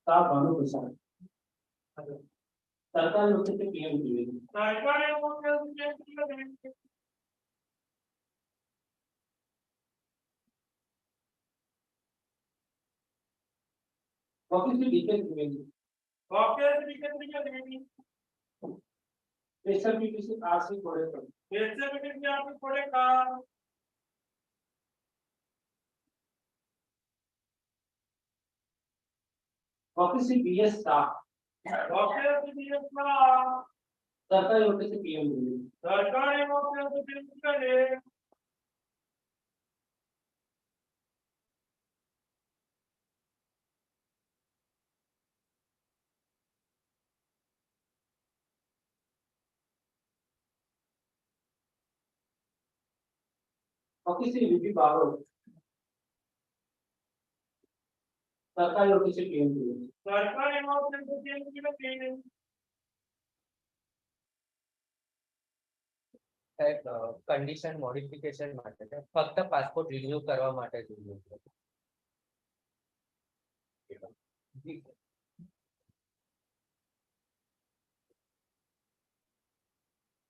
સાહેબ ઘણું વિશાળ સરકાર વખતે પીએમ જોઈએ સરકારે ऑफिस में लीकेज हुए ऑफिस लीकेज नहीं प्रेशर पीपीसी आरसी पड़ेगा प्रेशर पीपीसी आरसी पड़ेगा ऑफिस से बीएस स्टाफ ऑफिस से बीएस स्टाफ सरकारी ऑफिस से पीएम सरकारी ऑफिस से पीएम करे ऑफिस से बीबी बारो सरकारी ऑफिस से पीएम सरकारी ऑफिस से पीएम कंडीशन मॉडिफिकेशन માટે છે ફક્ત પાસપોર્ટ રિન્યુ કરવા માટે જોઈએ છે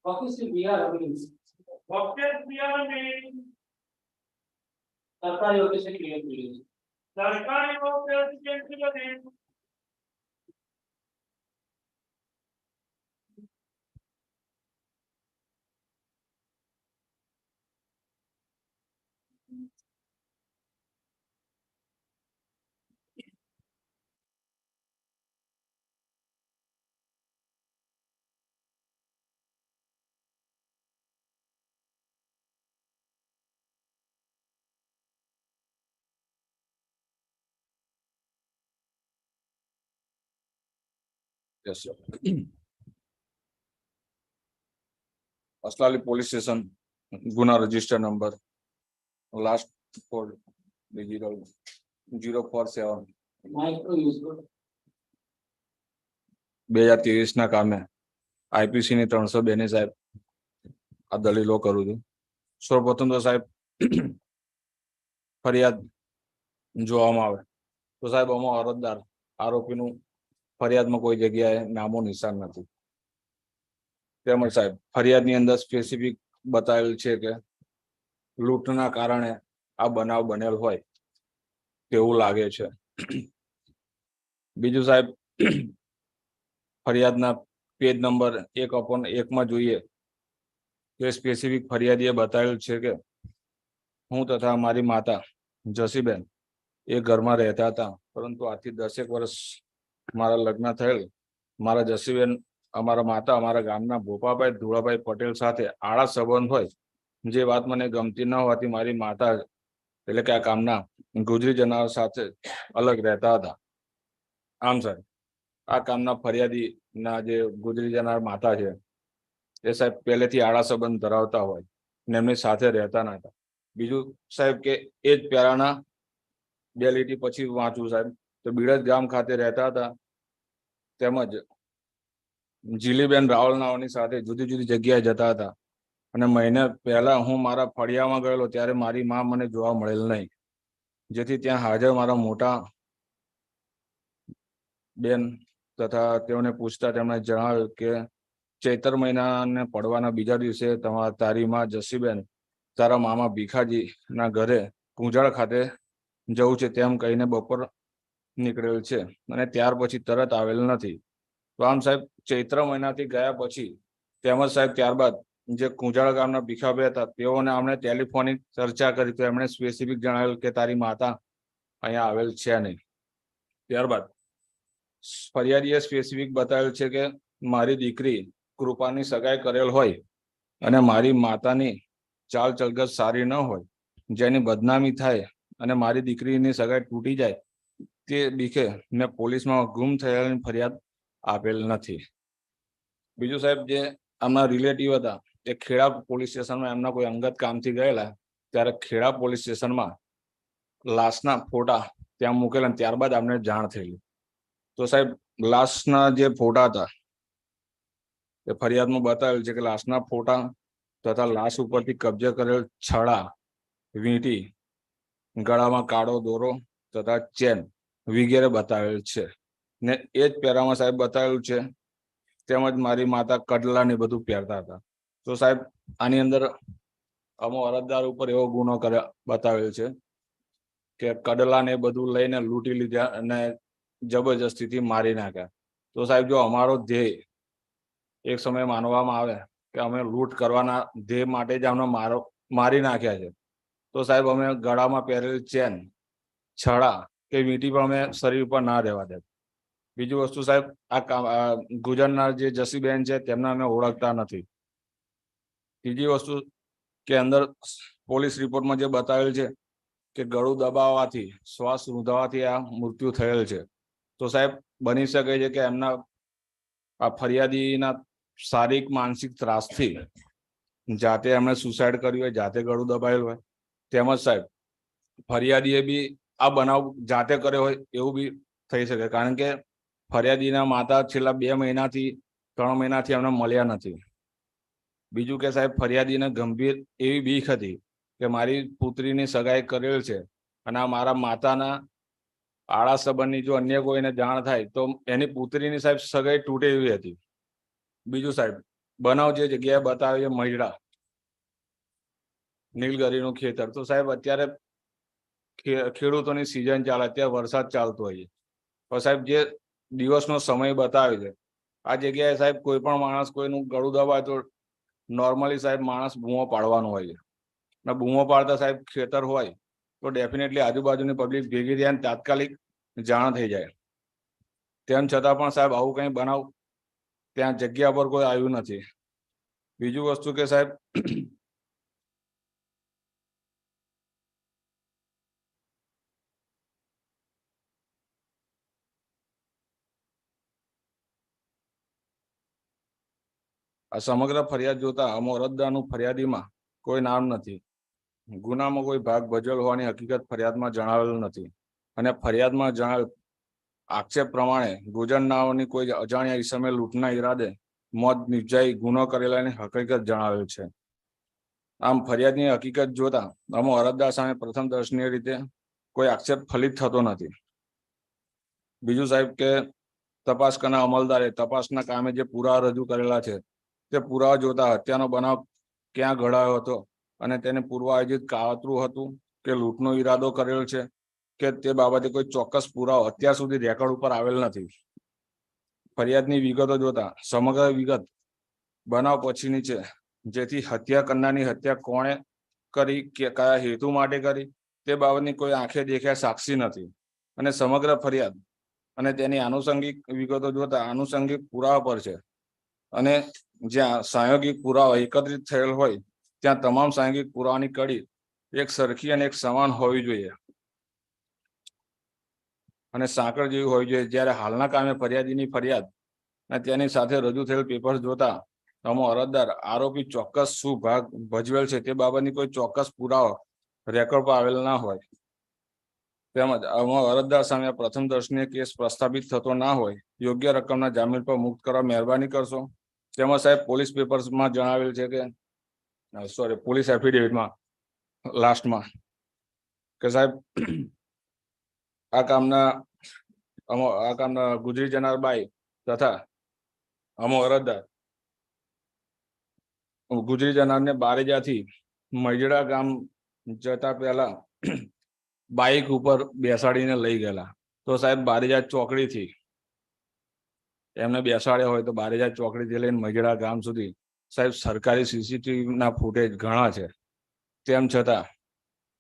ऑफिस से बीआर अमीन ऑफिस बीआर अमीन सरकारी ऑफिस से पीएम सरकारी ऑफिस से PM Yes, sir. Aslali police station, Guna register number, last code digital 047. Micro use करो 2023 ના કામે આઈપીસી ની 302 ની સાહેબ આ દલીલો કરું છું. સર્વપ્રથમ તો સાહેબ ફરિયાદ જોવામાં આવે તો સાહેબ આમાં અરજદાર આરોપીનું ફરિયાદમાં કોઈ જગ્યાએ નામો નિશાન નથી. તેમજ સાહેબ ફરિયાદની અંદર સ્પેસિફિક બતાવેલ છે કે લૂંટના કારણે આ બનાવ બનેલ હોય તેવું લાગે છે. બીજું સાહેબ ફરિયાદના પેજ નંબર 1/1 માં જોઈએ તો સ્પેસિફિક ફરિયાદીએ બતાવેલ છે કે હું તથા મારી માતા જસીબેન એ ઘરમાં રહેતા હતા, પરંતુ આથી 10 વર્ષ મારા લગ્ન થયેલ. મારા જસીબેન અમારા માતા અમારા ગામના ભોપાભાઈ ધુળાભાઈ પટેલ સાથે આળા સંબંધ હોય, જે વાત મને ગમતી ન હોવાથી મારી માતા એટલે કે આ ગામના ગુજરી જનાર સાથે અલગ રહેતા હતા. આમ સાહેબ આ કામના ફરિયાદીના જે ગુજરી જનાર માતા છે એ સાહેબ પહેલેથી આળા સંબંધ ધરાવતા હોય ને એમની સાથે રહેતા નતા. બીજું સાહેબ કે એ જ પહેલાના 2 લીટી પછી વાંચું સાહેબ તો બીડજ ગામ ખાતે રહેતા હતા. તેમજ જીલીબેન રાવલ નાઓની સાથે જુદી જુદી જગ્યાએ જતા હતા અને મહિને પહેલા હું મારા ફળિયામાં ગયેલો ત્યારે મારી માં મને જોવા મળેલ નહીં, જેથી ત્યાં હાજર મારા મોટા બેન તથા તેઓને પૂછતા તેમણે જણાવ્યું કે ચૈત્ર મહિનાને પડવાના બીજા દિવસે તારી માં જસીબેન તારા મામા ભીખાજી ના ઘરે કુંજાળ ખાતે જવું છે તેમ કહીને બપોર નીકળેલ છે અને ત્યાર પછી તરત આવેલ નથી. તો આમ સાહેબ ચૈત્ર મહિનાથી ગયા પછી તેમજ સાહેબ ત્યારબાદ જે કુંજાળ ગામના ભીખાભાઈ હતા તેઓને આમણે ટેલિફોનિક ચર્ચા કરી તો એમણે સ્પેસિફિક જણાવેલ કે તારી માતા અહીંયા આવેલ છે નહીં. ત્યારબાદ ફરિયાદીએ સ્પેસિફિક બતાવેલ છે કે મારી દીકરી કૃપાની સગાઈ કરેલ હોય અને મારી માતાની ચાલ ચલગત સારી ન હોય, જેની બદનામી થાય અને મારી દીકરીની સગાઈ તૂટી જાય તે બીકે મેં પોલીસમાં ગુમ થયેલાની ફરિયાદ આપેલ નથી. બીજું સાહેબ જે આમના રિલેટિવ હતા એ ખેડા પોલીસ સ્ટેશનમાં એમના કોઈ અંગત કામથી ગયેલા, ત્યારે ખેડા પોલીસ સ્ટેશનમાં લાશના ફોટા ત્યાં મૂકેલા ત્યારબાદ અમને જાણ થયેલી. તો સાહેબ લાશના જે ફોટા હતા એ ફરિયાદમાં બતાવેલ છે કે લાશના ફોટા તથા લાશ ઉપરથી કબજે કરેલ છડા, વીંટી, ગળામાં કાળો દોરો તથા ચેન વગેરે બતાવેલ છે ને એ જ પહેરામાં સાહેબ બતાવેલું છે. તેમજ મારી માતા કડલા ને બધું પહેરતા હતા. તો સાહેબ આની અંદર અમો અરજદાર ઉપર એવો ગુનો બતાવેલ છે કે કડલા ને બધું લઈને લૂંટી લીધા અને જબરજસ્તીથી મારી નાખ્યા. તો સાહેબ જો અમારો ધ્યેય એક સમય માનવામાં આવે કે અમે લૂંટ કરવાના ધ્યેય માટે જ અમને મારી નાખ્યા છે, તો સાહેબ અમે ગળામાં પહેરેલી ચેન, છડા કે વીંટી પણ અમે શરીર ઉપર ના રહેવા દે. બીજી વસ્તુ સાહેબ, આ ગુજરનાર જે જસીબેન છે તેમને અમે ઓળખતા નથી. ત્રીજી વસ્તુ કે અંદર પોલીસ રિપોર્ટમાં જે બતાવેલ છે કે ગળું દબાવવાથી, શ્વાસ રૂંધાવાથી આ મૃત્યુ થયેલ છે. તો સાહેબ બની શકે છે કે એમના આ ફરિયાદીના શારીરિક માનસિક ત્રાસથી જાતે એમણે સુસાઇડ કર્યું હોય, જાતે ગળું દબાયેલું હોય. તેમજ સાહેબ ફરિયાદીએ બી આ બનાવ જાતે કર્યો હોય એવું બી થઈ શકે, કારણ કે ફરિયાદીના માતા છેલ્લા 2 મહિનાથી 3 મહિનાથી એમને મળ્યા નથી. બીજું કે સાહેબ ફરિયાદીને ગંભીર એવી બીક હતી કે મારી પુત્રીની સગાઈ કરેલ છે અને આ મારા માતાના આળા સંબંધની જો અન્ય કોઈને જાણ થાય તો એની પુત્રીની સાહેબ સગાઈ તૂટે એવી હતી. બીજું સાહેબ બનાવ જે જગ્યાએ બતાવે મહિડા નીલગરીનું ખેતર. તો સાહેબ અત્યારે ખેડૂતોની સિઝન ચાલે, અત્યારે વરસાદ ચાલતો હોય, તો સાહેબ જે દિવસનો સમય બતાવે છે આ જગ્યાએ સાહેબ કોઈ પણ માણસ કોઈનું ગળું દબાય તો નોર્મલી સાહેબ માણસ બૂમો પાડવાનો હોય છે, અને બૂમો પાડતા સાહેબ ખેતર હોય તો ડેફિનેટલી આજુબાજુની પબ્લિક ભેગી થાય અને તાત્કાલિક જાણ થઈ જાય. તેમ છતાં પણ સાહેબ આવું કંઈ બનાવ ત્યાં જગ્યા પર કોઈ આવ્યું નથી. બીજું વસ્તુ કે સાહેબ આ સમગ્ર ફરિયાદ જોતા અમો અરજદારનું ફરિયાદીમાં કોઈ નામ નથી, ગુનામાં કોઈ ભાગ ભજવેલ હોવાની હકીકત ફરિયાદમાં જણાવેલ નથી, અને ફરિયાદમાં જણાવેલ આક્ષેપ પ્રમાણે ગુજરનારની કોઈ અજાણ્યા ઈસમે લૂંટના ઈરાદે મોત નિપજાઈ ગુનો કરેલાની હકીકત જણાવેલ છે. આમ ફરિયાદની હકીકત જોતા અમો અરજદાર સામે પ્રથમ દર્શનીય રીતે કોઈ આક્ષેપ ફલિત થતો નથી. બીજું સાહેબ કે તપાસ કરનાર અમલદારે તપાસના કામે જે પુરાવા રજૂ કરેલા છે તે પુરાવા જોતા હત્યાનો બનાવ ક્યાં ઘડાયો હતો અને તેને પૂર્વ આયોજિત કાવતરું હતું કે લૂંટનો ઈરાદો કરેલો છે કે તે બાબતે કોઈ ચોક્કસ પુરાવો અત્યાર સુધી રેકોર્ડ ઉપર આવેલ નથી. ફરિયાદની વિગતો જોતા સમગ્ર વિગત બનાવ પછીની છે, જેથી હત્યા કરનારની હત્યા કોણે કરી, કે કયા હેતુ માટે કરી તે બાબતની કોઈ આંખે દેખ્યા સાક્ષી નથી, અને સમગ્ર ફરિયાદ અને તેની આનુષંગિક વિગતો જોતા આનુષંગિક પુરાવા પર છે, અને જ્યાં સાયોગિક પુરાવા એકત્રિત થયેલ હોય ત્યાં તમામ સાયોગિક પુરાવાની કડી એક સરખી અને એક સમાન હોવી જોઈએ અને સાંકળ જેવી હોવી જોઈએ. જ્યારે હાલના કામે ફરિયાદીની ફરિયાદ અને તેની સાથે રજૂ થયેલ પેપર જોતા અમો અરજદાર આરોપી ચોક્કસ શું ભાગ ભજવેલ છે તે બાબતની કોઈ ચોક્કસ પુરાવો રેકોર્ડ પર આવેલ ના હોય, તેમજ અમો અરજદાર સામે પ્રથમ દર્શનીય કેસ પ્રસ્થાપિત થતો ના હોય, યોગ્ય રકમના જામીન પર મુક્ત કરવા મહેરબાની કરશો. તેમજ સાહેબ પોલીસ પેપર્સમાં જણાવેલ છે કે પોલીસ એફિડેવિટમાં લાસ્ટમાં કે સાહેબ આ કામના ગુજરી જનાર બાઈ તથા અમો અરજદાર ગુજરી જનારને બારેજાથી મજડા ગામ જતા પહેલા બાઇક ઉપર બેસાડીને લઈ ગયેલા. તો સાહેબ બારેજા ચોકડીથી એમને બેસાડ્યા હોય તો બારેજા ચોકડીથી લઈને મજડા ગામ સુધી સાહેબ સરકારી સીસીટીવીના ફૂટેજ ઘણા છે, તેમ છતાં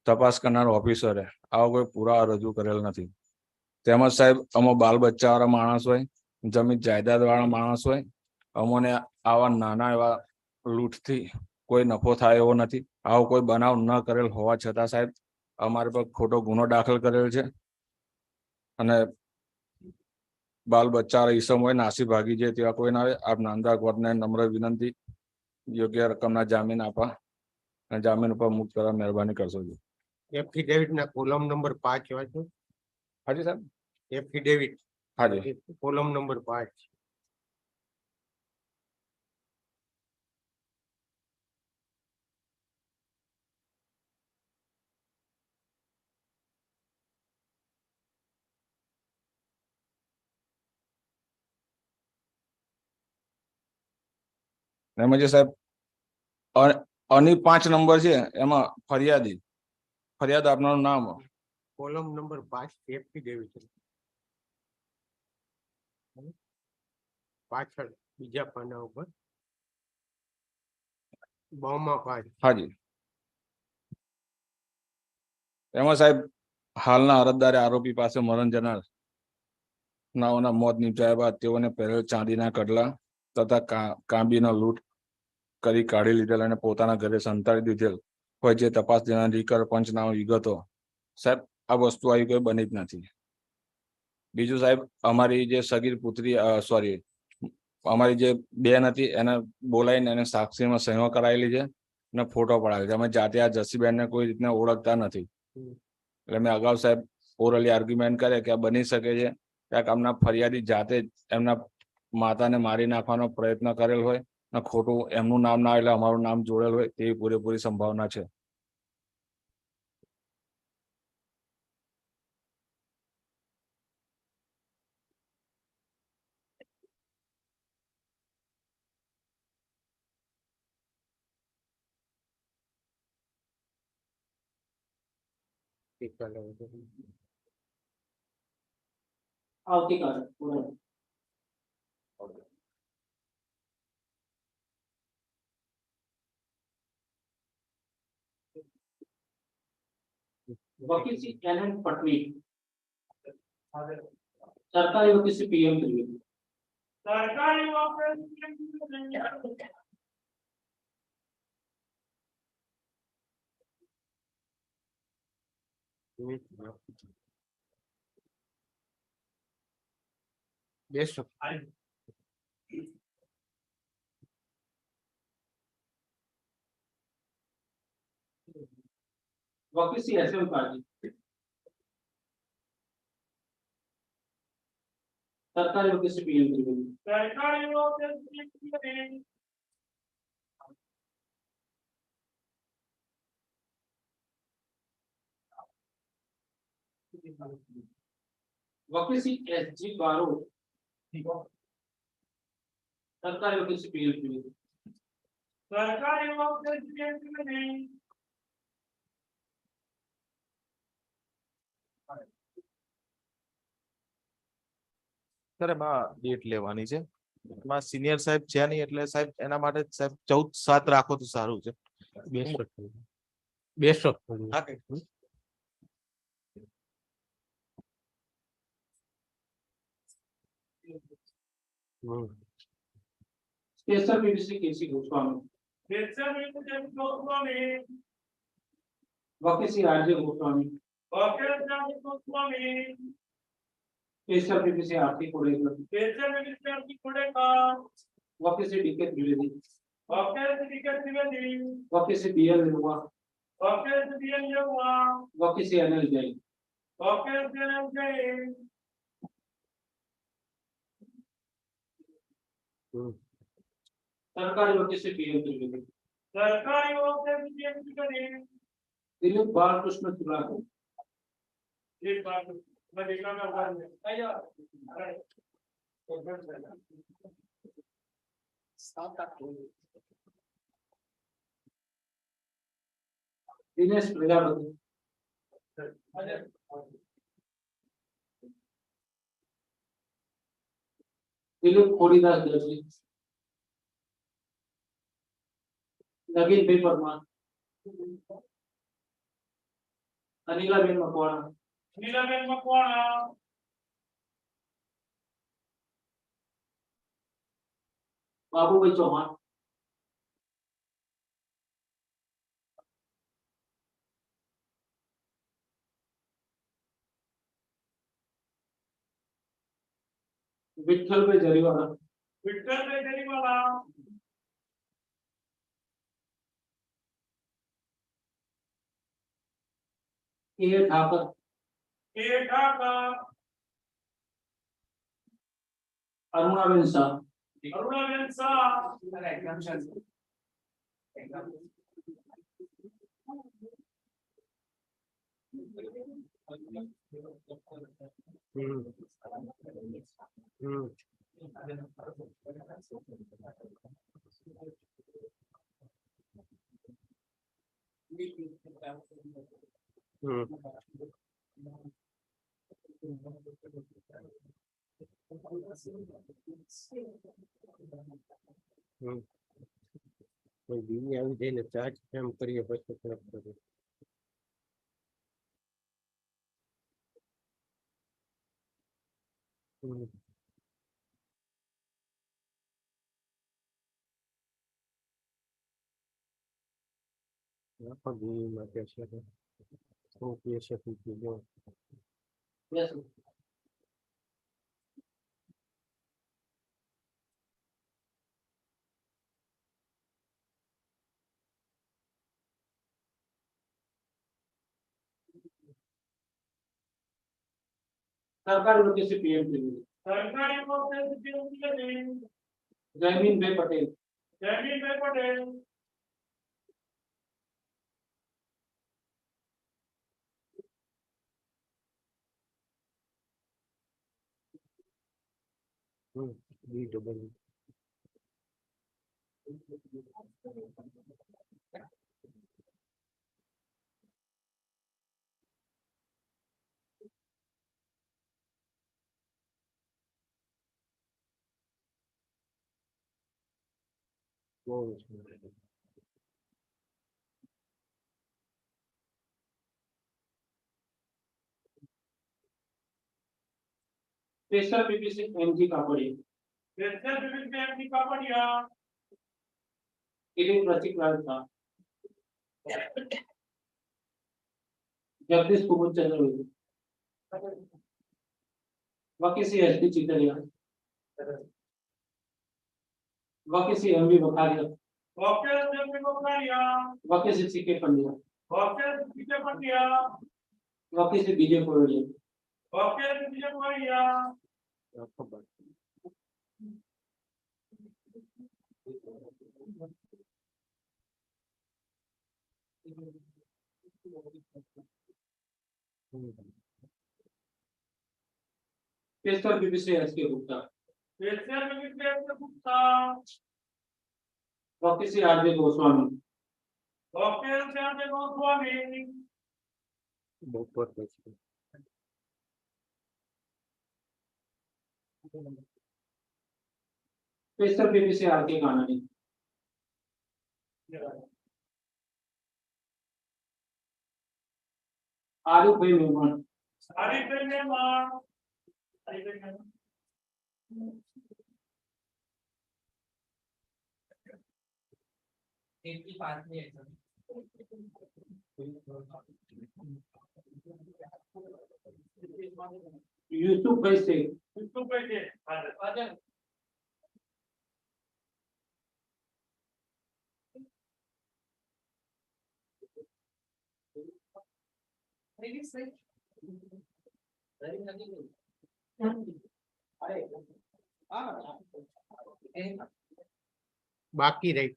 તપાસ કરનાર ઓફિસરે આવા કોઈ પુરાવા રજૂ કરેલ નથી. તેમજ સાહેબ અમો બાલ બચ્ચાવાળા માણસ હોય, જમીન જાયદાદ વાળા માણસ હોય, અમોને આવા નાના એવા લૂંટથી કોઈ નફો થાય એવો નથી. આવો કોઈ બનાવ ન કરેલ હોવા છતાં સાહેબ અમારે પર ખોટો ગુનો દાખલ કરેલ છે, અને બાલ બચ્ચાવાળા ઈસમ હોય, નાસી ભાગી જાય તેવા કોઈ ના આવે. આપ નામદાર કોર્ટને નમ્ર વિનંતી યોગ્ય રકમના જામીન આપવા અને જામીન ઉપર મુક્ત કરવા મહેરબાની કરશો. એફિડેવિટ ના કોલમ નંબર 5 વાંચો. હાજી સાહેબ. એફિડેવિટ હાજી. Column number 5. એમાં જે સાહેબ અની 5 નંબર છે એમાં ફરિયાદ આપનારું નામ કોલમ નંબર 5 એફિડેવિટ પાછળ બીજા પાના ઉપર બમાં 5 હાજી એમાં સાહેબ હાલના અરજદારે આરોપી પાસે મરણ જનાર નાઓના મોત નીપજાયા બાદ તેઓને પહેરેલ ચાંદીના કડલા તથા કાંબીનો લૂંટ કરી કાઢી લીધેલ અને પોતાના ઘરે સંતાડી દીધેલ હોય જે તપાસ દેનાર રીકર પંચનામા વિગતો સાહેબ આ વસ્તુ આવી કોઈ બની જ નથી. બીજું સાહેબ અમારી જે સગીર પુત્રી અમારી જે બેન હતી એને બોલાવીને એને સાક્ષીમાં સહીઓ કરાયેલી છે અને ફોટો પડાવેલી છે. અમે જાતે આ જસીબેનને કોઈ રીતના ઓળખતા નથી એટલે મેં અગાઉ સાહેબ ઓરલી આર્ગ્યુમેન્ટ કરે કે આ બની શકે છે ક્યાંક આમના ફરિયાદી જાતે જ એમના માતાને મારી નાખવાનો પ્રયત્ન કરેલ હોય ને ખોટું એમનું નામ ના એટલે અમારું નામ જોડેલ હોય તેવી પૂરેપૂરી સંભાવના છે. આવતીકાલે પૂરા. वकील श्री एन पटनी सरकारी वकील श्री पीएम त्रिवेदी सरकारी બેસો वकील श्री एसएम पाजी सरकारी वकील श्री पीएम त्रिवेदी सरकारी वकील श्री त्रिवेदी वकील श्री एसजी बारो सरकारी वकील श्री पीएम त्रिवेदी सरकारी वकील श्री पीएम त्रिवेदी સર એમાં ડેટ લેવાની છે એમાં સિનિયર સાહેબ છે નહીં એટલે સાહેબ એના માટે સાહેબ 14/7 રાખો તો સારું છે. બેસો હા કે स्पेशल पीबीसी केसी गोस्वामी स्पेशल पीबीसी गोस्वामी वकील श्री राजीव गोस्वामी वकील राजीव गोस्वामी स्पेशल पीबीसी आरती कोडेकर स्पेशल पीबीसी आरती कोडेकर वकील श्री डीके त्रिवेदी वकील श्री डीके त्रिवेदी वकील श्री बीएल युवा वकील श्री बीएल युवा वकील श्री अनिल जैन वकील श्री अनिल जैन सरकारी वकील श्री पीएम त्रिवेदी सरकारी वकील श्री पीएम त्रिवेदी दिलीप बालकृष्ण सुलाकर दिलीप बालकृष्ण मदिना में वन आया दिनेश प्रजापति दिलीप खोड़ीदास दर्जी नवीन भाई परमार अनिलाबेन मकवाणा बाबू भाई चौहान विठल भाई जरीवाला ए ठाकर अरुणाबेन शाह કોઈ બીજી આવી જઈને ચાર્જ કેમ કરીએ પછી ખરાબ કરીએ. આખો દી માટે છે શું કહે છે જો Yes. सरकारी नोटिस से पीएम सरकारी नोटिस से पीएम जयमीन भाई पटेल બી ડબલ બહુ છે. Special PPC MG Kapadia special PPC MG Kapadia killing Pratik Lal था जगदीश कुमार चंद्रवेदी वकीसी एसपी चितरिया वकीसी एमबी बखारिया वकीसी सीके पंड्या वकीसी बीजे कोरिया આખો બાર स्पेशल पीपीसी एसके गुप्ता वकीसी आरबी गोस्वामी બપોર પછી special PPC RK Kanani Arif bhai मेहमान एक की 5 मिनट यूसुफ भाई से બાકી રહી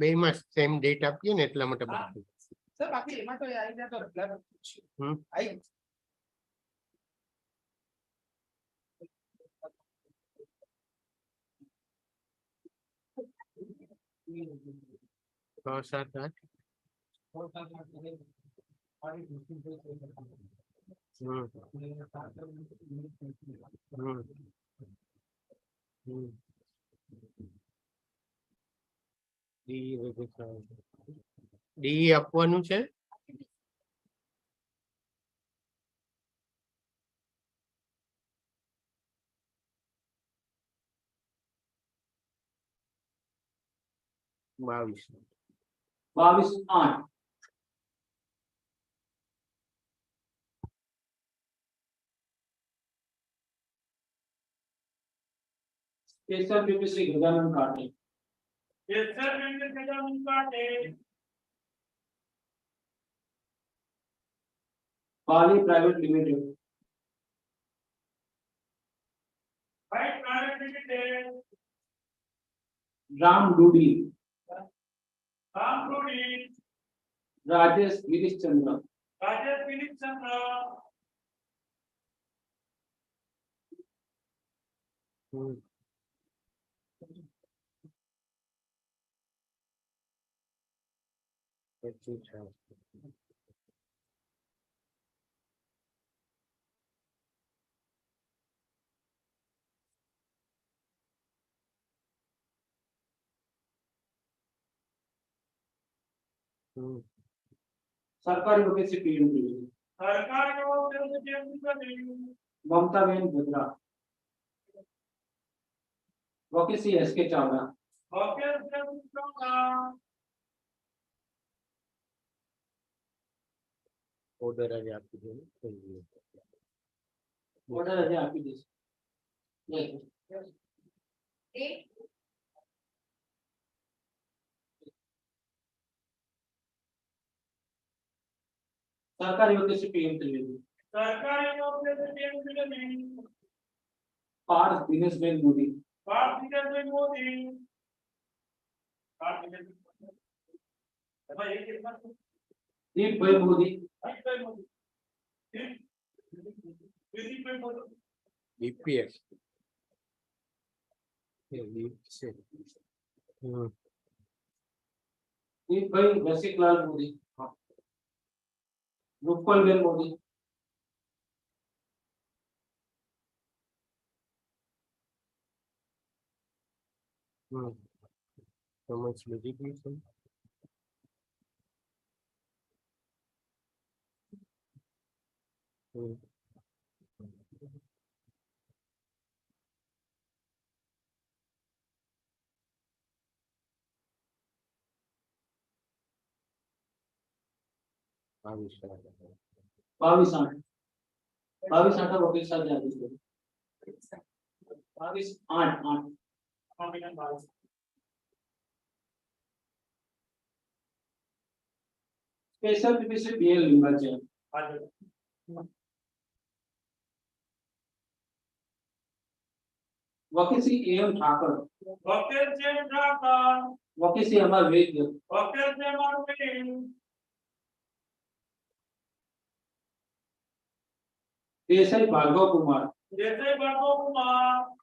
બે માં સેમ ડેટ આપીએ ને એટલા માટે બાકી. સર બાકી એમાં તો આવી જાય તો રિપ્લાય આવી 6, 7, 8 ડી આપવાનું છે. બાવીસ 22/8 स्पेशल पीपीसी गजानन काटे बाली प्राइवेट लिमिटेड राम डूडी राजेश गिरीश चंद्र પછી છે सरकारी वकील से पीएम द्विवेदी, सरकारी वकील से पीएम द्विवेदी, ममता बहन गुजरा, वकील से एसके चावला, वकील से चावला, ઓર્ડર આજે આપી દો ને થઈ ગયું. ऑर्डर है आपकी देश सरकारी वकील से पीएम द्विवेदी, सरकारी वकील से पीएम द्विवेदी, पार्थ दिनेश बेन मोदी, पार्थ दिनेश बेन मोदी, पार्थ दिनेश भाई एक दीप भाई मोदी, दीप भाई मोदी, दीप भाई मोदी, બીપીએસ એ લીપ છે दीप भाई रसिकलाल मोदी, रूपल बेन मोदी, સમજ લીધી ગઈ છે આવી શકે 22 8 वकील साहब आदेश दे 22 8 8 स्पेशल पीपीसी बीएल लिंबाचे वकील श्री एम ठाकर, वकील श्री एम ठाकर, वकील श्री अमर वैद्य, वकील श्री अमर वैद्य, देसाई भार्गव कुमार, देसाई भार्गव कुमार,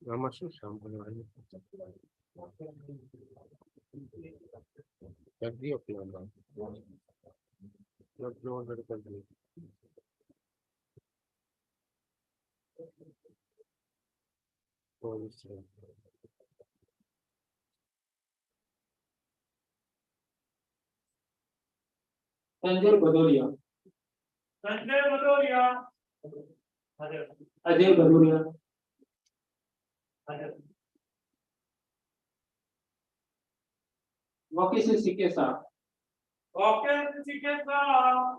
આમાં શું સાંભળવાનું કરી દો પ્લાન ઓર્ડર કરી દો संजय भदौरिया, संजय भदौरिया, अजय भदौरिया, वकील श्री सीके साहब, वकील श्री सीके साहब,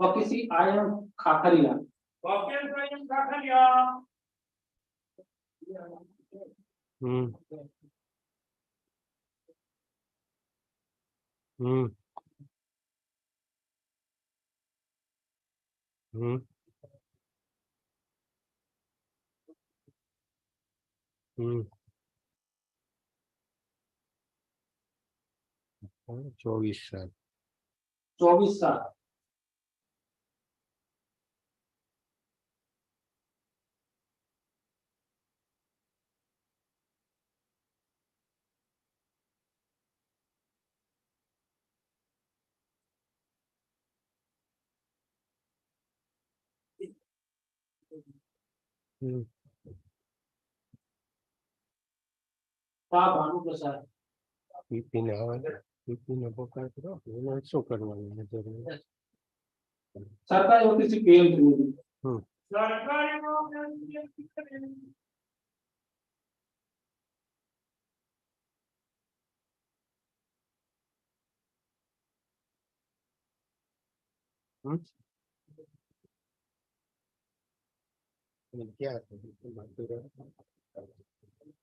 वकील श्री आयम खाखरिया, वकील श्री आयम खाखरिया, ચોવીસ સાલ 24 साल, भानु प्रसाद, પીપીને આવે પીપીને પકડ કરો એને શું કરવાનું નજર सरकारी वकील श्री पीएम द्विवेदी, सरकारी वकील श्री पीएम द्विवेदी, ક્યાં મધુરા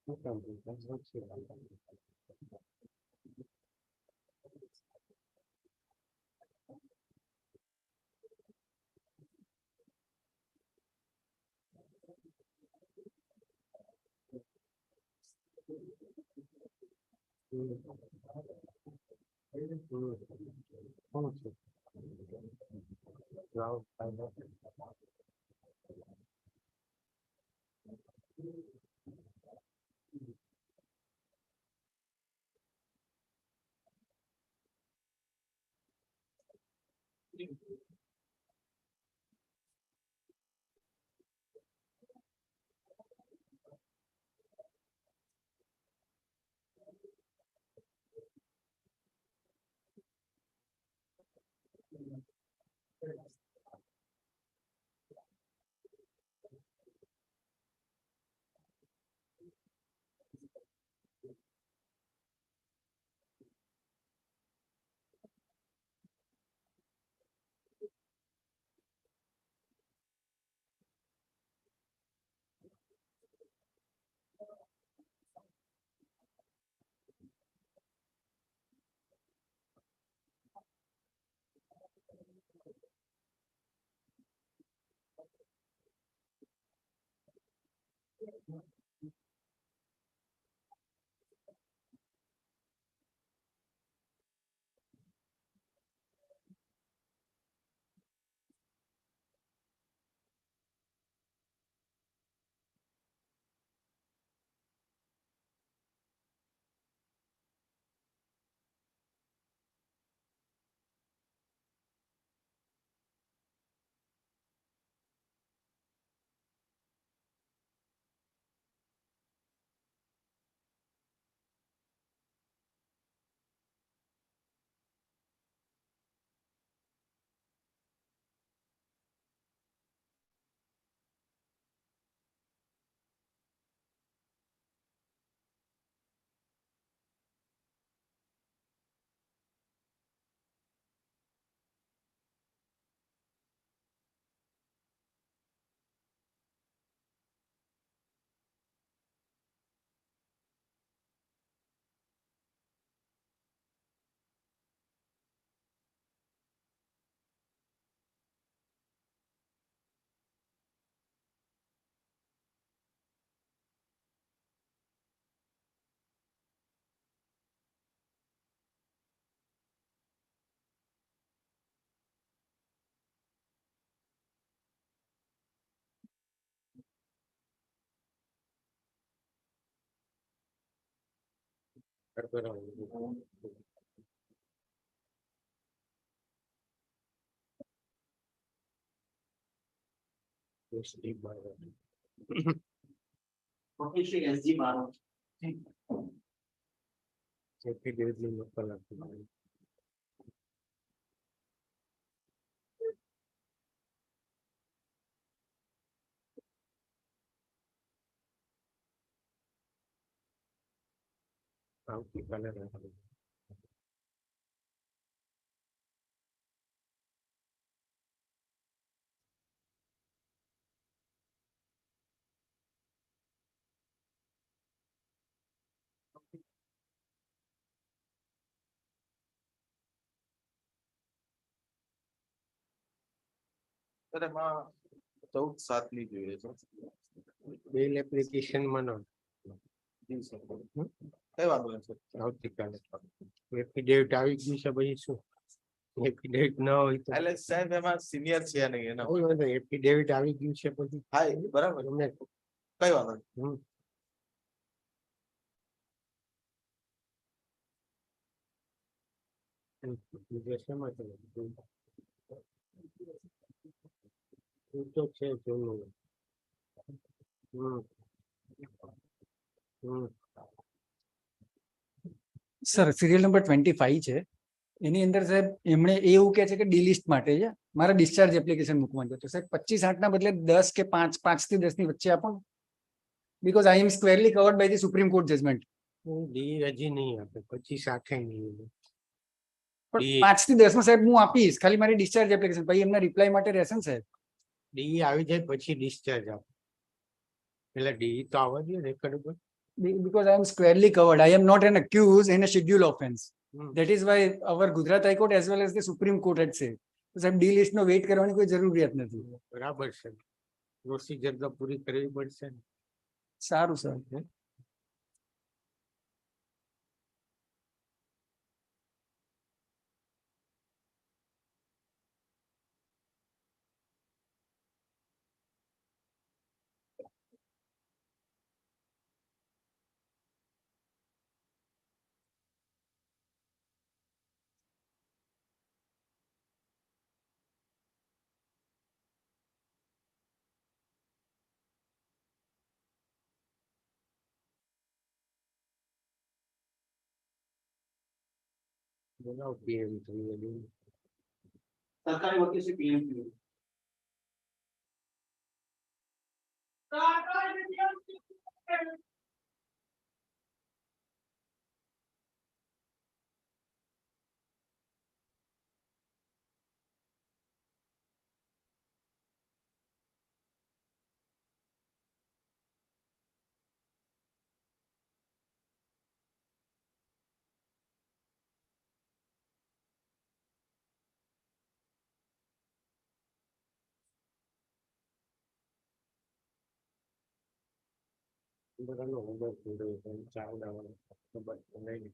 શું કામ છે કોણ છે ground fiber. Officially SG મારો એફિડેવિટની નકલ આપી. આવતીકાલે રાખી. સર એમાં 14/7 ની જોઈએ છે. બેલ એપ્લિકેશનમાં ન જી સર. કઈ વાંધો નહીં સર. આવતીકાલે એફિડેવિટ આવી ગયું છે પછી શું? એફિડેવિટ ન હોય તો એટલે સાહેબ એમાં સિનિયર છે નહીં એના કોઈ વાંધો નહીં. એફિડેવિટ આવી ગયું છે પછી હા એ બરાબર તમને કઈ વાંધો નહીં. હમ. બીજું શેમાં છે? એ તો છે જૂનું. હમ હમ સર સિરિયલ નંબર 25 છે. એની અંદર સાહેબ એમણે એવું કહે છે કે ડી લિસ્ટ માટે છે મારે ડિસ્ચાર્જ એપ્લિકેશન મૂકવાનું છે. તો સાહેબ 25/8 ના બદલે 10 કે 5 થી 10 ની વચ્ચે આપો, because I am squarely covered by the supreme court judgement. ડી હજી નહીં આપે, 25/8 નહીં. પણ 5 થી 10 માં સાહેબ હું આપીશ, ખાલી મારી ડિસ્ચાર્જ એપ્લિકેશન, પછી એમના રિપ્લાય માટે રહેશે ને સાહેબ. ડી આવી જાય પછી ડિસ્ચાર્જ આપે. એટલે ડી તો આવવા દે રેકર્ડ ઉપર. Because I am squarely covered. I am not an accused in a schedule offense. That is why our Gujarat High Court as well as the Supreme Court had said. તો સાહેબ D list નો weight કરવાની કોઈ જરૂરિયાત નથી. બરાબર છે. Procedure તો પૂરી કરવી પડશે ને. સારું સર. બનાવો PM3 सरकारी वकील से पीएम की બધાનો હોમવર્ક પૂરો ચાવડાવાનો ખબર નહીં.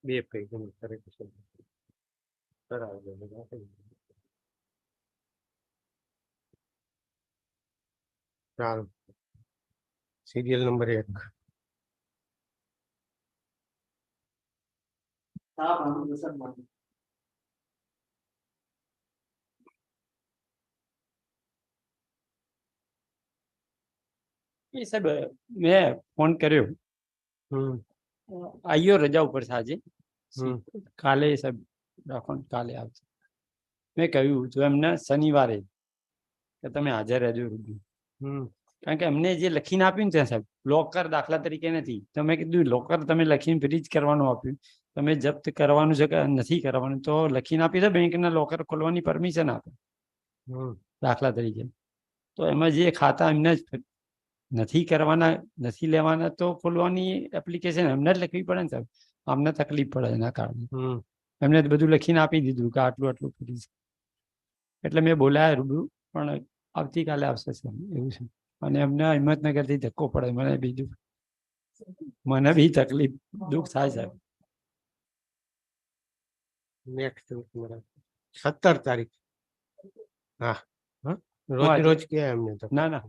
બે પૈકી ચાલો સિરિયલ નંબર 1 એ સાહેબ મેં ફોન કર્યો હમ આઈયો રજા ઉપર છે આજે. હમ કાલે સાહેબ રાખો ને, કાલે આવશે. મેં કહ્યું તો એમને શનિવારે કે તમે હાજર રહેજો રૂબરૂ. હમ કારણ કે એમને જે લખીને આપ્યું ને સાહેબ, લોકર દાખલા તરીકે નથી. તમે કીધું લોકર તમે લખીને ફ્રીજ કરવાનું આપ્યું, તમે જપ્ત કરવાનું છે કે નથી કરવાનું તો લખીને આપી દો, બેંકના લોકર ખોલવાની પરમિશન આપે હમ દાખલા તરીકે. તો એમાં જે ખાતા એમને જ નથી કરવાના, નથી લેવાના, તો ખોલવાની એપ્લિકેશન એમને જ લખવી પડે ને સાહેબ. અમને તકલીફ પડે એના કારણે. હમ એમને બધું લખીને આપી દીધું કે આટલું આટલું ફ્રીજ. એટલે મેં બોલાયા રૂબરૂ, પણ આવતીકાલે આવશે સર એવું છે. અને એમને હિંમતનગરથી ધક્કો પડે, મને બીજું મને બી તકલીફ દુઃખ થાય સાહેબ. નેક્સ્ટ 17 તારીખ. હા રોજ રોજ કે એમને તો ના ના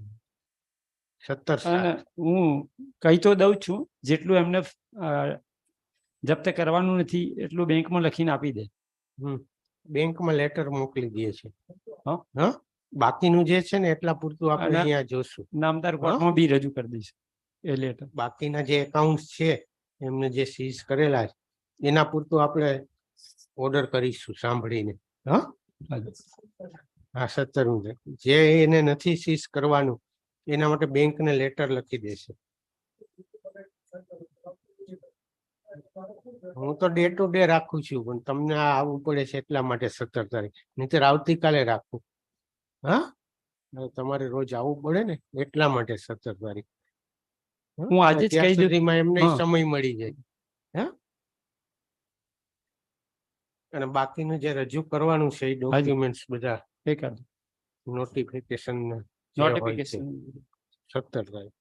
17 અને હું કહી તો દઉં છું, જેટલું એમને જપ્ત કરવાનું નથી એટલું બેંકમાં લખીને આપી દે. બેંકમાં લેટર મોકલી દે છે. હા હા બાકીનું જે છે ને એટલા પૂરતું આપણે અને અહીંયા જોશું. નામદાર કોર્ટમાં બી રજૂ કરી દઈશ એ લેટર. બાકીના જે એકાઉન્ટ છે એમને જે સીઝ કરેલા છે એના પૂરતું આપણે ઓર્ડર કરીશું સાંભળીને. હા હા 17 જે એને નથી સીઝ કરવાનું એના માટે બેંકને લેટર લખી દેશે. હું તો ડે ટુ ડે રાખું છું, પણ તમને આ આવવું પડે છે એટલા માટે 17 તારીખ, નહીંતર આવતીકાલે રાખું. હા તમારે રોજ આવવું પડે ને એટલા માટે 17 તારીખ. હું આજે જ ત્યાં કહી દઉં. સુધીમાં એમને હા. સમય મળી જાય. હા અને બાકીનું જે રજૂ કરવાનું છે એ ડોક્યુમેન્ટ્સ બધા એકાદ નોટિફિકેશન જે હોય છે નોટિફિકેશન 17 તારીખ.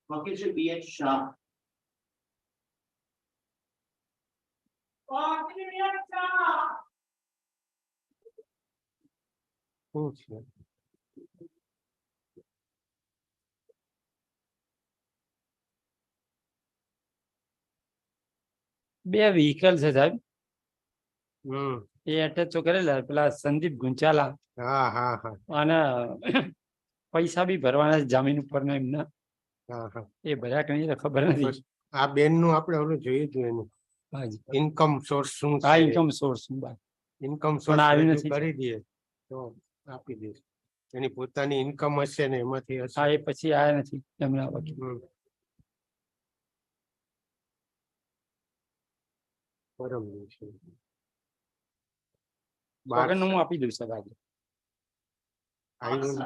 વકીલ શ્રી BH શાહ. શું છે? બે વ્હીકલ છે સાહેબ, હમ એ એટેચ તો કરેલા પેલા સંદીપ ગુંચાલા, હા હા હા અને પૈસા બી ભરવાના છે જામીન ઉપર એમના. હા હા એ ભર્યા કઈ ખબર નથી. બસ આ બેન નું આપણે ઓલું જોયું હતું એનું હાજી ઇન્કમ સોર્સ શું હા, છે. ઇન્કમ સોર્સ ઇન્કમ પણ સોર્સ આવ્યું રજૂ નથી. કરી દઈએ તો આપી દઈશ. એની પોતાની ઇન્કમ હશે ને એમાંથી હશે. હા, એ પછી આયા નથી એમના વકીલ. બરાબર છે. સોગંદ હું આપી દઉં સાહેબ આજે. આવ્યું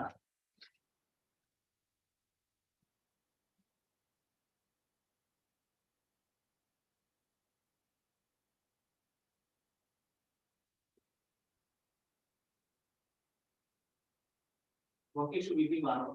વકીલ શ્રી BB મારો.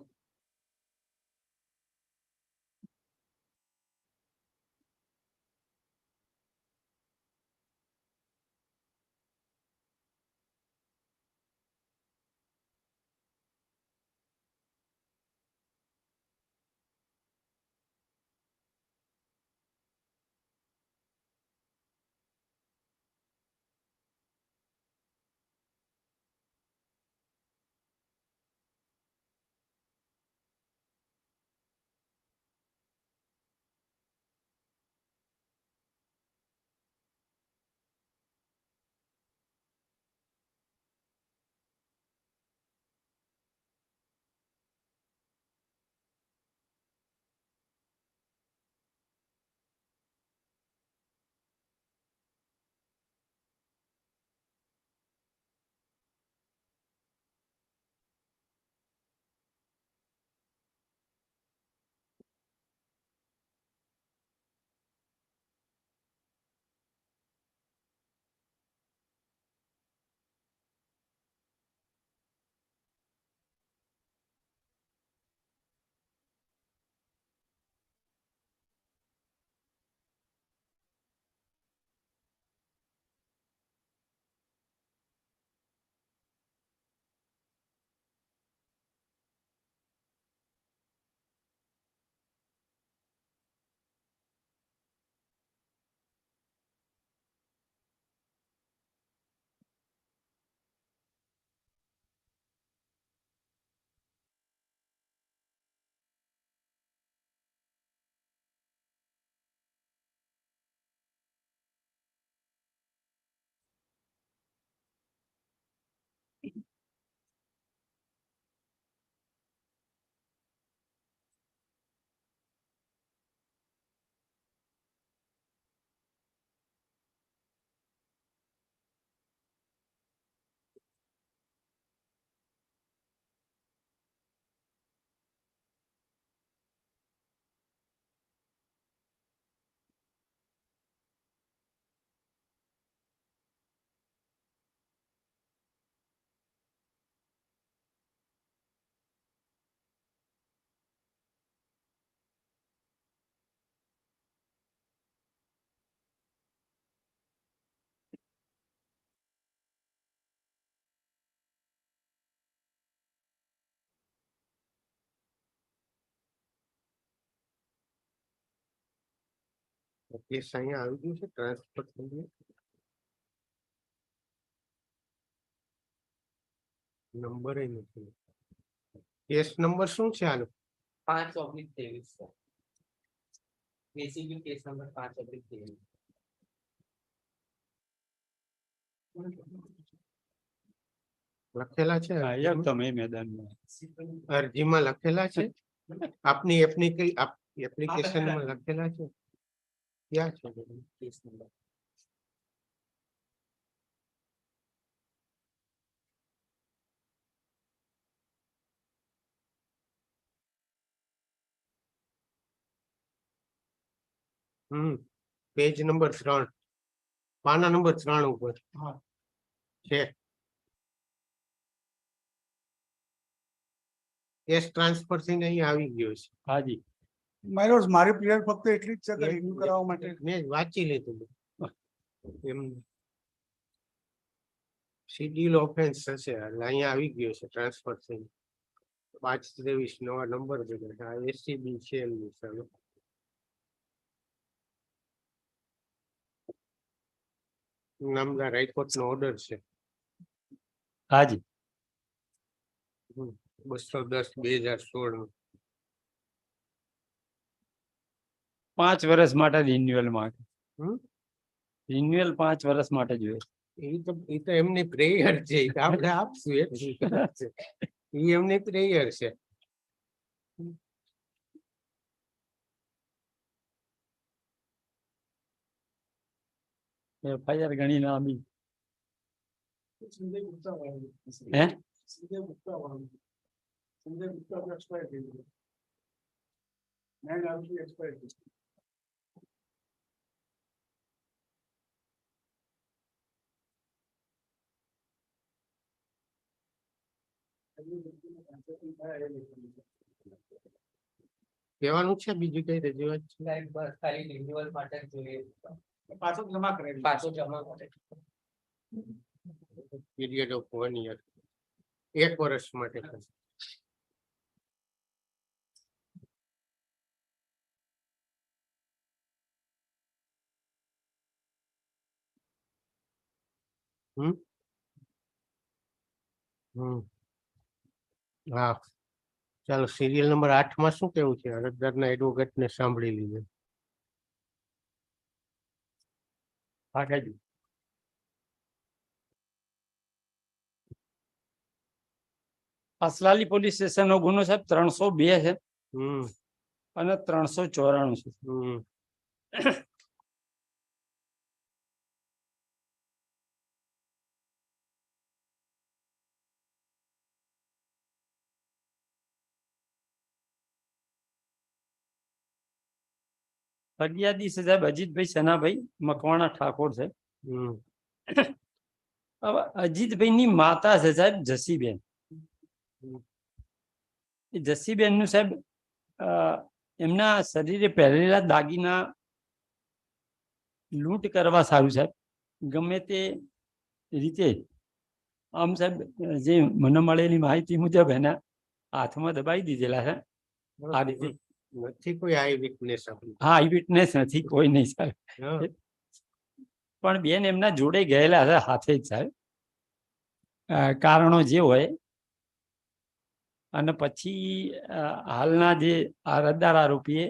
કેસ અહીંયા આવી ગયું છે ટ્રાન્સફર થઈ ગયું નંબર નથી કેસ નંબર શું છે આનો 5/23 બેસિકલી કેસ નંબર 5/23 લખેલા છે તમે મેદાનમાં અરજીમાં લખેલા છે આપની એપ્લિકેશનમાં લખેલા છે ક્યાં છે કેસ નંબર પેજ નંબર 3 પાના નંબર 3 ઉપર છે કેસ ટ્રાન્સફર થઈને અહીં આવી ગયો છે હાજી મારી મારી પ્લેયર ફક્ત એટલી જ છે રિવ્યુ કરાવવા માટે મેં વાંચી લીધું એમ શિડ્યુલ ઓફેન્સ હશે એટલે અહીંયા આવી ગયો છે ટ્રાન્સફર થઈને 5/23 નવા નંબર બધા એસસીબી છે એમની સામે નામદાર હાઈકોર્ટ નો ઓર્ડર છે હાજી 210/2016 5 વર્ષ માટે રિન્યુઅલ માટે હમ? રિન્યુઅલ 5 વર્ષ માટે જોઈએ એ તો એમની પ્રેયર છે એ તો આપણે આપશું એટલી વાત છે એ એમની પ્રેયર છે એફઆઈઆર ઘણી લાંબી સંજય ગુપ્તા વાળું હે સંજય ગુપ્તા વાળું સંજય ગુપ્તા એક્સપાયર થઈ ગયું મેં નામથી એક્સપાયર થઈ ગયું કહેવાનું છે બીજું કઈ રજૂઆત છે સાહેબ બસ ખાલી રિન્યુઅલ માટે જ જોઈએ પાછો જમા કરેલું પાછો જમા માટે પીરિયડ ઓફ 1 year 1 વર્ષ માટે હા ચાલો સિરિયલ નંબર 8 માં શું કેવું છે અરજદારના એડવોકેટ ને સાંભળી લીધે હાજી અસલાલી પોલીસ સ્ટેશન નો ગુનો સાહેબ 302 છે અને 394 છે ફરિયાદી છે સાહેબ અજીતભાઈ સનાભાઈ મકવાણા ઠાકોર છે હવે અજીતભાઈ ની માતા છે સાહેબ જસીબેન એ જસીબેન નું સાહેબ એમના શરીરે પહેરેલા દાગીના લૂંટ કરવા સારું સાહેબ ગમે તે રીતે આમ સાહેબ જે મને મળેલી માહિતી મુજબ એના હાથમાં દબાઈ દીધેલા છે આ રીતે નથી કોઈ આઈ વિટનેસ હા આઈ વિટનેસ નથી કોઈ નહીં સાહેબ પણ બેન એમના જોડે ગયેલા છે હાથે જ સાહેબ કારણો જે હોય અને પછી હાલના જે અરજદાર આરોપીએ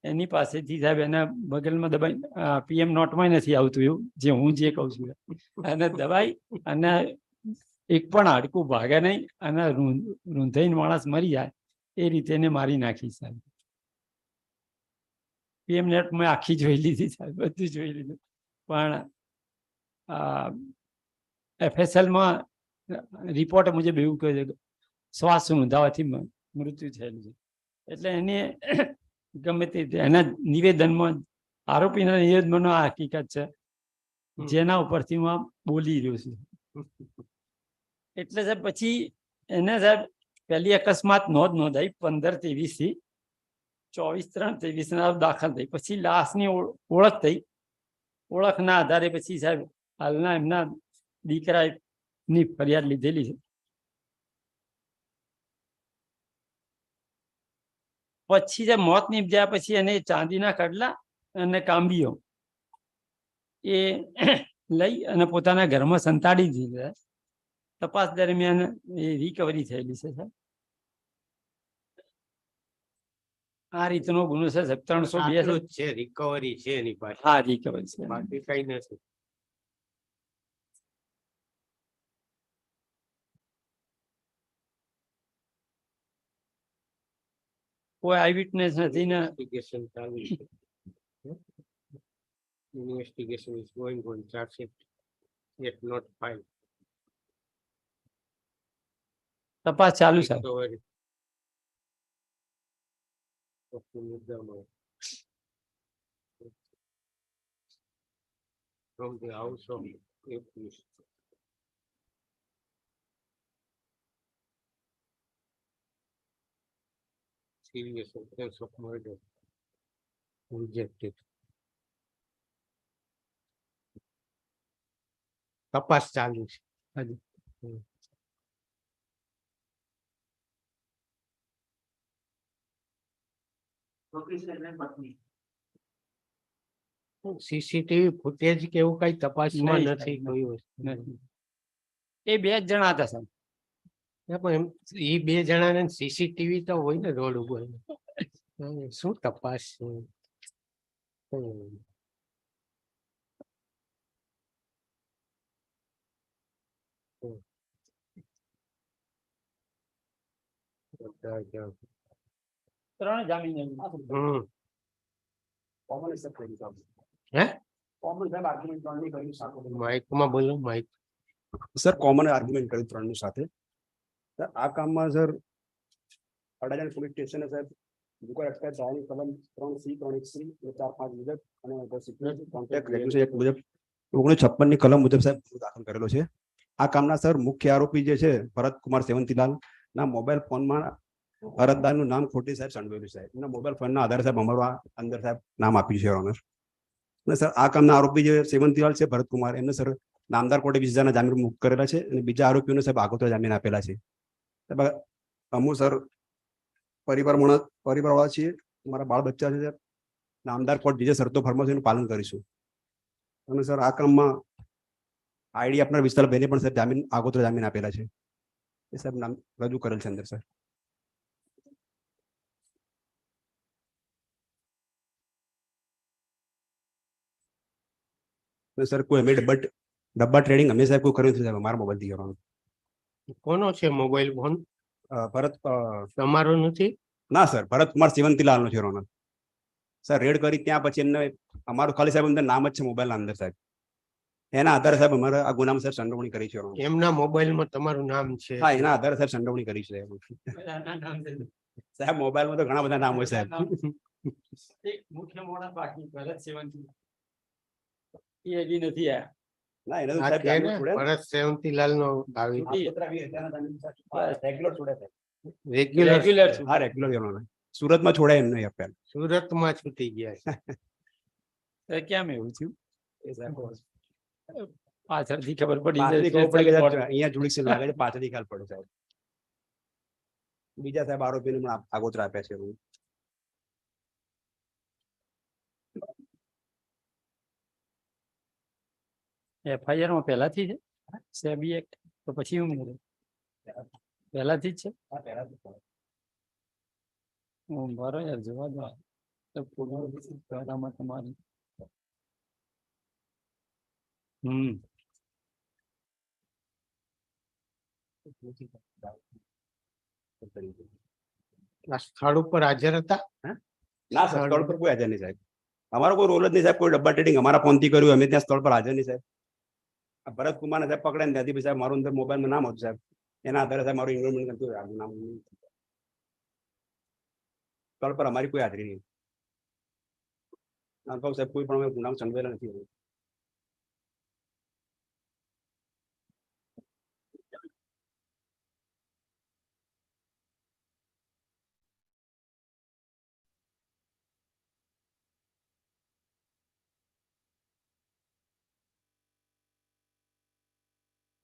એની પાસેથી સાહેબ એના બગલમાં દબાઈ પીએમ નોટમાં નથી આવતું એવું જે હું જે કહું છું અને દબાઈ અને એક પણ હાડકું ભાગે નહીં અને રૂંધાઈને માણસ મરી જાય એ રીતે એને મારી નાખી સાહેબ પીએમ નેટ મેં આખી જોઈ લીધી સાહેબ બધું જોઈ લીધું પણ એફએસએલમાં રિપોર્ટ મુજબ એવું કહે છે શ્વાસ રૂંધાવાથી મૃત્યુ થયેલું છે એટલે એને ગમે તે એના નિવેદનમાં આરોપીના નિવેદનમાં આ હકીકત છે જેના ઉપરથી હું બોલી રહ્યો છું એટલે સાહેબ પછી એને સાહેબ પહેલી અકસ્માત નોંધ નોંધાઈ 15/23 થી 24/3/23 દાખલ થઈ પછી લાશની ઓળખ થઈ ઓળખના આધારે પછી સાહેબ હાલના એમના દીકરાની ફરિયાદ લીધેલી છે પછી જે મોત નીપજ્યા પછી એને ચાંદીના કડલા અને કાંબીઓ એ લઈ અને પોતાના ઘરમાં સંતાડી દીધા. તપાસ દરમિયાન એ રિકવરી થયેલી છે સાહેબ. આ રીતનો ગુનો છે સાહેબ. 302 આટલું જ છે, રિકવરી છે એની પાસે, હા રિકવરી છે. બાકી કઈ નથી. કોઈ આઈ વિટનેસ નથી ને ઇન્વેસ્ટિગેશન ચાલુ છે. Investigation is going on, chargesheet yet not filed. તપાસ ચાલુ છે. Recovery of the muદ્દામાલ from the house of accused. Serious offense of murder rejected. તપાસ ચાલુ છે હજી. સીસીટીવી ફૂટેજ કે એવું કઈ તપાસમાં નહીં, નથી સાહેબ, કોઈ વસ્તુ. નથી. એ 2 જ જણા હતા સાહેબ. ના, પણ એમ એ બે જણાને સીસીટીવી તો હોય ને રોડ ઉપર. શું તપાસ છે? બધા જ. 3 જામીન એમ. હમ. હે? માઇકમાં બોલો, માઇક. સર કોમન આર્ગ્યુમેન્ટ કર્યું ત્રણની સાથે. સર આ કામમાં સર અડાજણ પોલીસ સ્ટેશને સાહેબ દુકાન અટકાયત ધારાની કલમ 3C 3C 4-5 મુજબ અને કોન્ટેક્ટ રેગ્યુલેશન એક્ટ મુજબ 1956 ની કલમ મુજબ સાહેબ ગુનો દાખલ કરેલો છે. આ કામના સર મુખ્ય આરોપી જે છે ભરતકુમાર સેવંતીલાલ ના મોબાઈલ ફોનમાં અરજદારનું નામ ખોટી સાહેબ સંડોવેલું સાહેબ. એના મોબાઈલ ફોનના આધારે સાહેબ અમારું આ અંદર સાહેબ નામ આપ્યું છે ઓનર. અને સર આ કામના આરોપી જે સેવંતીલાલ છે ભરતકુમાર એમને સર નામદાર કોર્ટે 20 હજારના જામીન મુક્ત કરેલા છે અને બીજા આરોપીઓને સાહેબ આગોતરા જામીન આપેલા છે. અમુ સર પરિવારવાળા છીએ, મારા બાળ બચ્ચા છે સર. નામદાર કોર્ટ જે શરતો ફરમાવશે એનું પાલન કરીશું. અને સર આ કામમાં આઈડી આપનાર વિસ્તાર બેને પણ સાહેબ જામીન આગોતરા જામીન આપેલા છે. એ સાહેબ નામ રજૂ કરેલ છે અંદર સર. સર કોઈ અમે ડબ્બા ટ્રેડિંગ અમે સાહેબ કોઈ કર્યું નથી સાહેબ. મારા મોબાઈલથી કરવાનું. કોનો છે મોબાઈલ ફોન? ભરત તમારો નથી? ના સર, ભરતકુમાર સેવંતીલાલનો છે રોનક. સર રેડ કરી ત્યાં પછી એમને અમારું ખાલી સાહેબ અંદર નામ જ છે મોબાઈલના અંદર સાહેબ. એના આધારે સાહેબ અમારે આ ગુનામાં સાહેબ સંડોવણી કરી છે. એમના મોબાઈલમાં તમારું નામ છે? હા, એના આધારે સાહેબ સંડોવણી કરી છે સાહેબ. મોબાઈલમાં તો ઘણા બધા નામ હોય સાહેબ. મુખ્ય મોડા બાકી ભરત સેવંતી એ હજી નથી આયા. ના એને તો આ સાહેબ કે ને જામીન છોડે. ભરત સેવંતીલાલ નો આવી આગોતરા 20 હજારના જામીન સાહેબ રેગ્યુલર છોડે સાહેબ. રેગ્યુલર રેગ્યુલર છું. હા, રેગ્યુલર જવાનો. સુરતમાં છોડાય એમ નહીં આપ્યા. સુરતમાં છૂટી ગયા. તો કેમ એવું થયું? એ સાહેબ પાછળથી ખબર પડી પાછળથી જાય. ખબર પડી કે સાહેબ અહીંયા જુડિશિયલ લાગે છે, પાછળથી ખ્યાલ પડે સાહેબ. બીજા સાહેબ આરોપીને પણ આગોતરા આપ્યા છે. FIR માં પહેલાથી છે સેબી એક્ટ તો પછી હું પહેલાથી જ છે. મારો યાર જવા દો તો પહેલામાં તમારી આ સ્થળ ઉપર હાજર હતા? ના સર, સ્થળ પર કોઈ હાજર નહીં સાહેબ. અમારો કોઈ રોલ જ નહીં સાહેબ. કોઈ ડબ્બા ટ્રેડિંગ અમારા ફોનથી કર્યું, અમે ત્યાં સ્થળ પર હાજર નહીં સાહેબ. ભરતકુમારને સાહેબ પકડે ને ત્યાંથી પછી સાહેબ મારું અંદર મોબાઈલમાં નામ હતું સાહેબ. એના આધારે સાહેબ મારું ઇન્વોલ્વમેન્ટ કરતું નામ. સ્થળ પર અમારી કોઈ હાજરી નહીં. નામ કહું સાહેબ કોઈ પણ અમે ગુનામાં સંડોવાયેલા નથી.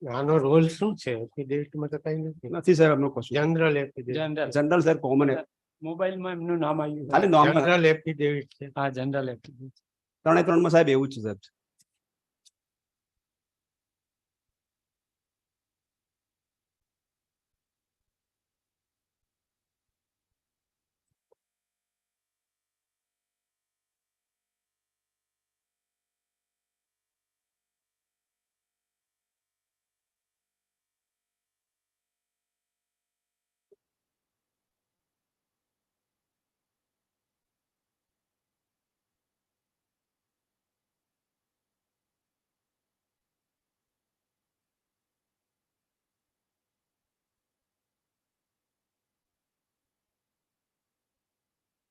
આનો રોલ શું છે? એફિડેવિટમાં તો કઈ નથી. નથી સાહેબ. એમનો કશું જનરલ જનરલ જનરલ સાહેબ કોમન મોબાઈલમાં એમનું નામ આવ્યું છે. ખાલી નોર્મલ જનરલ એફિડેવિટ છે. હા જનરલ એપ્લિકેશન. 3 માં સાહેબ એવું જ છે સાહેબ.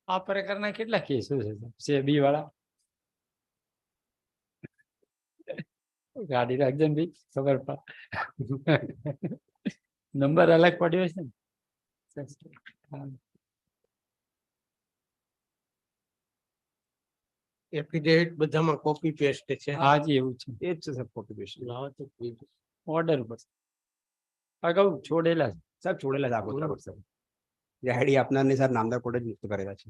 આ પ્રકારના કેટલા કેસો છે સેબી વાળા? ગાડી રાખજે ને ભાઈ, ખબર પડે. નંબર અલગ પડ્યો છે ને. હા. એફિડેવિટ બધામાં કોપી પેસ્ટ છે. હા જી એવું છે. એ જ છે સાહેબ કોપી પેસ્ટ. લાવો તો ઓર્ડર પર અગાઉ છોડેલા છે. સાહેબ છોડેલા જ આગળ સાહેબ. જે આઈડી આપનારની સાહેબ નામદાર કોડ જ મુક્ત કરેલા છે.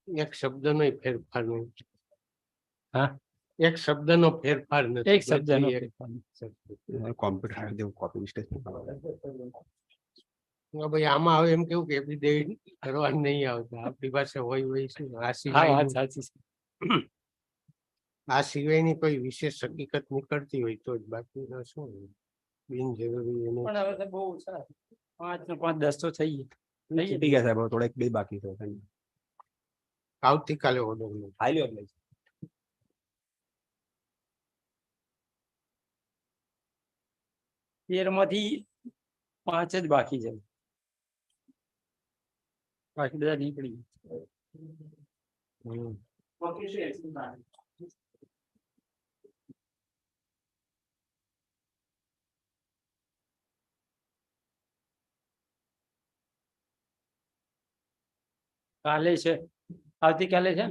એક શબ્દનો ફેરફાર નહીં. હા એક શબ્દનો ફેરફાર નથી. એક શબ્દનો બધી ફેરફાર. કોમ્પ્યુટર જેવું કોપી પેસ્ટ. ભાઈ આમાં હવે એમ કેવું કે એફિડેવિટ કરવા નહીં આવતા. આપણી પાસે હોય શું. આ હા સિવાય વાત સાચી છે. આ સિવાયની કોઈ વિશેષ હકીકત નીકળતી હોય તો જ, બાકી તો શું બિનજરૂરી એને પણ હવે તો બહુ ઓછા 5 ને 5 10 તો થઈ ગયા. છૂટી ગયા સાહેબ. હવે થોડા 2 બાકી છે. આવતીકાલે ઓર્ડર લો. Highly organise. 13 માંથી 5 જ બાકી છે. બાકી બધા નીકળી ગયા. કાલે છે, આવતીકાલે છે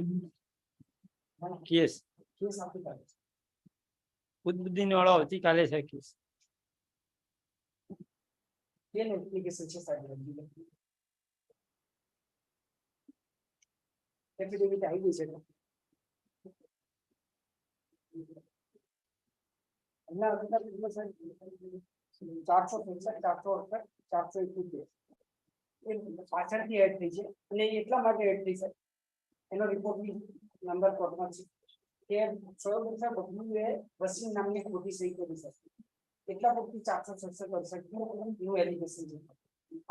કેસ. બુદ્ધિ વાળો આવતીકાલે છે કેસ. એફિડેવિટ આવી ગઈ છે. ચારસો 468 પાછળથી એડ થઈ છે અને એટલા માટે એડ થઈ છે. એનો રિપોર્ટ નંબર કોર્ટમાં છે કે વસીમ નામની ખોટી સહી કરી છે. એટલા પરથી 467 નું એલિગેશન છે.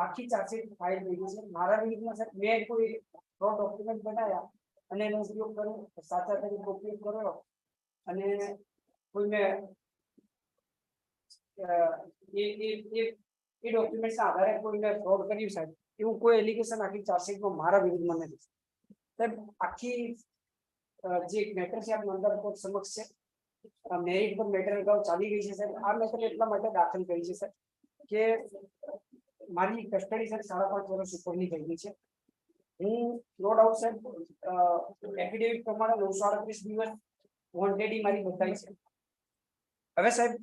આખી ચાર્જશીટ ફાઇલ થઈ ગઈ છે. મારા વિરુદ્ધમાં સર મેં કોઈ ડોક્યુમેન્ટ બનાવ્યા અને એનો ઉપયોગ કર્યો, સાચા તરીકે ઉપયોગ કર્યો અને કોઈને એ ડોક્યુમેન્ટ્સના આધારે કોઈને ફ્રોડ કર્યું સાહેબ, એવું કોઈ એલિગેશન આખી ચાર્જશીટમાં મારા વિરુદ્ધમાં નથી સાહેબ. આખી જે મેટર છે આ નામદાર કોર્ટ સમક્ષ છે. મેરિટ પર મેટર અગાઉ ચાલી ગઈ છે સાહેબ. આ મેટર એટલા માટે દાખલ કરી છે સાહેબ કે મારી કસ્ટડી સાહેબ 5.5 વર્ષ ઉપરની થઈ ગઈ છે. હું નો ડાઉટ સાહેબ એફિડેવિટ પ્રમાણે 938 દિવસ વોન્ટેડી મારી બતાવી છે. હવે સાહેબ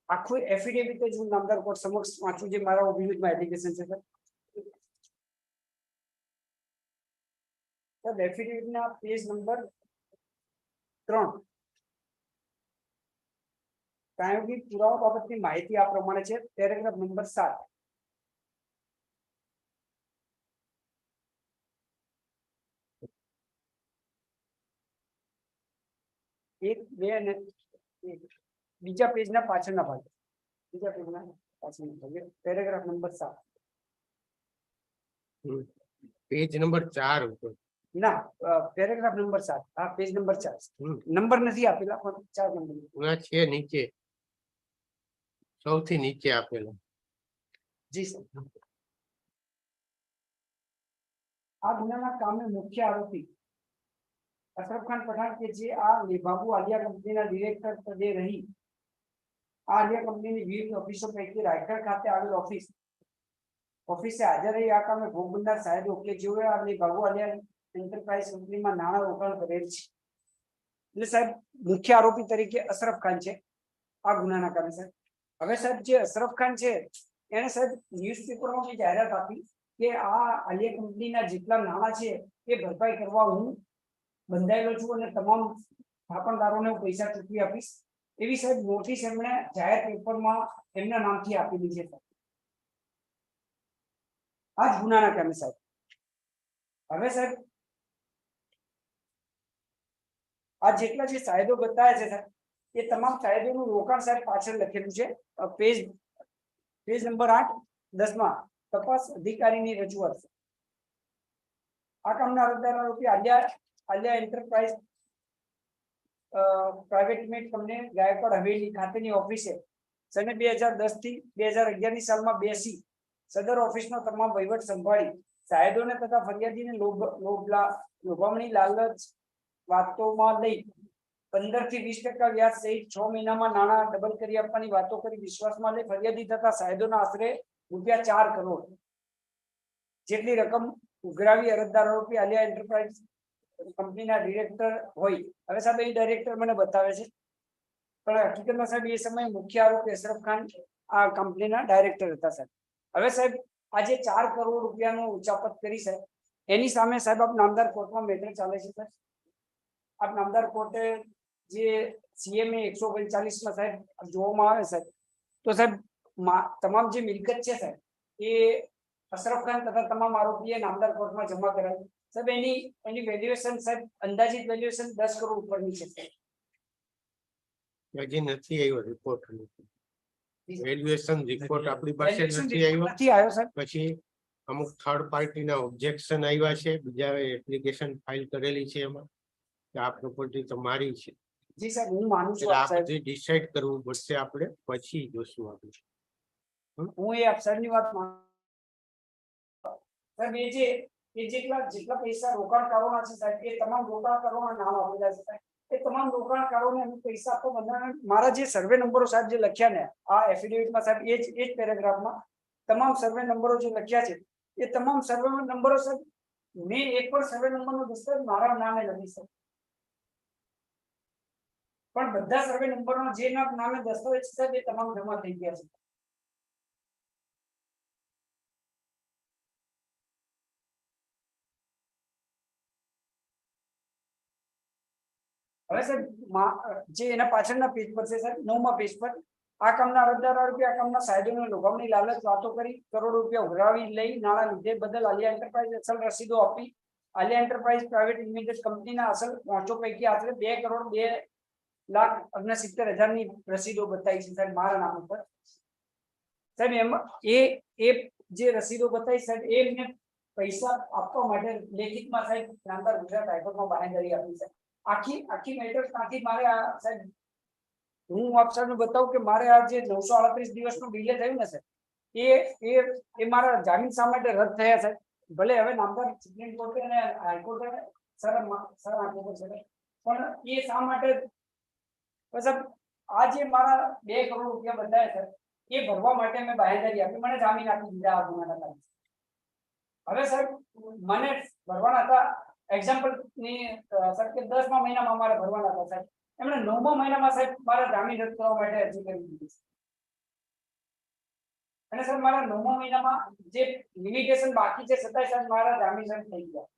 આખું એફિડેવિટ જ હું નામદાર કોર્ટ સમક્ષ વાંચું જે મારા વિરુદ્ધમાં એલિગેશન છે સર. એફિડેવિટના પેજ નંબર 3 પ્રાયોગિક પુરાવા બાબતની માહિતી આ પ્રમાણે છે. પેરેગ્રાફ નંબર 7 1, 2 અને બીજા પેજના પાછળના ભાગે પેરેગ્રાફ નંબર 7 પેજ નંબર 4 ઉપર ના પેરેગ્રાફ નંબર 7 આ પેજ નંબર 4 નંબર નથી આપેલા પણ 4 નંબર છે નીચે સૌથી નીચે આપેલો. જી સર. આ ગુનાના કામે મુખ્ય આરોપી અશરફ ખાન પઠાણ કે જે આ લેભાબુ આલિયા કંપનીના ડિરેક્ટર પદે રહી આ આલિયા કંપનીની વિવિધ ઓફિસો પૈકી રાયગઢ ખાતે આવેલ ઓફિસે હાજર રહી આ કામે ભોગ બનનાર સાહેબો કે જેઓએ આ લેભાબુ આલિયા એન્ટરપ્રાઇઝ કંપનીમાં નાણાં રોકાણ કરેલ છે. એટલે સાહેબ મુખ્ય આરોપી તરીકે અશરફ ખાન છે આ ગુનાના કારણે સાહેબ. હવે સાહેબ જે અશરફ ખાન છે એને સાહેબ ન્યૂઝપેપરમાં બી જાહેરાત આપી કે આ આલિયા કંપનીના જેટલા નાણાં છે એ ભરપાઈ કરવા હું બંધાયેલો છું અને તમામ થાપણદારોને હું પૈસા ચૂકવી આપીશ એવી સાહેબ નોટિસ એમણે જાહેર પેપરમાં એમના નામથી આપેલી છે. આ જ ગુનાના કારણે સાહેબ. હવે સાહેબ આ જેટલા જે સાહેબો બતાવ્યા છે સાહેબ એ તમામ સાહેબોનું રોકાણ સાહેબ પાછળ લખેલું છે. પેજ નંબર 8 10માં તપાસ અધિકારીની રજૂઆત. આ કામના અરજદાર આરોપી Aliya enterprise private limited company Gaikwad Haveli ખાતેની ઓફિસે સને 2010 થી 2011 ની સાલમાં બેસી સદર ઓફિસનો તમામ વહીવટ સંભાળી સાહેબોને તથા ફરિયાદીને લોભામણી લાલચ વાતોમાં લઈ 15 થી 20% વ્યાજ સહિત 6 મહિનામાં નાણાં ડબલ કરી આપવાની વાતો કરી વિશ્વાસમાં લઈ ફરિયાદી તથા સાહેબોના આશરે ₹4 કરોડ જેટલી રકમ ઉઘરાવી અરજદાર આરોપી આલિયા એન્ટરપ્રાઇઝ કંપનીના ડિરેક્ટર હોય. હવે સાહેબ એ ડાયરેક્ટર મને બતાવે છે પણ હકીકતમાં સાહેબ એ સમયે મુખ્ય આરોપી અશરફ ખાન આ કંપનીના ડાયરેક્ટર હતા સાહેબ. હવે સાહેબ આજે 4 કરોડ રૂપિયાનું ઉચાપત કરી સાહેબ એની સામે સાહેબ આપ નામદાર કોર્ટમાં મેટર ચાલે છે સાહેબ. આપ નામદાર કોર્ટે જે CMA 145 માં સાહેબ જોવામાં આવે સાહેબ તો સાહેબ તમામ જે મિલકત છે સાહેબ એ અશરફ ખાન તથા તમામ આરોપીએ નામદાર કોર્ટમાં જમા કરાવી સાહેબ. એની વેલ્યુએશન સાહેબ અંદાજિત વેલ્યુએશન 10 કરોડ ઉપરની છે. હજી નથી આવ્યો રિપોર્ટ. વેલ્યુએશન રિપોર્ટ આપણી પાસે નથી આવ્યો સાહેબ. પછી અમુક થર્ડ પાર્ટીના ઓબ્જેક્શન આવ્યા છે, બીજા એપ્લિકેશન ફાઇલ કરેલી છે એમાં કે આ પ્રોપર્ટી તમારી છે. જી સાહેબ હું માનું છું. આ બધું ડિસાઈડ કરવું પડશે આપણે, પછી જોશું આપણે. હું એ અફસરની વાત માનું સાહેબ. એ જેટલા પૈસા રોકાણકારોના છે સાહેબ એ તમામ રોકાણકારોના નામ આપેલા છે સાહેબ. એ તમામ રોકાણકારોને અમે પૈસા આપવા બંધારણ મારા જે સર્વે નંબરો સાહેબ જે લખ્યા ને આ એફિડેવિટમાં સાહેબ એ જ પેરેગ્રાફમાં તમામ સર્વે નંબરો જે લખ્યા છે એ તમામ સર્વે નંબરો સાહેબ મેં એક પણ સર્વે નંબરનો દસ્તાવેજ મારા નામે નથી સાહેબ. પણ બધા સર્વે નંબરનો જે નામે દસ્તાવેજ છે સાહેબ એ તમામ જમા થઈ ગયા છે. હવે સાહેબ જે એના પાછળના પેજ પર છે સાહેબ 9મા પેજ પર આ કામના અરજદાર આરોપી આ કામના સાહેબોને લોભામણી લાલચ વાતો કરી કરોડ રૂપિયા ઉઘરાવી લઈ નાણાં લીધે બદલ આલિયા એન્ટરપ્રાઇઝ અસલ રસીદો આપી આલિયા એન્ટરપ્રાઇઝ પ્રાઇવેટ લિમિટેડ કંપનીના અસલ પહોંચો પૈકી આશરે 2,02,69,000ની રસીદો બતાવી છે સાહેબ મારા નામ ઉપર સાહેબ. એમાં એ જે રસીદો બતાવી સાહેબ એ એમને પૈસા આપવા માટે લેખિતમાં સાહેબ નામદાર ગુજરાત હાઈકોર્ટમાં બાંહેધરી આપી છે. આખી મેટર ત્યાંથી મારે આ સાહેબ હું આપ સાહેબને બતાવું કે મારે આ જે 938 દિવસનું ડિલે થયું ને સાહેબ એ મારા જામીન શા માટે રદ થયા સાહેબ. ભલે હવે નામદાર સુપ્રીમ કોર્ટે અને હાઈકોર્ટે સર આપ્યો છે પણ એ શા માટે સાહેબ આ જે મારા 2 કરોડ રૂપિયા બંધાયા છે એ ભરવા માટે મેં બાંહેધરી આપી મને જામીન આપી દીધા આ ગુનાના કારણે. હવે સાહેબ મને ભરવાના હતા એક્ઝામ્પલ ની સર કે 10મા મહિનામાં મારે ભરવાના હતા સાહેબ. એમણે 9મા મહિનામાં સાહેબ મારા જામીન રદ કરવા માટે અરજી કરી દીધી અને સર મારા 9મા મહિનામાં જે લિમિટેશન બાકી છે છતાંય સાહેબ મારા જામીન રદ થઈ ગયા.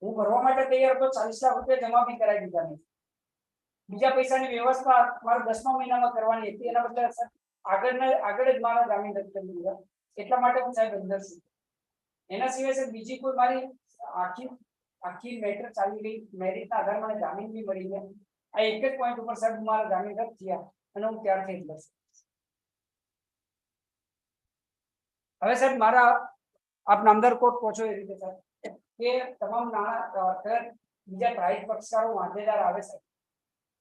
હું ભરવા માટે તૈયાર હતો 40 લાખ રૂપિયા જમા બી કરાવી દીધા નહીં. બીજા પૈસાની વ્યવસ્થા મારે 10મા મહિનામાં કરવાની હતી એના બદલે સર આગળ જ મારા જામીન રદ કરી દીધા. એટલા માટે હું સાહેબ અંદર છું. એના સિવાય સર બીજી કોઈ મારી આખી મેટર ચાલી ગઈ મેરિટના આધારે મને જામીન બી મળી ગયા. આ એક જ પોઈન્ટ ઉપર સાહેબ મારા જામીન રદ થયા અને હું ત્યારથી જ બસ. હવે સાહેબ મારા આપ નામદાર કોર્ટ પહોંચો એ રીતે સાહેબ કે તમામ નાણાં બીજા ટ્રાઇડ પક્ષકારો વાંધેદાર આવે છે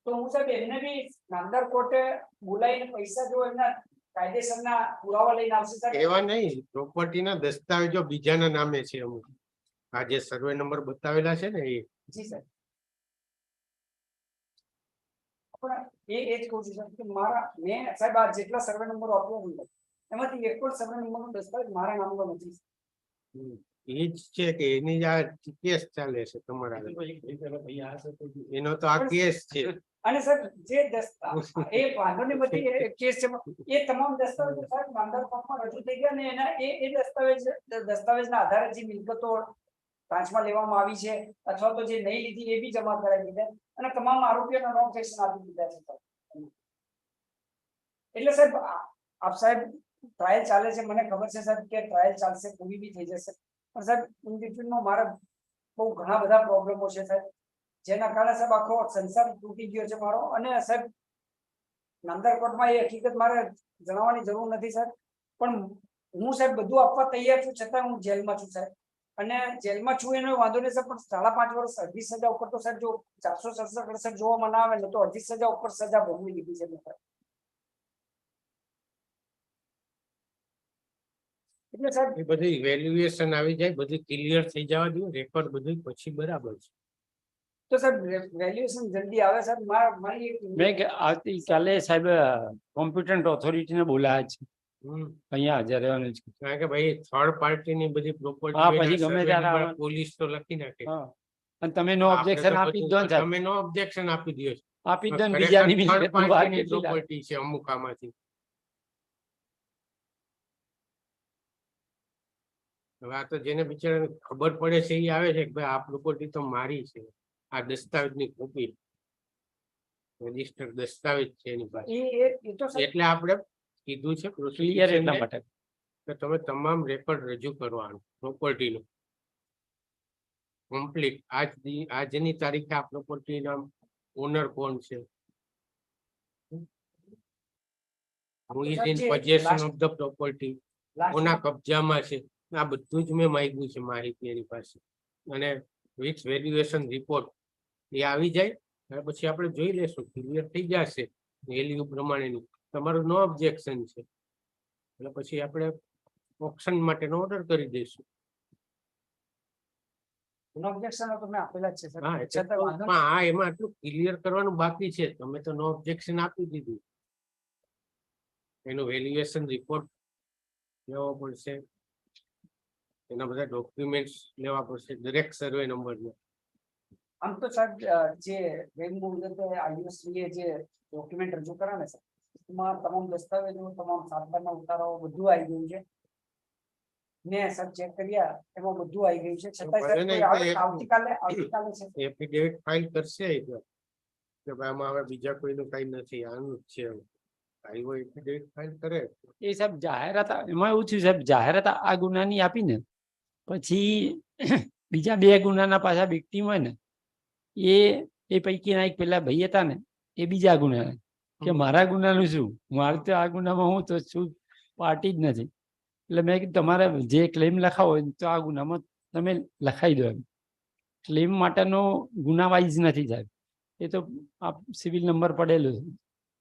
તો હું સાહેબ એમને બી નામદાર કોર્ટે બોલાવીને પૈસા જો એમના કાયદેસરના પુરાવા લઈને આવશે સાહેબ. એવા નહીં, પ્રોપર્ટીના દસ્તાવેજો બીજાના નામે છે અમુક. આ જે સર્વે નંબર બતાવેલા છે ને એ. જી સાહેબ. એ જ કહું છું કે મારા મેં સાહેબ આ જેટલા સર્વે નંબરો આપ્યા છે એમાંથી એક પણ સર્વે નંબરનો દસ્તાવેજ મારા નામનો નથી. એ જ છે કે એની આ કેસ ચાલે છે તમારા, એનો તો આ કેસ છે. અને સર જે એ વાંધો નહીં બધી કેસ છે એ તમામ દસ્તાવેજો સાહેબ નામદાર કોર્ટમાં રજૂ થઈ ગયા ને એના એ દસ્તાવેજના આધારે જે મિલકતો બ્રાન્ચમાં લેવામાં આવી છે અથવા તો જે નહીં લીધી એ બી જમા કરાવી દીધા અને તમામ આરોપીઓના નોન ફેક્શન આપી દીધા છે એટલે સાહેબ આપ સાહેબ ટ્રાયલ ચાલે છે મને ખબર છે સાહેબ કે ટ્રાયલ ચાલશે પૂરી બી થઈ જશે પણ સાહેબ ઇન બિટવીનમાં મારા બહુ ઘણા બધા પ્રોબ્લેમો છે સાહેબ જેના કારણે સાહેબ આખો સંસાર તૂટી ગયો છે મારો અને સાહેબ નામદાર કોર્ટમાં એ હકીકત મારે જણાવવાની જરૂર નથી સાહેબ પણ હું સાહેબ બધું આપવા તૈયાર છું છતાં હું જેલમાં છું સાહેબ અને જેલમાં છું એનો વાંધો નહીં સાહેબ પણ 5.5 વર્ષ અડધી સજા ઉપર તો સાહેબ જો 467 જોવામાં ના આવે ને તો અડધી સજા ઉપર સજા ભોગવી લીધી છે મેં એટલે સાહેબ એ બધી વેલ્યુએશન આવી જાય બધું ક્લિયર થઈ જવા દો રેકોર્ડ બધું પછી બરાબર છે તો સાહેબ વેલ્યુએશન જલ્દી આવે સાહેબ મારી મેં આવતીકાલે સાહેબ કોમ્પ્યુટન્ટ ઓથોરિટીને બોલાયા છે અહીંયા હાજર રહેવાનું છે કારણ કે ભાઈ થર્ડ પાર્ટી ની બધી હા, પ્રોપર્ટી પછી ગમે ત્યારે આવવાનું. પોલીસ તો લખી નાખે હા અને તમે નો ઓબ્જેક્શન આપી જ દો ને સાહેબ તમે નો ઓબ્જેક્શન આપી દો આપી જ દો ને બીજાની મિલકત બહાર કેટલી લાગે. પ્રોપર્ટી છે અમુક આમાંથી હવે આ તો જેને બિચારાને ખબર પડે છે એ આવે છે કે ભાઈ આ પ્રોપર્ટી તો મારી છે આ દસ્તાવેજની કોપી રજીસ્ટર દસ્તાવેજ છે એની પાસે એ તો સાહેબ એટલે આપણે કીધું છે ક્લિયર એટલા માટે કે તમે તમામ રેકોર્ડ રજૂ કરવાનું પ્રોપર્ટીનું કમ્પ્લીટ આજની તારીખે આ પ્રોપર્ટીના ઓનર કોણ છે who is in possession of the property કોના કબજામાં છે આ બધું જ મેં માંગ્યું છે માહિતી એની પાસે અને વિથ વેલ્યુએશન રિપોર્ટ એ આવી જાય ત્યાર પછી આપણે જોઈ લેશું ક્લિયર થઈ જશે વેલ્યુ પ્રમાણેની તમારું નો ઓબ્જેક્શન છે એટલે પછી આપણે ઓપ્શન માટેનો ઓર્ડર કરી દઈશું નો ઓબ્જેક્શન તો મેં આપેલા જ છે સાહેબ હા એટલે છતાં વાંધો પણ હા એમાં આટલું ક્લિયર કરવાનું બાકી છે તમે તો નો ઓબ્જેક્શન આપી દીધું એનું વેલ્યુએશન રિપોર્ટ લેવો પડશે એના બધા ડોક્યુમેન્ટ્સ લેવા પડશે દરેક સર્વે નંબરના આમ તો સાહેબ જે રેનબો વિગતે આયુશ્રીએ જે ડોક્યુમેન્ટ રજૂ કર્યા ને સાહેબ એમાં તમામ દસ્તાવેજો તમામ સાતબારના ઉતારાઓ બધું આવી ગયું છે મેં સાહેબ ચેક કર્યા એમાં બધું આવી ગયું છે છતાંય સાહેબ કોઈ આવતીકાલે છે એફિડેવિટ ફાઇલ કરશે એ તો કે ભાઈ આમાં હવે બીજા કોઈનું કઈ નથી આનું જ છે આવ્યો એફિડેવિટ ફાઇલ કરે એ સાહેબ જાહેરાત એમાં એવું થયું સાહેબ જાહેરાત આ ગુનાની આપી ને પછી બીજા 2 ગુનાના પાછા વિક્ટીમ હોય ને એ પૈકીના એક પેલા ભાઈ હતા ને એ બીજા ગુના કે મારા ગુનાનું શું મારે તો આ ગુનામાં હું તો શું પાર્ટી જ નથી એટલે મેં કીધું તમારે જે ક્લેમ લખાવો હોય તો આ ગુનામાં તમે લખાઈ દો એમ ક્લેમ માટેનો ગુના વાઇઝ નથી સાહેબ એ તો આ સિવિલ નંબર પડેલો છે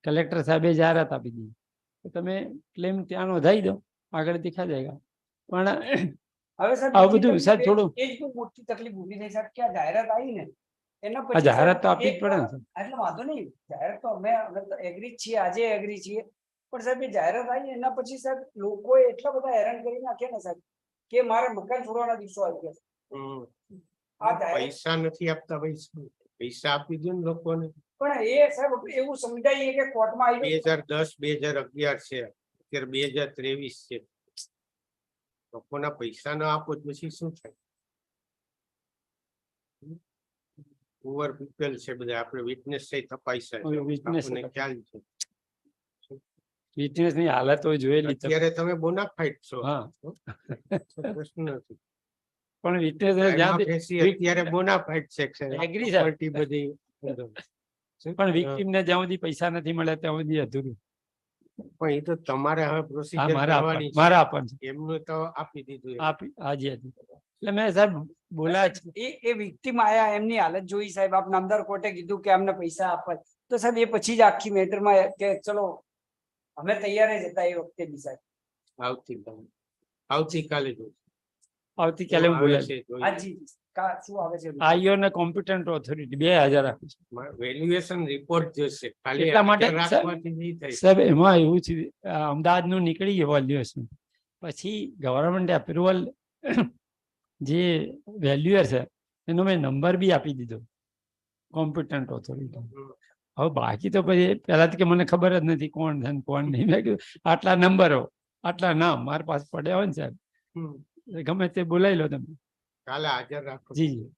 કલેક્ટર સાહેબે જાહેરાત આપી દીધી તો તમે ક્લેમ ત્યાં નોંધાઈ દો આગળ દેખા જાયગા પણ હવે સાહેબ આ બધું સાહેબ થોડું એ જ બહુ મોટી તકલીફ ઊભી થઈ સાહેબ કે આ જાહેરાત આવી ને એના આ પછી જાહેરાત તો સાહેબ આપવી જ પડે ને એક એટલે વાંધો નહીં જાહેરાત તો અમે એગ્રી છીએ આજે એગ્રી છીએ પણ સાહેબ એ જાહેરાત આવી એના પછી સાહેબ લોકોએ એટલા બધા હેરાન કરી નાખ્યા ને સાહેબ કે મારે મકાન છોડવાના દિવસો આવી ગયા આ જાહેરાત પૈસા નથી આપતા ભાઈ પૈસા આપી દો ને લોકોને પણ એ સાહેબ એવું સમજાઈએ કે કોર્ટમાં આવી 2010 2011 છે અત્યારે 2023 છે લોકોના પૈસા ના આપો તો પછી શું થાય પુઅર પીપલ છે બધા આપણે વિટનેસ થઈ તપાઈ witness આપણને ખ્યાલ છે વિટનેસ ની હાલત હોય જોયેલી છે. અત્યારે તમે બોનાફાઇડ છો હા પ્રશ્ન નથી પણ વિટનેસ અત્યારે બોનાફાઇડ છે Agree, sir. property બધી પણ વિક્ટીમ ને જ્યાં સુધી પૈસા નથી મળે ત્યાં સુધી અધૂરું પણ એ તો તમારે હવે હા પ્રોસિજર કરવાની મારે છે આપવાનું છે એમનું તો આપી દીધું આપી હાજી હાજી એટલે મેં સાહેબ બોલાયા છે એ વિક્ટીમ આયા એમની હાલત જોઈ સાહેબ આપ નામદાર કોર્ટે કીધું કે અમને પૈસા આપવા તો સાહેબ એ પછી જ આખી મેટરમાં કે ચલો અમે તૈયાર જ હતા એ વખતે બી સાહેબ આવતીકાલે જો આવતીકાલે હું બોલાય હાજી શું આવે છે આઈઓ ને કોમ્પ્યુટન્ટ ઓથોરિટી 2000 આપી છે વેલ્યુએશન રિપોર્ટ જોશે ખાલી એટલા માટે અત્યારે રાખવાથી નહીં થાય સાહેબ એમાં એવું છે અમદાવાદ નું નીકળી ગયું વેલ્યુએશન પછી ગવર્મેન્ટ એપ્રુવલ જે વેલ્યુઅર છે એનો મેં નંબર બી આપી દીધો કોમ્પ્યુટન્ટ ઓથોરિટી હવે બાકી તો પછી પહેલાથી કે મને ખબર જ નથી કોણ છે ને કોણ નહીં. મેં કીધું આટલા નંબરો આટલા નામ મારી પાસે પડ્યા હોય ને સાહેબ, એટલે ગમે તે બોલાવી લો તમે. કાલે હાજર રાખો. જી જી.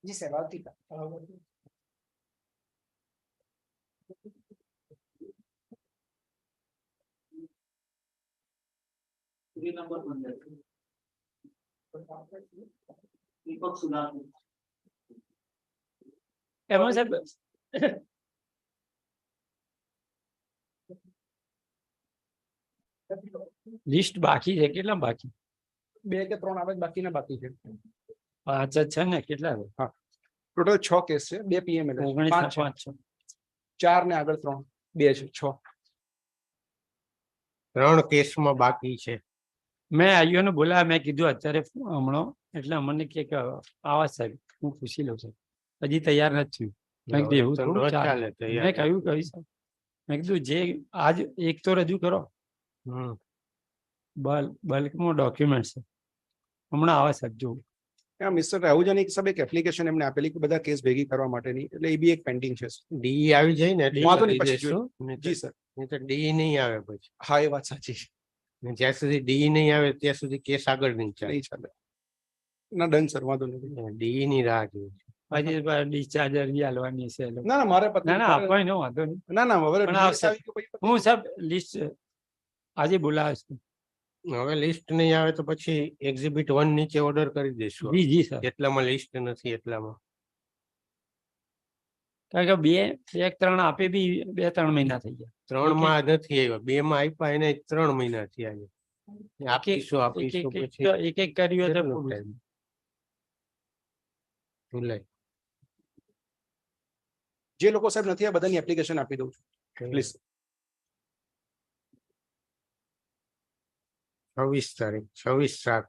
જી સાહેબ આવતીકાલ. 3 નંબર 15 દીપક સુદાન. એમાં સાહેબ લિસ્ટ બાકી છે, કેટલા બાકી? 2 કે 3 આવે બાકીના બાકી છે. 5 જ છે ને, કેટલા છે? ટોટલ 6 કેસ છે. 2 PM 19 5 5 છે. 4 ને આગળ 3 2 છે 6. 3 કેસમાં બાકી છે. મેં આઈઓને બોલાયા, મેં કીધું અત્યારે હમણાં, એટલે અમને કે આવા સાહેબ હું પૂછી લઉં સાહેબ, હજી તૈયાર નથી થયું. મેં કીધું એવું તો થોડું ન ચાલે. ચાલે તૈયાર. મેં કહ્યું સાહેબ, મેં કીધું જે આજ એક તો રજૂ કરો, હમ. બલ્કમાં ડોક્યુમેન્ટ છે, હમણાં આવે સાહેબ જોવું. મિસ્ટર રાહુજાની સાહેબ એક એપ્લિકેશન એમને આપેલી કે બધા કેસ ભેગી કરવા માટેની, એટલે એ બી એક પેન્ડિંગ છે. ડી આવી જાય ને એટલે વાંધો કરી નહીં, પછી દઈશું. જી સર. નહીં તો ડી નહીં આવે પછી. હા એ વાત સાચી છે. ને જ્યાં સુધી ડી નહીં આવે ત્યાં સુધી કેસ આગળ નહીં ચાલે. નહીં ચાલે. ના ડન સર, વાંધો નથી. ડી ની રાહ જોઈએ. પછી ડિસ્ચાર્જ અરજી આલવાની છે એ લોકો. ના મારે ના ના આપવાય નો વાંધો નહીં. ના હવે પણ આવશે. હું સાહેબ લિસ્ટ આજે બોલાવે છું. હવે લિસ્ટ નહીં આવે તો પછી એક્ઝિબિટ 1 નીચે ઓર્ડર કરી દઈશું. જી જી સર. એટલામાં લિસ્ટ નથી એટલામાં. કારણ કે 2 3 આપે બી 2 3 મહિના થઈ ગયા. 3 માં નથી આવ્યા, 2 માં આપ્યા એને 3 મહિના થયા. આપીશું પછી એક કર્યું તો કેટલો time? જુલાઈ. જે લોકો સાહેબ નથી આ બધાની એપ્લિકેશન આપી દઉં છું પ્લીઝ. 26 તારીખ 26/7.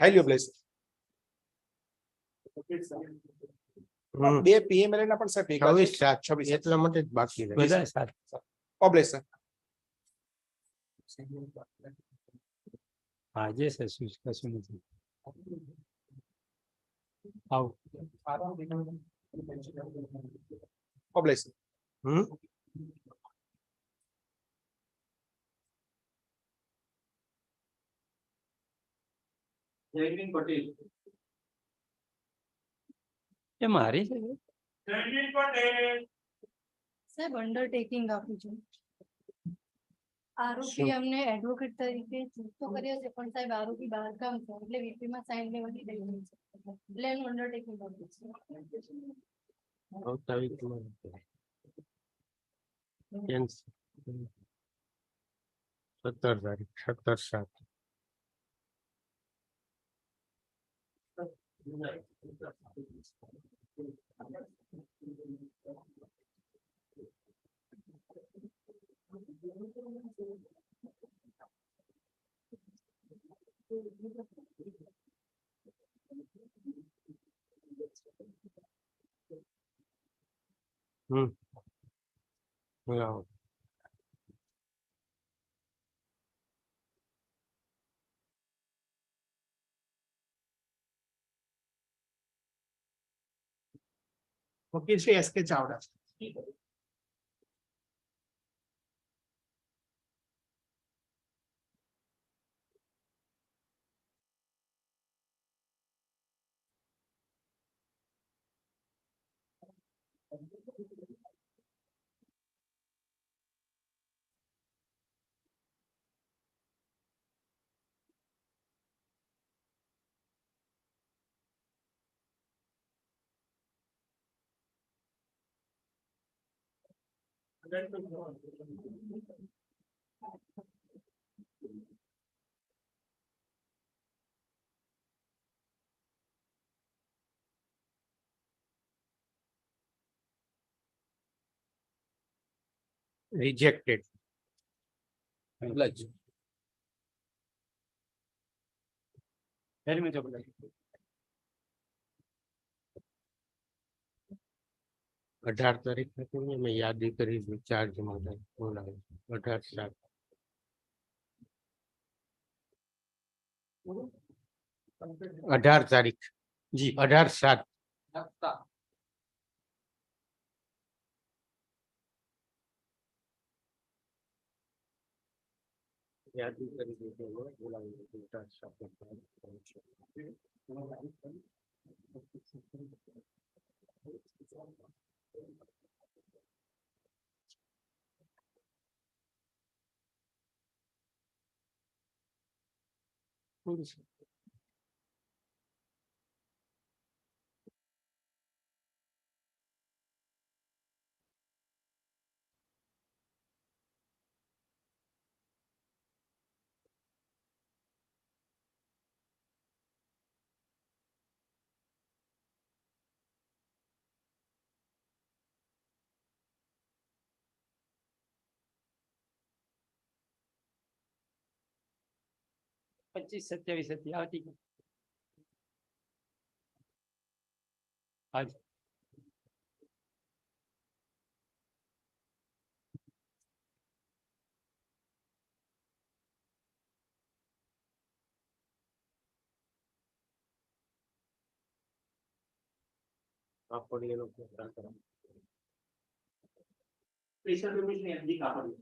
High please. 2 PM ના પણ સાહેબ ભેગા છે. 26/7 એટલા માટે જ બાકી રહે. બધા સાહેબ ઓબ્લેસ સર. આજે છે શું કશું નથી. આવું ઓબ્લેસ. હમ. જયવીન પટેલ. એ મારી છે. જયવીન પટેલ. સાહેબ અંડરટેકિંગ આપું છું. આરોપી અમને એડવોકેટ તરીકે ચૂકતો કર્યો છે, પણ સાહેબ આરોપી બહાર કામ છે, એટલે વીપી માં સાઇન લેવાની રહી છે, એટલે એનું અંડરટેકિંગ આપું છું. આવતા વીકમાં 17 તારીખ 17/7. લાવો. વકીલ શ્રી એસ કે ચાવડા. રિજેક્ટેડ. ફેરી મેં ચોપડા 18 તારીખ હતી મેં યાદી કરી ચાર્જ માટે બોલાવી. 18/7. 18 તારીખ જી 18/7. યાદી કરી દીધી હવે બોલાવી દીધું ટાસ્ક આપણે. પચીસ 27 હતી આવતી હાજી કાપડ એ લોકો સ્પેશિયલ પેમેન્ટ ની અરજી કાપડ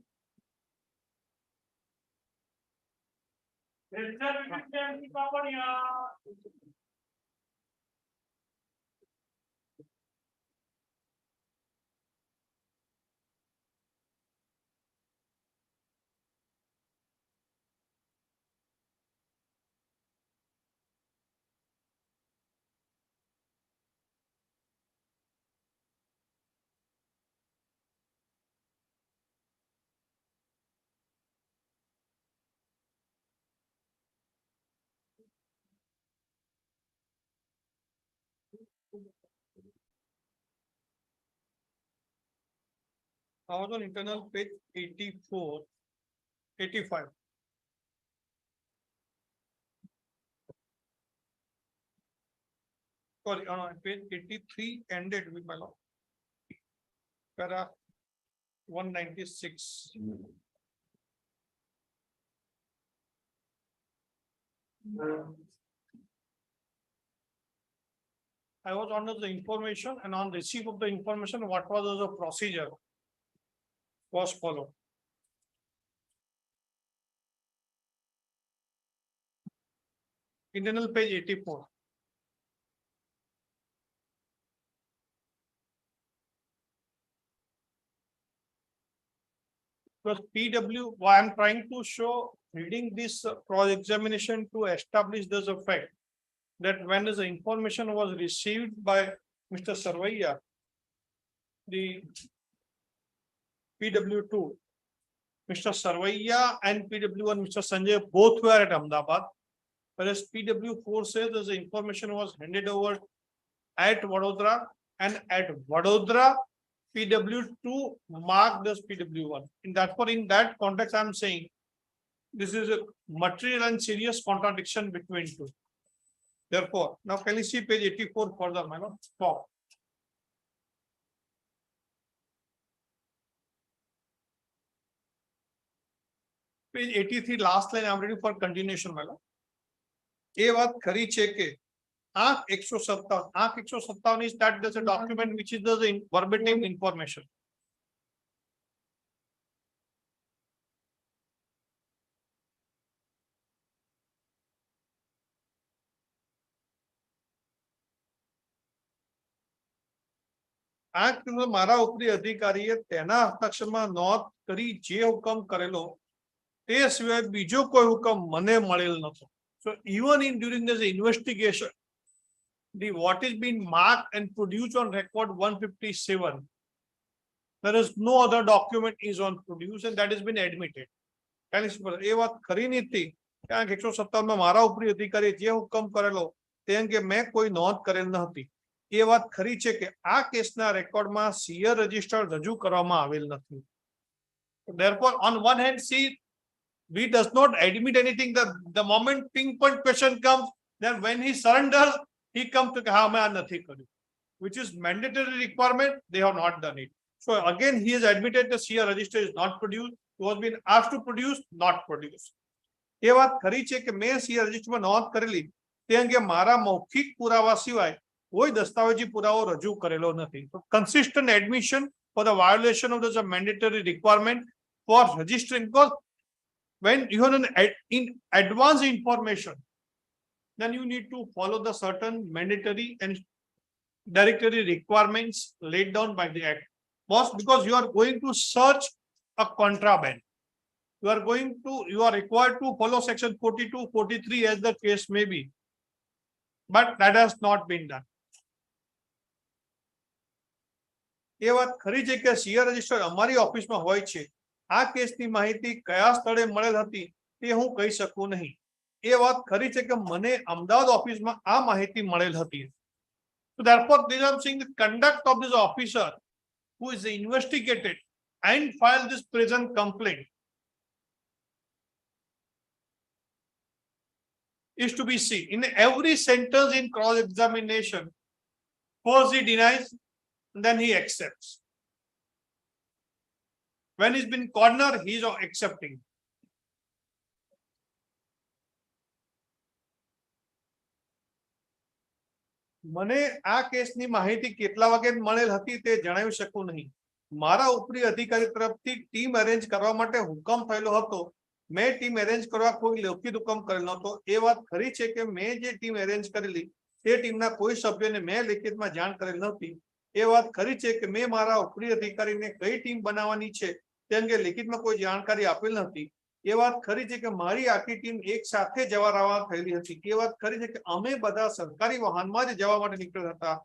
I was on internal page 84, 85. Sorry, page 83 ended with my law. Para 196. I was under the information, and on receipt of the information, what was the procedure was followed. Internal page 84. Because PW, why I'm trying to show, reading this cross-examination to establish this effect, that when the information was received by Mr. Sarvaiya, the PW2, Mr. Sarvaiya and PW1, Mr. Sanjay, both were at Ahmedabad, whereas PW4 says that the information was handed over at Vadodara, and at Vadodara, PW2 marked as PW1. In that context, I'm saying this is a material and serious contradiction between two. Therefore, now can you see page 84 further, my lord? Stop. Page 83, last line, I'm ready for continuation, my lord. ये बात खरी छे के आंक 157 is that there's a document which is the verbatim information. મારા ઉપરી અધિકારીએ તેના હસ્તાક્ષરમાં નોંધ કરી જે હુકમ કરેલો તે સિવાય બીજો કોઈ હુકમ મને મળેલ નતો. So even in during this investigation, the what is being marked and produced on record 157, there is no other document is on produced, and that has been admitted. એ વાત ખરી નથી કારણ કે 157 મારા ઉપરી અધિકારીએ જે હુકમ કરેલો તે અંગે મેં કોઈ નોંધ કરેલ ન હતી. એ વાત ખરી છે કે આ કેસના રેકોર્ડમાં સીયર રજિસ્ટર રજૂ કરવામાં આવેલ નથી. Therefore, on one hand, see, we does not admit anything. The moment pinpoint question comes, then when he surrenders, he comes to ha main nathi karyu, which is mandatory requirement. They have not done it. So again, he has admitted the CR register is not produced. He was being asked to produce, not produce. ये बात खरी છે કે મેં CR રજિસ્ટરમાં નોંધ કરેલી તે અંગે મારા મૌખિક પુરાવા સિવાય કોઈ દસ્તાવેજી પુરાવો રજૂ કરેલો નથી. તો consistent admission for the violation of the mandatory requirement for registering, because when you have in advance information, then you need to follow the certain mandatory and directory requirements laid down by the act. Because you are going to search a contraband, you are required to follow section 42, 43 as the case may be, but that has not been done. એ વાત ખરી છે કે CR register અમારી ઓફિસમાં હોય છે. આ કેસની માહિતી કયા સ્થળે મળેલ હતી તે હું કહી શકું નહીં. એ વાત ખરી છે કે મને અમદાવાદ ઓફિસમાં આ માહિતી મળેલ હતી. So therefore, this I'm saying the conduct of this officer who is investigated and filed this present complaint is to be seen in every sentence in cross examination. First he denies, then he accepts. When he's been cornered, he's accepting. મને આ કેસની માહિતી કેટલા વાગે મળેલ હતી તે જણાવી શકું નહીં. મારા ઉપરી અધિકારી તરફથી ટીમ અરેન્જ કરવા માટે હુકમ થયેલો હતો. મેં ટીમ અરેન્જ કરવા કોઈ લેખિત હુકમ કરેલ નહોતો. એ વાત ખરી છે કે મેં જે ટીમ અરેન્જ કરેલી તે ટીમના કોઈ સભ્યને મેં લેખિતમાં જાણ કરેલ નહોતી. એ વાત ખરી છે કે મેં મારા ઉપરી અધિકારીને કઈ ટીમ બનાવવાની છે તે અંગે લેખિતમાં કોઈ જાણકારી આપેલ નથી. એ વાત ખરી છે કે મારી આખી ટીમ એક સાથે જવા રવાના થયેલી હતી. એ વાત ખરી છે કે અમે બધા સરકારી વાહનમાં જ જવા માટે નીકળેલા હતા.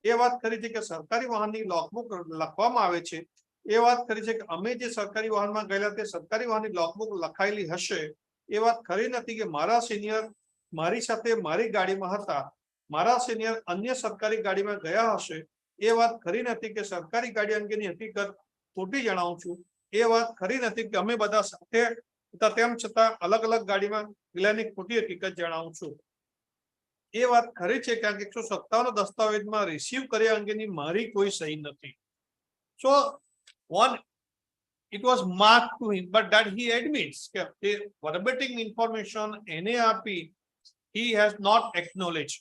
એ વાત ખરી છે કે સરકારી વાહનની લોકબુક લખવામાં આવે છે. એ વાત ખરી છે કે અમે જે સરકારી વાહનમાં ગયેલા તે સરકારી વાહનની લોકબુક લખાયેલી હશે. એ વાત ખરી નથી કે મારા સિનિયર મારી સાથે મારી ગાડીમાં હતા. મારા સિનિયર અન્ય સરકારી ગાડીમાં ગયા હશે. એ વાત ખરી નથી કે સરકારી ગાડી અંગેની હકીકત ખોટી જણાવું છું. એ વાત ખરી નથી કે અમે બધા સાથે હતા તેમ છતાં અલગ અલગ ગાડીમાં ગયેલાની ખોટી હકીકત જણાવું છું. એ વાત ખરી છે કે 157 દસ્તાવેજમાં રિસીવ કર્યા અંગેની મારી કોઈ સહી નથી. So one, it was marked to him, but that he admits that the verbatim information એને આપી he has not acknowledged.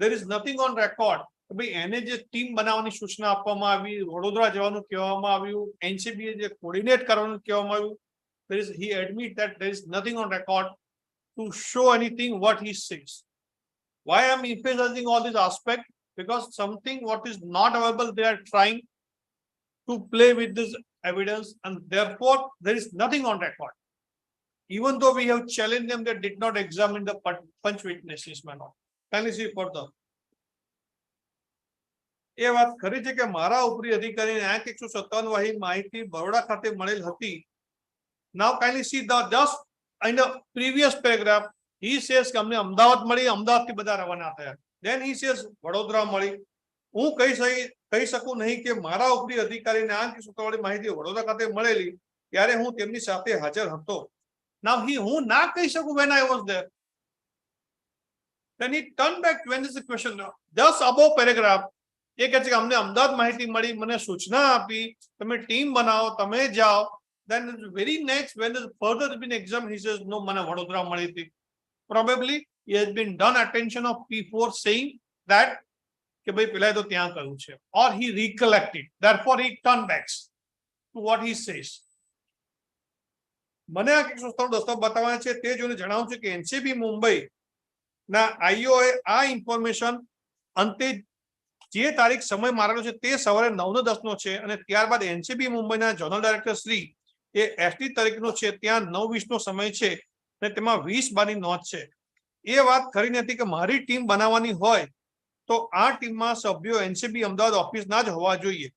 There is nothing on record. ભાઈ એને જે ટીમ બનાવવાની સૂચના આપવામાં આવી, વડોદરા જવાનું કહેવામાં આવ્યું, એનસીબીએ જે કોર્ડિનેટ કરવાનું કહેવામાં આવ્યું, there is he admit that there is nothing on record to show anything what he says. Why I am emphasizing all this aspect? Because something what is not available, they are trying to play with this evidence, and therefore there is nothing on record. Even though we have challenged them, they did not examine the punch witnesses. Can you see further? એ વાત ખરી છે કે મારા ઉપરી અધિકારીને 157 વાહી માહિતી બરોડા ખાતે મળેલ હતી. Now kindly see the just in the previous paragraph he says કે અમને અમદાવાદ મળી, અમદાવાદથી બધા રવાના થયા. Then he says વડોદરા મળી. હું કહી શકું નહીં કે મારા ઉપરી અધિકારીને 157 વાળી માહિતી વડોદરા ખાતે મળેલી ત્યારે હું તેમની સાથે હાજર હતો. Now હું ના કહી શકું when I was there. Then he turned back when is the question just above paragraph. એ કહે છે કે અમને અમદાવાદ માહિતી મળી, મને સૂચના આપી, તમે ટીમ બનાવો, તમે જાઓ. Then very next when is further been examined, he says no, મને વડોદરા મળી હતી. Probably he has been done attention of P4 saying that કે ભાઈ પેલા તો ત્યાં કહ્યું છે, or he recollected, therefore he turned back to what he says. મને આ 157 દસ્તાવેજ બતાવવાના છે તે જોઈને જણાવું છું કે એનસીબી મુંબઈ ના આઈઓએ આ ઇન્ફોર્મેશન અંતે જે તારીખ સમય મારેલો છે તે સવારે 9:10 છે અને ત્યારબાદ એનસીબી મુંબઈના જનરલ ડાયરેક્ટર શ્રી એ એસટી તારીખનો છે ત્યાં 9:20 સમય છે અને તેમાં 20/12 નોંધ છે. એ વાત ખરી નથી કે મારી ટીમ બનાવવાની હોય તો આ ટીમમાં સભ્યો એનસીબી અમદાવાદ ઓફિસના જ હોવા જોઈએ.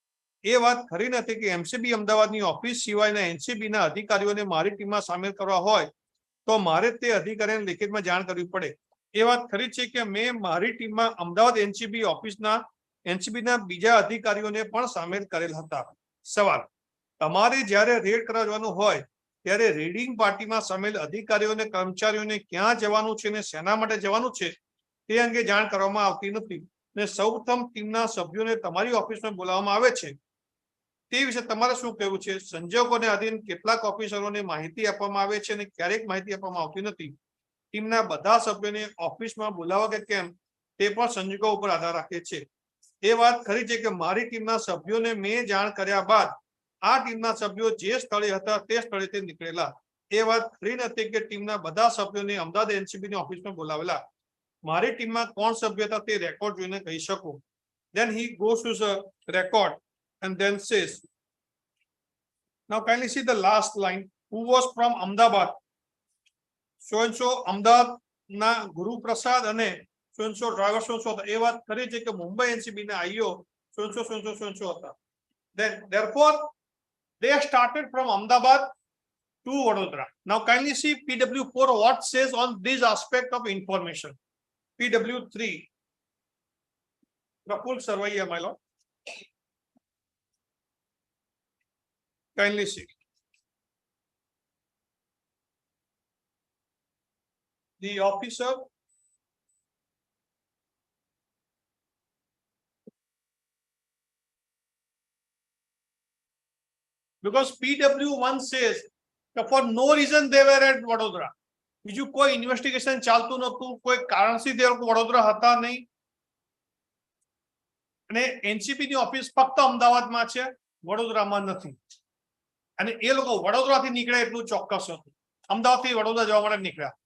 એ વાત ખરી નથી કે એમસીબી અમદાવાદની ઓફિસ સિવાયના એનસીબીના અધિકારીઓને મારી ટીમમાં સામેલ કરવા હોય તો મારે તે અધિકારીને લેખિતમાં જાણ કરવી પડે. એ વાત ખરી છે કે મેં મારી ટીમમાં અમદાવાદ એનસીબી ઓફિસના એનસીબીના બીજા અધિકારીઓને પણ સામેલ કરેલ હતા. સવાલ, તમારે જ્યારે રેડ કરવા જવાનું હોય ત્યારે રેડિંગ પાર્ટીમાં સામેલ અધિકારીઓને કર્મચારીઓને ક્યાં જવાનું છે અને શેના માટે જવાનું છે તે અંગે જાણ કરવામાં આવતી નથી અને સૌપ્રથમ ટીમના સભ્યોને તમારી ઓફિસમાં બોલાવવામાં આવે છે. તે વિશે તમારે શું કહેવું છે? સંજોગોને આધીન કેટલાક ઓફિસરોને માહિતી આપવામાં આવે છે અને ક્યારેક માહિતી આપવામાં આવતી નથી. ટીમના બધા સભ્યોને ઓફિસમાં બોલાવો કે કેમ તે પણ સંજોગો ઉપર આધાર રાખે છે. એ વાત ખરી છે કે મારી ટીમના સભ્યોને મેં જાણ કર્યા બાદ આ ટીમના સભ્યો જે સ્થળે હતા તે સ્થળેથી નીકળેલા. એ વાત ખરી નથી કે ટીમના બધા સભ્યોને અમદાવાદ એનસીબીની ઓફિસમાં બોલાવેલા. મારી ટીમમાં કોણ સભ્ય હતા તે રેકોર્ડ જોઈને કહી શકું. Then he goes to the record and then says, now kindly see the last line, who was from Ahmedabad. So and so Ahmedabad ના ગુરુપ્રસાદ અને so and so driver so and so હતા. એ વાત ખરી છે કે મુંબઈ એનસીબી ના IO so and so so and so so and so હતા. Then therefore they started from Ahmedabad to Vadodara. Now kindly see PW4 what says on this aspect of information. PW3 Praful Sarvaiya, my lord. Kindly see. The officer because PW1 says that for no reason they were at Vadodara. બીજું કોઈ investigation ચાલતું નહોતું, કોઈ કારણથી તે લોકો વડોદરા હતા નહીં. અને એનસીપી ની ઓફિસ ફક્ત અમદાવાદમાં છે, વડોદરામાં નથી. અને એ લોકો વડોદરાથી નીકળે એટલું ચોક્કસ હતું. અમદાવાદથી વડોદરા જવા માટે નીકળ્યા.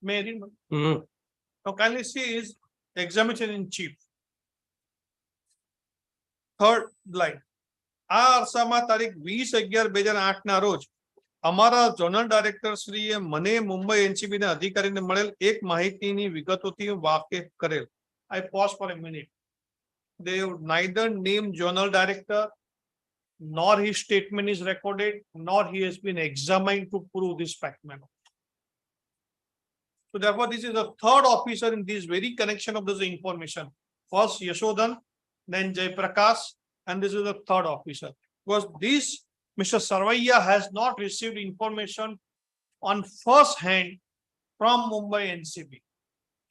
Mary, now kindly see is examination in chief. Third line. આ અરસામાં તારીખ 20/11/2008 ના રોજ અમારા ઝોનલ ડાયરેક્ટર શ્રીએ મને મુંબઈ એનસીબી ના અધિકારીને મળેલ એક માહિતીની વિગતોથી વાકેફ કરેલ. I pause for a minute. They would neither name zonal director, nor his statement is recorded, nor he has been examined to prove this fact matter. So therefore, this is the third officer in this very connection of this information. First Yashodan, then Jay Prakash, and this is the third officer. Because this Mr. Sarvaiya has not received information on first hand from Mumbai NCB.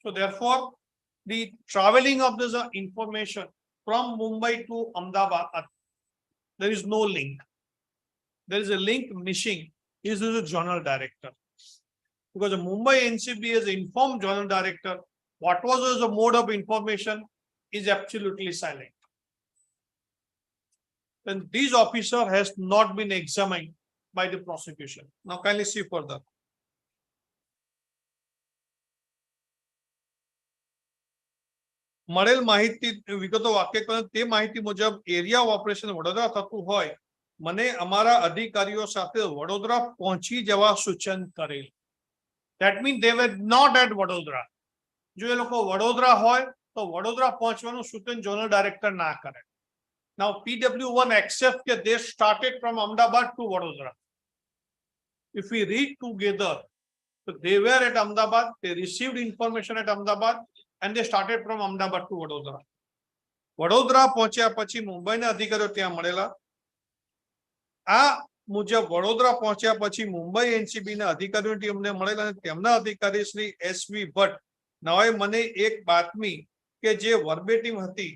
So therefore, the traveling of this information from Mumbai to Ahmedabad, there is no link. There is a link missing. Is the journal director. Because the Mumbai NCB has informed journal director what was the mode of information is absolutely silent. Then this officer has not been examined by the prosecution. Now kindly see further. મળેલ માહિતી વિગતો વાક્ય કરે તે માહિતી મુજબ area of operation Vadodara થતું હોય મને અમારા અધિકારીઓ સાથે વડોદરા પહોંચી જવા સૂચન કરેલ. That means they were not at Vadodara. જો એ લોકો વડોદરા હોય તો વડોદરા પહોંચવાનું સૂચન ઝોનલ ડાયરેક્ટર ના કરે. Now PW1 accepts that they started from Ahmedabad to Vadodara. If we read together, so they were at Ahmedabad, they received information at Ahmedabad, and they started from Ahmedabad to Vadodara. Vadodara પહોંચ્યા પછી મુંબઈના અધિકારીઓ ત્યાં મળેલા. આ મુજબ વડોદરા પહોંચ્યા પછી મુંબઈ એનસીબી ના અધિકારીઓ ટીમને મળેલા અને તેમના અધિકારી શ્રી એસવી ભટ્ટ નવાએ મને એક બાતમી કે જે વર્બેટિમ હતી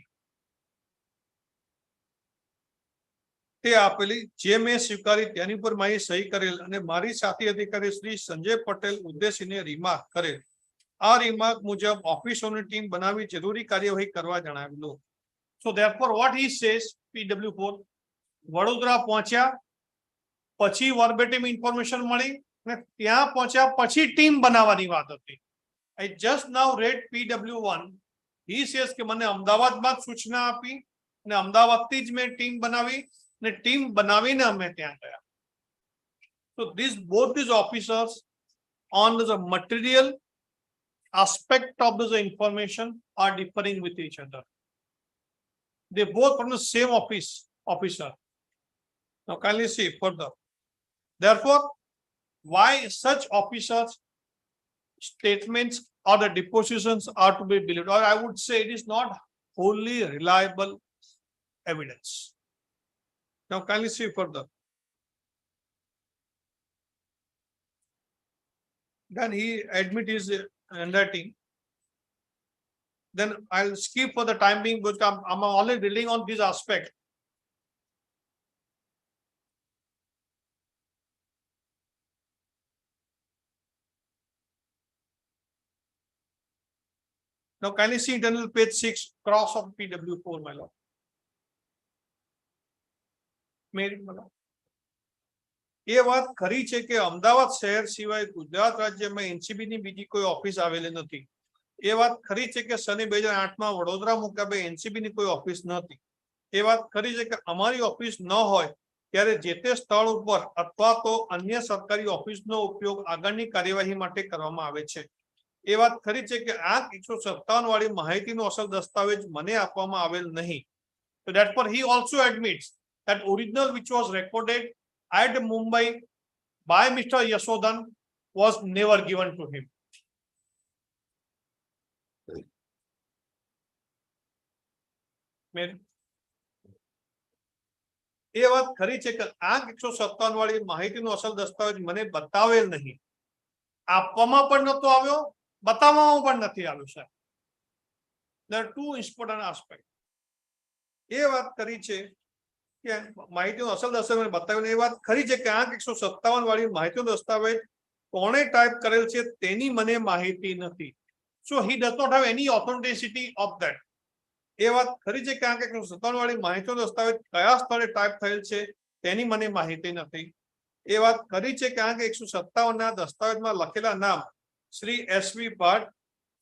તે આપેલી, જે મેં સ્વીકારી તેની પર મારી સહી કરેલ અને મારી સાથી અધિકારી શ્રી સંજય પટેલ ઉદ્દેશીને રિમાર્ક કરેલ. આ રિમાર્ક મુજબ ઓફિસોની ટીમ બનાવી જરૂરી કાર્યવાહી કરવા જણાવેલું. So therefore what he says, PW4 Vadodara પહોંચ્યા પછી વર્બેટિમ ઇન્ફોર્મેશન મળી અને ત્યાં પહોંચ્યા પછી ટીમ બનાવવાની વાત હતી. I just now read PW1. He says કે મને અમદાવાદમાં સૂચના આપી અને અમદાવાદથી જ મેં ટીમ બનાવી અને ટીમ બનાવીને અમે ત્યાં ગયા. So both these officers on the material aspect of the information are differing with each other. They both from the same officer. Now kindly see further. Therefore, why such officers' statements or the depositions are to be believed, or I would say it is not wholly reliable evidence. Now kindly see further. Then he admit his handwriting, then I'll skip for the time being because I'm only dealing on this aspect. Now kindly see internal page 6 cross of PW4, my lord. Merit, my lord. એ વાત ખરી છે કે અમદાવાદ શહેર સિવાય ગુજરાત રાજ્યમાં NCB ની બીજી કોઈ ઓફિસ આવેલી નથી. એ વાત ખરી છે કે સને 2008 વડોદરા મુકામે એનસીબી ની કોઈ ઓફિસ નહોતી. એ વાત ખરી છે કે અમારી ઓફિસ ન હોય ત્યારે જે તે સ્થળ ઉપર અથવા તો અન્ય સરકારી ઓફિસનો ઉપયોગ આગળની કાર્યવાહી માટે કરવામાં આવે છે. એ વાત ખરી છે કે આ 157 વાળી માહિતીનો અસલ દસ્તાવેજ મને આપવામાં આવેલ નહીં. So therefore he also admits that original which was recorded at Mumbai by Mr. Yasodhan was never given to him. એ વાત ખરી છે કે આ 157 વાળી માહિતીનો અસલ દસ્તાવેજ મને બતાવેલ નહીં. આપવામાં પણ નતો આવ્યો, બતાવવામાં પણ નથી આવ્યો સાહેબ. There are two important aspects. એ વાત કરી છે કે માહિતીનો અસલ દસ્તાવેજ બતાવ્યો. એ વાત ખરી છે કે આ 157 વાળી માહિતીનો દસ્તાવેજ કોણે ટાઈપ કરેલ છે તેની મને માહિતી નથી. So he does not have any authenticity of that. એ વાત ખરી છે કે આ 157 વાળી માહિતીનો દસ્તાવેજ કયા સ્થળે ટાઈપ થયેલ છે તેની મને માહિતી નથી. એ વાત ખરી છે કે આ 157 ના દસ્તાવેજમાં લખેલા નામ શ્રી SV ભટ્ટ,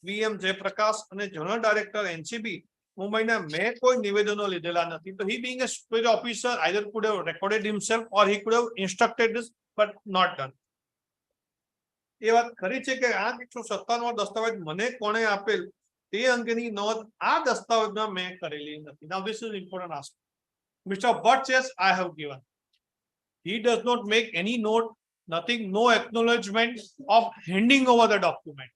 VM જયપ્રકાશ અને જનરલ ડાયરેક્ટર NCB મુંબઈના મેં કોઈ નિવેદનો લીધેલા નથી. તો he being a superior officer either could have recorded himself or he could have instructed this but not done. એ વાત ખરી છે કે આ 157 વાળો દસ્તાવેજ મને કોણે આપેલ તે અંગેની નોંધ આ દસ્તાવેજમાં મેં કરેલી નથી. Now this is important aspect. Mr. Bhatt says I have given. He does not make any note, nothing, no acknowledgement of handing over the document.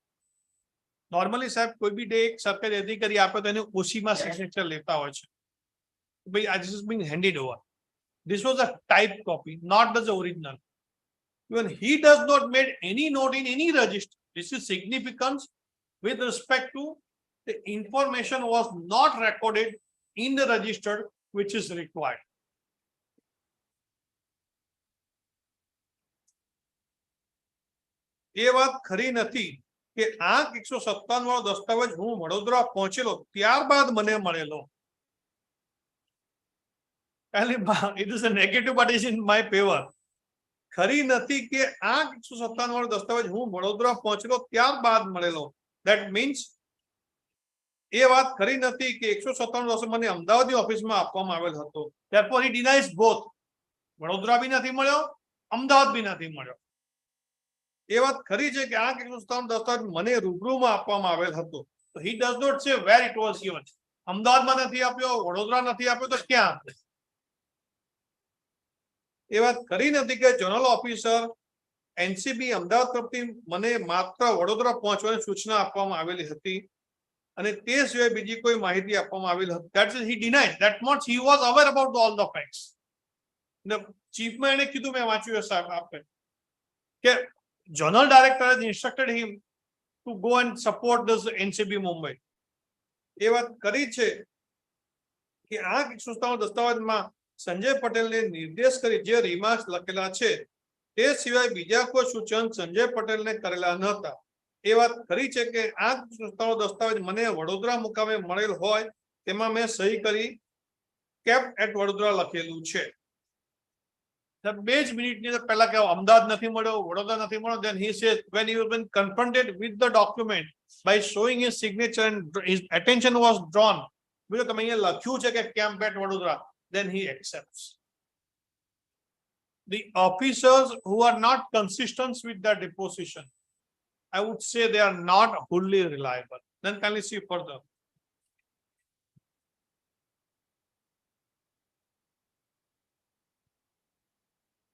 Normally સાહેબ કોઈ બી ડે એક સરકારી અધિકારી આપે તો એને ઓસીમાં સિગ્નેચર લેતા હોય છે. ભાઈ this is being handed over. This was a type copy, not the original. Even he does not make any note in any register. This is significance with respect to the information was not recorded in the register which is required. એ વાત ખરી નથી કે આ 157 વાળો દસ્તાવેજ હું વડોદરા પહોંચેલો ત્યારબાદ મને મળેલો. It is a negative but is in my favor. ખરી નથી કે આ 157 વાળો દસ્તાવેજ હું વડોદરા પહોંચેલો ત્યારબાદ મળેલો. That means એ વાત ખરી નથી કે 157 વર્ષ મને અમદાવાદની ઓફિસમાં આપવામાં આવેલ હતો. Therefore he denies both. Vadodara બી નથી મળ્યો, અમદાવાદ બી નથી મળ્યો. એ વાત ખરી છે કે આ 157 દસ્તાવેજ મને રૂબરૂમાં આપવામાં આવેલ હતો. So he does not say where it was given. અમદાવાદમાં નથી આપ્યો, વડોદરા નથી આપ્યો તો ક્યાં આપ્યો? એ વાત ખરી નથી કે જનરલ ઓફિસર એનસીબી અમદાવાદ તરફથી મને માત્ર વડોદરા પહોંચવાની સૂચના આપવામાં આવેલી હતી અને તે સિવાય બીજી કોઈ માહિતી આપવામાં આવેલ હતી. That is he denied. That much he was aware about all the facts. The ચીફમાં એને કીધું, મેં વાંચ્યું સાહેબ આપે કે general director has instructed him to go and support this NCB Mumbai. એ વાત કરી છે કે આ 157 દસ્તાવેજમાં સંજય પટેલને નિર્દેશ કરી જે રિમાર્ક્સ લખેલા છે તે સિવાય બીજા કોઈ સૂચન સંજય પટેલને કરેલા નહોતા. એ વાત ખરી છે કે આ 157 દસ્તાવેજ મને વડોદરા મુકામે મળેલ હોય તેમાં મેં સહી કરી કેપ્ટ એટ વડોદરા લખેલું છે. બે જ મિનિટની પહેલા કે અમદાવાદ નથી મળ્યો, વડોદરા નથી મળ્યો, then he says when he was been confronted with the document by showing his signature and his attention was drawn because તમે અહીંયા લખ્યું છે કે camp at Vadodara, then he accepts. The officers who are not consistent with their deposition, I would say they are not wholly reliable. Then can we see further?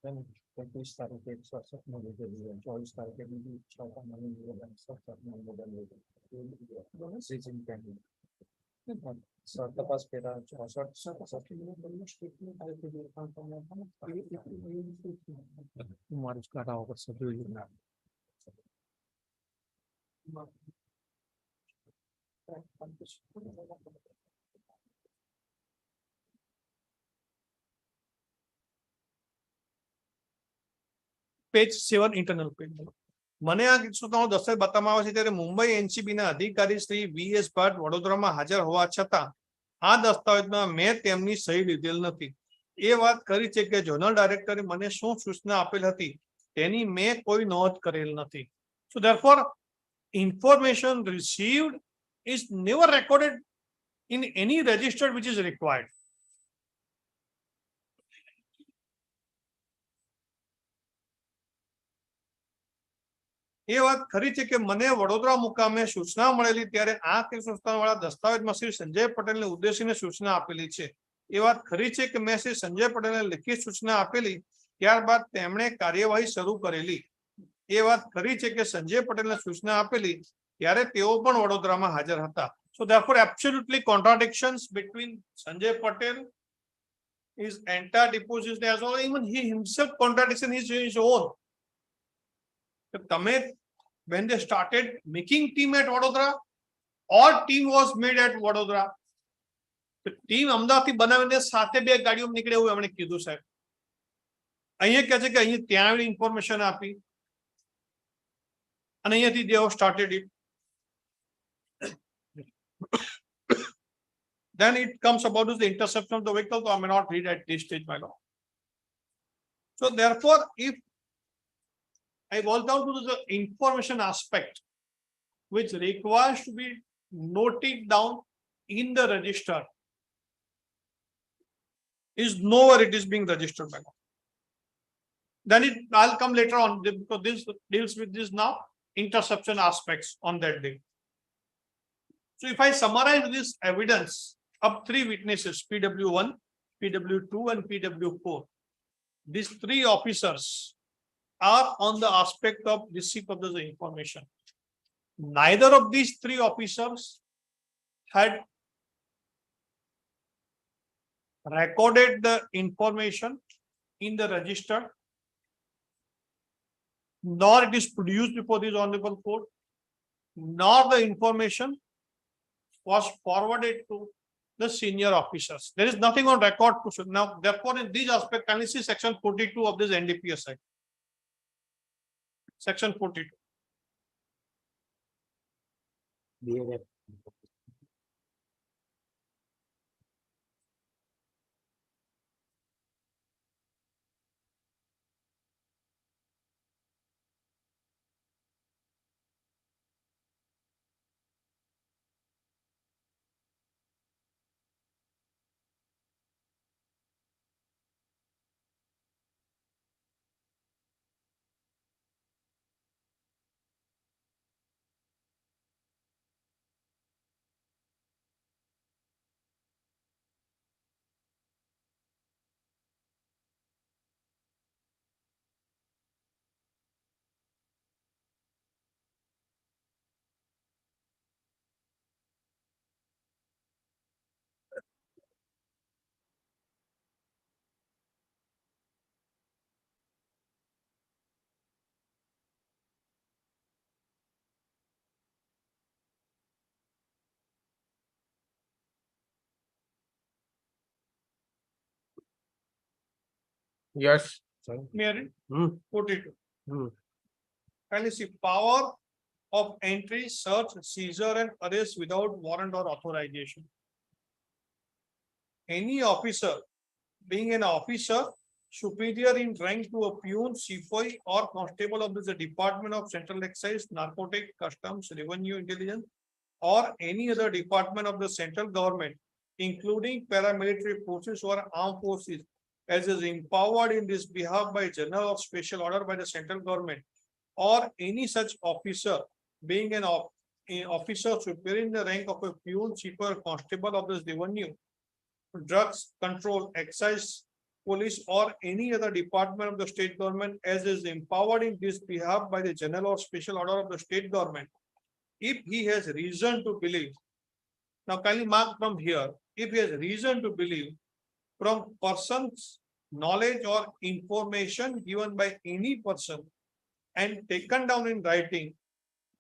Then 21 તારીખે 167 નો લીધેલું, 24 તારીખે બીજું 56 નો લીધેલું, 67 નો લીધેલું. Season pending. સર તપાસ કર્યા 64 statement મારું કરાવવા પડશે. પેજ 7 ઇન્ટરનલ પેજ મને આ સૂચનાઓ દસ્તાવેજ બતાવવામાં આવે છે ત્યારે મુંબઈ એનસીબી ના અધિકારી શ્રી વીએસ ભટ્ટ વડોદરામાં હાજર હોવા છતાં આ દસ્તાવેજમાં મેં તેમની સહી લીધેલ નથી. એ વાત કરી છે કે ઝોનલ ડાયરેક્ટરે મને શું સૂચના આપેલ હતી તેની મેં કોઈ નોંધ કરેલ નથી. So therefore information received is never recorded in any register which is required. એ વાત ખરી છે કે મને વડોદરા મુકામે સૂચના મળેલી ત્યારે આ સંસ્થાવાળા દસ્તાવેજમાં શ્રી સંજય પટેલને ઉદ્દેશીને સૂચના આપેલી છે. એ વાત ખરી છે કે મેં શ્રી સંજય પટેલને લિખિત સૂચના આપેલી ત્યારબાદ તેમણે કાર્યવાહી શરૂ કરેલી. એ વાત ખરી છે કે સંજય પટેલને સૂચના આપેલી ત્યારે તેઓ પણ વડોદરામાં હાજર હતા. So therefore absolutely contradictions between Sanjay Patel, his entire deposition as well, even he himself contradiction is his own. When they started making team at Vadodara or team was made at Vadodara, the team અમદાવાદથી બનાવીને સાથે બે ગાડીઓ નીકળે એવું એમણે કીધું સાહેબ. અહીંયા કહે છે કે અહીં ત્યાં ઇન્ફોર્મેશન આપી અને અહીંયાથી they have started it. Then it comes about the interception of the vehicle, so I may not read at this stage, my lord. So therefore, if I boil down to the information aspect which requires to be noted down in the register is nowhere it is being registered by law. Then I'll come later on because this deals with this now interception aspects on that day. So if I summarize this evidence of 3 witnesses, PW1, PW2 and PW4, these 3 officers are on the aspect of receipt of the information. Neither of these 3 officers had recorded the information in the register, nor it is produced before this honorable court, nor the information was forwarded to the senior officers. There is nothing on record to show. Now, therefore, in this aspect, can you see section 42 of this NDPS Act? Section 42. Yes. May I read? 42. Can you see power of entry, search, seizure, and arrest without warrant or authorization? Any officer, being an officer superior in rank to a peon, sepoy, or constable of the Department of Central Excise, Narcotic, Customs, Revenue, Intelligence, or any other department of the central government, including paramilitary forces or armed forces, as is empowered in this behalf by general or special order by the central government, or any such officer being an officer superior in the rank of a peon, sepoy, or constable of this revenue, drugs control, excise, police, or any other department of the state government as is empowered in this behalf by the general or special order of the state government, if he has reason to believe. Now kindly mark from here, if he has reason to believe from person's knowledge or information given by any person and taken down in writing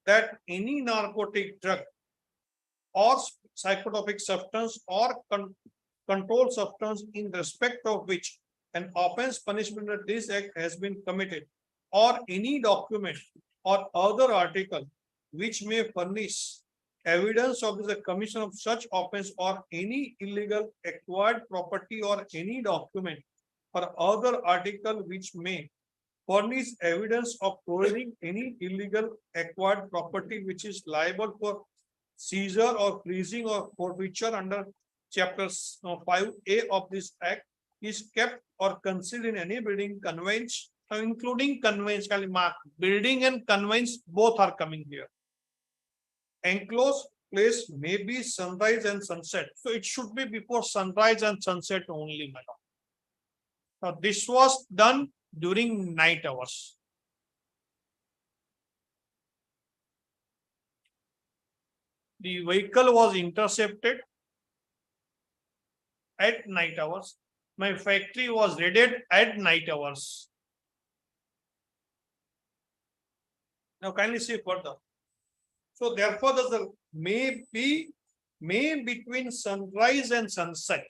that any narcotic drug or psychotropic substance or controlled substance in respect of which an offense punishment under this act has been committed, or any document or other article which may furnish evidence of the commission of such offense, or any illegal acquired property, or any document or other article which may furnish evidence of providing any illegal acquired property which is liable for seizure or freezing or forfeiture under chapter 5A of this act is kept or concealed in any building, conveyance, including conveyance, building and conveyance both are coming here. Enclosed place may be sunrise and sunset. So it should be before sunrise and sunset only, madam. Now this was done during night hours. The vehicle was intercepted at night hours. My factory was raided at night hours. Now kindly see further. So therefore, the may between sunrise and sunset.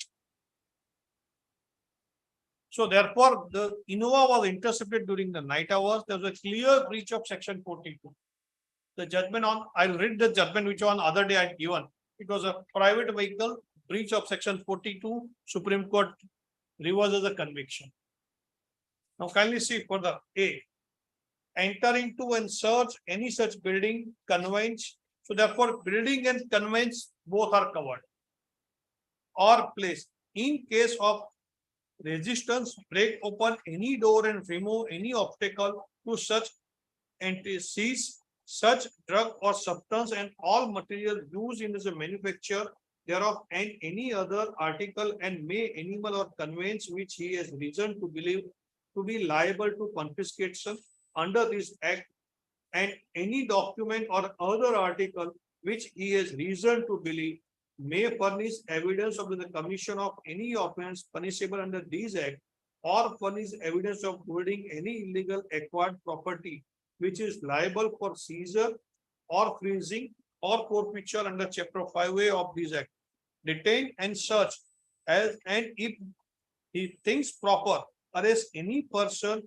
So therefore, the Innova was intercepted during the night hours. There was a clear breach of section 42. The judgment on, I'll read the judgment which on other day I had given. It was a private vehicle, breach of section 42, Supreme Court reverses the conviction. Now kindly see further. A. Enter into and search any such building, conveyance. So therefore, building and conveyance both are covered. Or place. In case of resistance, break open any door and remove any obstacle to such entities, such drug or substance and all material used in the manufacture thereof and any other article and may animal or conveyance which he has reason to believe to be liable to confiscation under this act, and any document or other article which he has reason to believe may furnish evidence of the commission of any offense punishable under this act, or furnish evidence of holding any illegal acquired property which is liable for seizure or freezing or forfeiture under chapter 5A of this act. Detain and search as, and if he thinks proper, arrest any person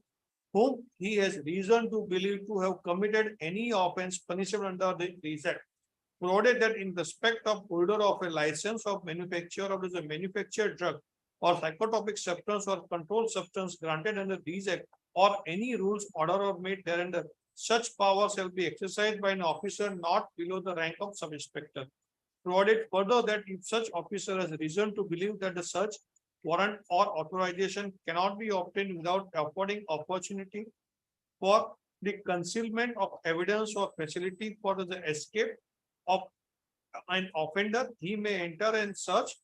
whom he has reason to believe to have committed any offense punishable under this act, provided that in respect of holder of a license of manufacture of the manufactured drug or psychotropic substance or controlled substance granted under these act, or any rules, order or made thereunder, such power shall be exercised by an officer not below the rank of sub-inspector. Provided further that if such officer has reason to believe that the such warrant or authorization cannot be obtained without affording opportunity for the concealment of evidence or facility for the escape of an offender, he may enter and search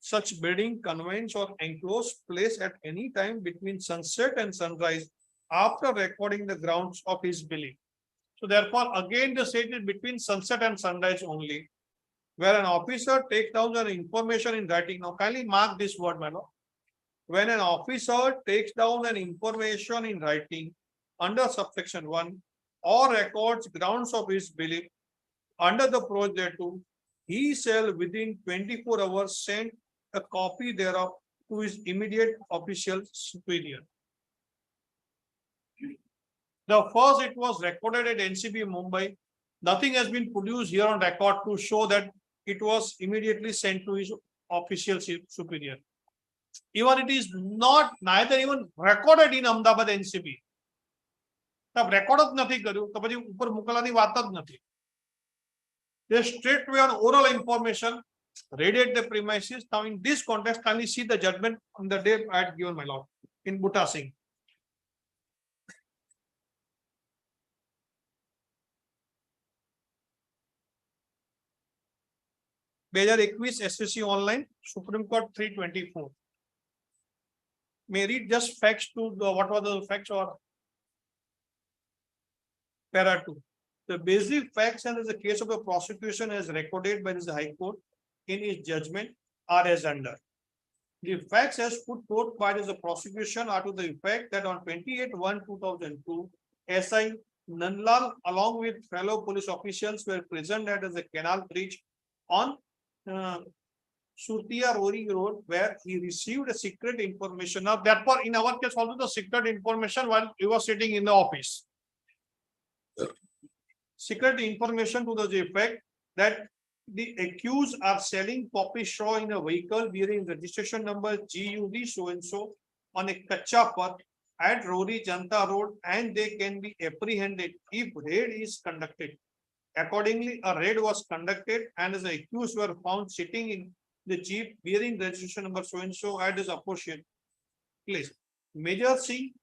such building, conveyance or enclosed place at any time between sunset and sunrise after recording the grounds of his belief. So therefore, again the state is between sunset and sunrise only, where an officer takes down the information in writing. Now kindly mark this word, my lord. When an officer takes down an information in writing under subsection 1 or records grounds of his belief under the provision 2, he shall within 24 hours send a copy thereof to his immediate official superior. The first, it was recorded at NCB Mumbai. Nothing has been produced here on record to show that it was immediately sent to his official superior. Even it is not neither even recorded in Ahmedabad NCB. तब record જ નથી કર્યું તો પછી ઉપર મોકલવાની વાત જ નથી. They straightway on oral information raided the premises. Now in this context, kindly see the judgment on the day I had given, my lord, in Butta Singh. SSC online, Supreme Court 324. May read just facts to the what were the facts or para 2. The basic facts and the case of the prosecution as recorded by the High Court in its judgment are as under. The facts as put forth by the prosecution are to the effect that on 28/1/2002, SI Nandlal, along with fellow police officials, were present at the canal bridge on Surtia Rori Road, where he received a secret information. Now, that part in our case, also the secret information while he was sitting in the office. Secret information to the effect that the accused are selling poppy straw in a vehicle bearing registration number GUD so and so on a Kacha path at Rori Janta Road, and they can be apprehended if raid is conducted. Accordingly, a raid was conducted and the accused were found sitting in the jeep bearing registration number so and so at his appropriate place. Major Singh,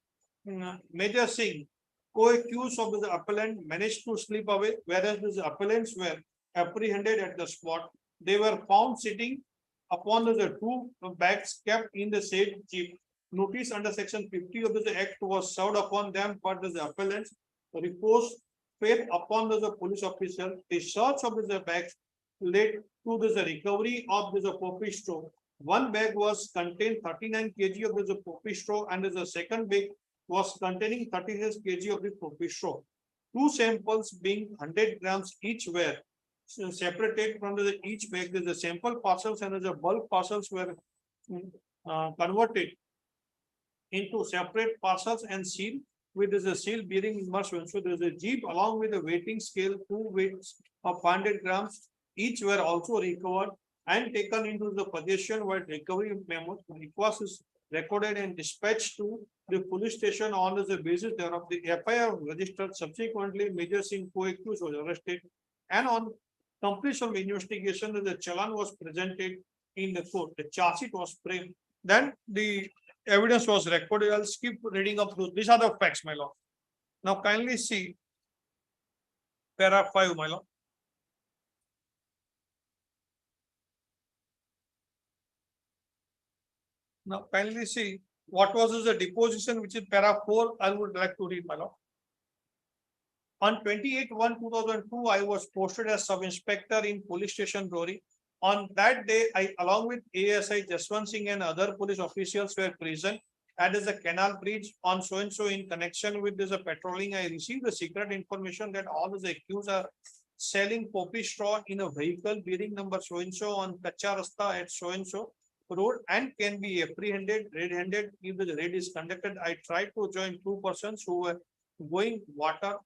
co-accused of the appellant, managed to slip away, whereas the appellants were apprehended at the spot. They were found sitting upon the two bags kept in the said jeep. Notice under section 50 of the act was served upon them, but the appellants reposed faith upon the police officer. The search of the bags led to the recovery of the poppy straw. One bag was contained 39 kg of the poppy straw, and the second bag was containing 36 kg of the poppy straw. Two samples being 100 grams each were separated from the each bag. The sample parcels and the bulk parcels were converted into separate parcels and sealed with the seal bearing immersion. So there is a jeep along with a weighting scale, 2 weights of 100 grams each were also recovered and taken into the possession, while recovery memo request is recorded and dispatched to the police station on the basis thereof. The FIR registered. Subsequently, Major Singh, co-accused, was arrested, and on completion of investigation, the challan was presented in the court. The charge sheet was framed. Then the evidence was recorded. I'll skip reading up those. These are the facts, my lord. Now kindly see para 5, my lord. Now kindly see what was the deposition, which is para 4. I would like to read, my lord. On 28/1/2002, I was posted as sub-inspector in police station Rori. On that day, I, along with ASI Jaswant Singh and other police officials, were present at the canal bridge on so and so. In connection with this patrolling, I received the secret information that all the accused are selling poppy straw in a vehicle bearing number so and so on Kacha Rasta at so and so road and can be apprehended red-handed if the raid is conducted. I tried to join 2 persons who were going water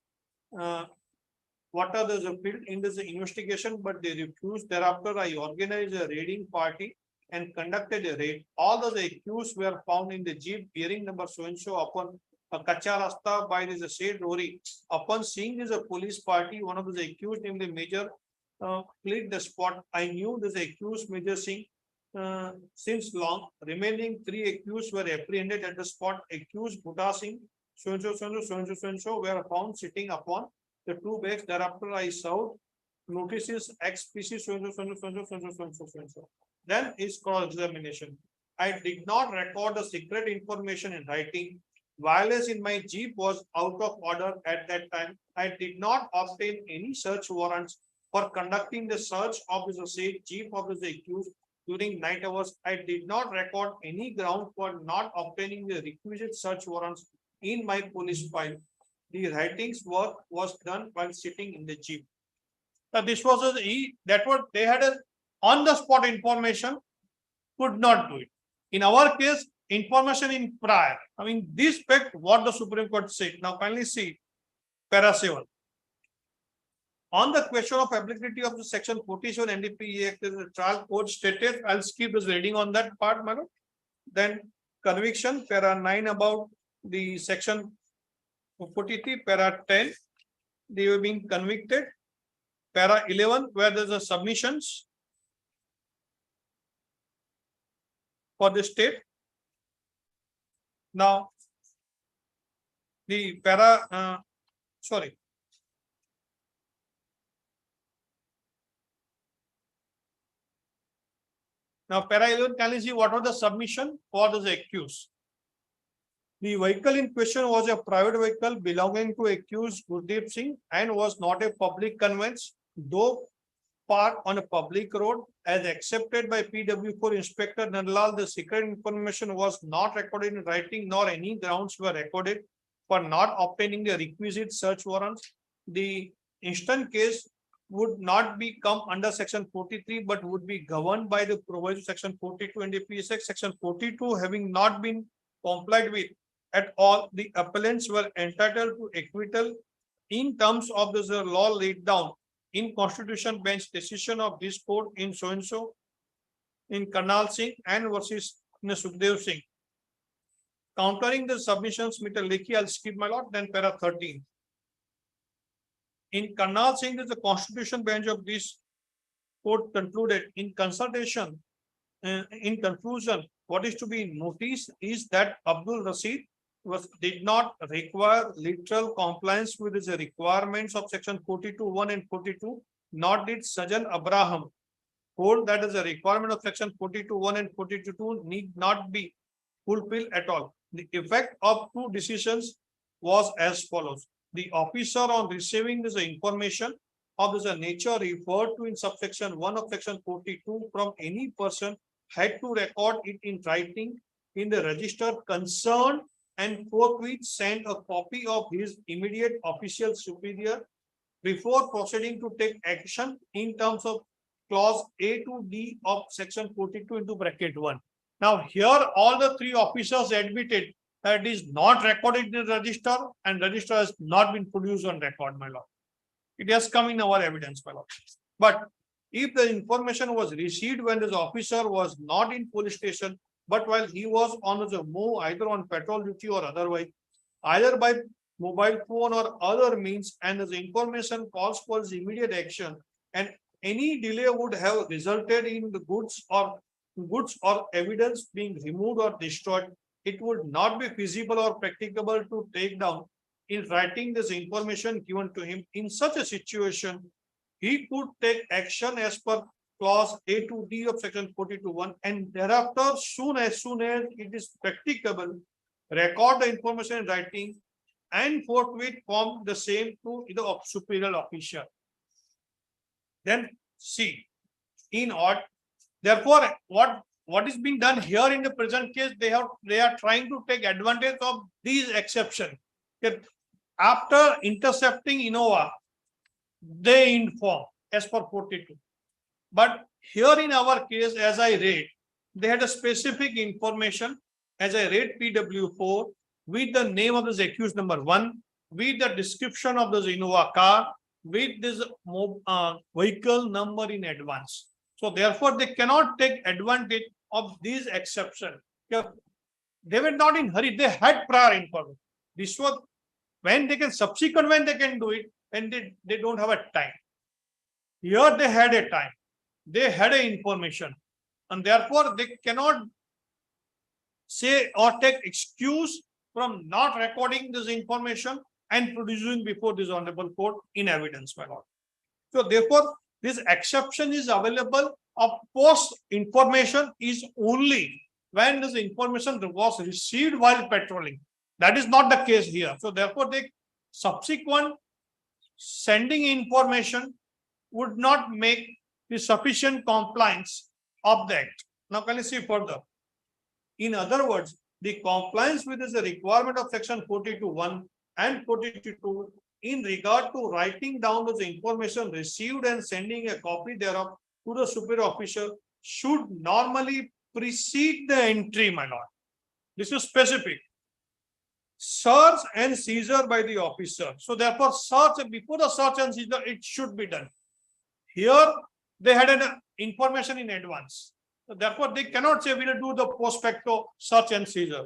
the field in this investigation, but they refused. Thereafter, I organized a raiding party and conducted a raid. All of the accused were found in the jeep bearing number so and so upon a Kacha Rasta by the said Rori. Upon seeing this police party, one of the accused named the Major fled the spot. I knew this accused Major Singh since long. Remaining 3 accused were apprehended at the spot. Accused Bhuta Singh so and so were found sitting upon the 2 bags. Thereafter, I served notices XPC so and so. Then is cross-examination. I did not record the secret information in writing. Wireless in my jeep was out of order at that time. I did not obtain any search warrants for conducting the search of the said jeep of the accused during night hours. I did not record any ground for not obtaining the requisite search warrants in my police file. The writings work was done while sitting in the jeep. Now this was that what they had a on the spot information, could not do it. In our case, information in prior. I mean, this fact what the Supreme Court said. Now finally see para 7. On the question of applicability of the section 47 NDPE Act, the trial court stated, I'll skip this reading on that part, madam. Then conviction, para 9 about the section 43, para 10, they were being convicted. Para 11, where there's a submissions for the state. Now, the para, sorry. Now, para 11, can you see what was the submission for the accused? The vehicle in question was a private vehicle belonging to accused Gurdeep Singh and was not a public conveyance, though parked on a public road. As accepted by PW4 Inspector Nandlal, the secret information was not recorded in writing, nor any grounds were recorded for not obtaining the requisite search warrants, the instant case would not be come under section 43, but would be governed by the provision section 42 and the PSX section 42 having not been complied with at all, the appellants were entitled to acquittal in terms of the law laid down in Constitution Bench decision of this court in so and so in Karnal Singh and versus Sukhdev Singh. Countering the submissions, Mr. Lekhi, I'll skip my lot, then para 13. In Karnal Singh, the Constitution Bench of this court concluded in consultation, in conclusion, what is to be noticed is that Abdul Rashid did not require literal compliance with the requirements of section 42(1) and 42, nor did Sajan Abraham hold that as a requirement of section 42(1) and 42 need not be fulfilled at all. The effect of two decisions was as follows. The officer on receiving this information of this nature referred to in subsection 1 of section 42 from any person had to record it in writing in the register concerned and forthwith send a copy of his immediate official superior before proceeding to take action in terms of clause A to D of section 42 into bracket 1. Now here all the three officers admitted that it is not recorded in the register and register has not been produced on record, my lord. It has come in our evidence, my lord. But if the information was received when this officer was not in police station, but while he was on the move either on patrol duty or otherwise, either by mobile phone or other means, and the information calls for his immediate action, and any delay would have resulted in the goods or evidence being removed or destroyed, it would not be feasible or practicable to take down in writing this information given to him. In such a situation, he could take action as per clause A to D of section 42(1) and thereafter, soon as it is practicable, record the information in writing and forthwith form the same to the superior official. Then see, in odd, therefore, what is being done here in the present case, they are trying to take advantage of these exceptions. After intercepting Innova, they inform as per 42. But here in our case, as I read, they had a specific information, as I read PW4, with the name of this accused number 1, with the description of this Innova car, with this vehicle number in advance. So therefore, they cannot take advantage of these exceptions. They were not in hurry. They had prior information. This was when they can subsequent when they can do it, and they don't have a time. Here they had a time. They had a information, and therefore they cannot say or take excuse from not recording this information and producing before this honorable court in evidence, my lord. So therefore, this exception is available of post information is only when this information was received while patrolling. That is not the case here. So therefore, the subsequent sending information would not make the sufficient compliance of the act. Now can you see further? In other words, the compliance with the requirement of section 42(1) and 42(2) in regard to writing down the information received and sending a copy thereof to the superior official should normally precede the entry, my lord. This is specific. Search and seizure by the officer. So therefore, before the search and seizure, it should be done. Here, they had an information in advance. So therefore, they cannot say we will do the post facto search and seizure.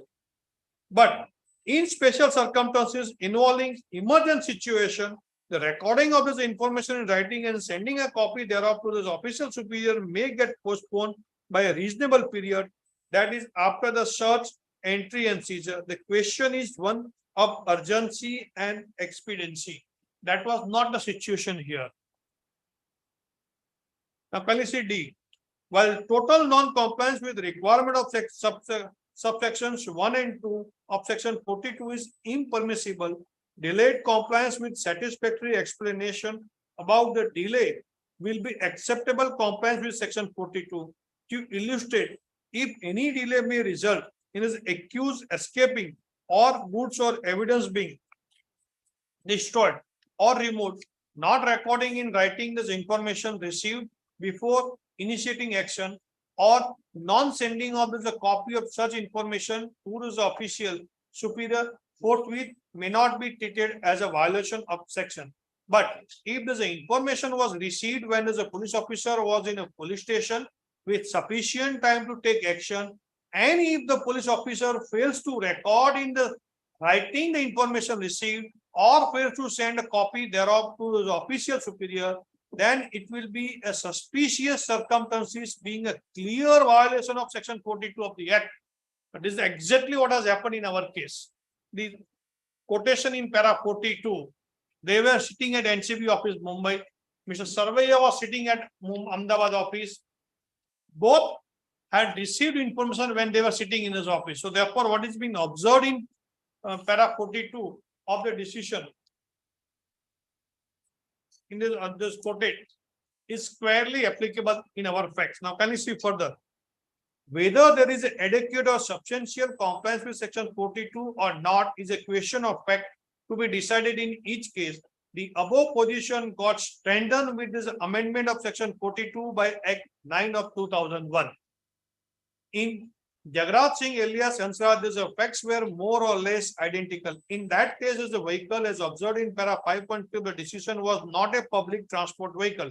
But in special circumstances involving emergent situation, the recording of this information in writing and sending a copy thereof to this official superior may get postponed by a reasonable period, that is after the search, entry and seizure. The question is one of urgency and expediency. That was not the situation here. Now, policy D. While total non-compliance with requirement of subsections 1 and 2 of section 42 is impermissible, delayed compliance with satisfactory explanation about the delay will be acceptable compliance with section 42. To illustrate, if any delay may result in his accused escaping or goods or evidence being destroyed or removed, not recording in writing this information received before initiating action, or non-sending of the copy of such information to the official superior forthwith may not be treated as a violation of section. But if the information was received when the police officer was in a police station with sufficient time to take action, and if the police officer fails to record in the writing the information received or fails to send a copy thereof to the official superior, then it will be a suspicious circumstances, being a clear violation of section 42 of the act. But this is exactly what has happened in our case. The quotation in para 42, they were sitting at NCB office Mumbai, Mr. Sarvaiya was sitting at Ahmedabad office. Both had received information when they were sitting in his office. So therefore, what is being observed in para 42 of the decision in this quoted is squarely applicable in our facts. Now, can you see further? Whether there is an adequate or substantial compliance with section 42 or not is a question of fact to be decided in each case. The above position got strengthened with this amendment of section 42 by Act 9 of 2001. In Jagraj Singh alias Hansraj, the facts were more or less identical. In that case, the vehicle, as observed in para 5.2, the decision was not a public transport vehicle.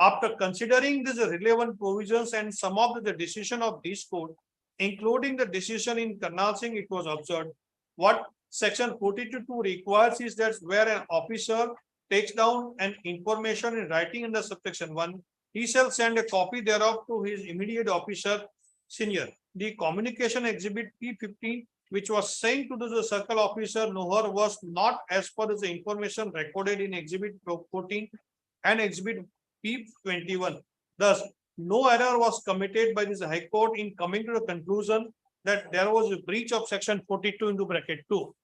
After considering these relevant provisions and some of the decision of this court, including the decision in Karnal Singh, it was observed what section 42 requires is that where an officer takes down an information in writing under subsection 1, he shall send a copy thereof to his immediate officer senior. The communication exhibit P15, which was sent to the circle officer Nohar, was not as per the information recorded in exhibit 14 and exhibit P21. Thus, no error was committed by this High Court in coming to the conclusion that there was a breach of section 42 into bracket 2.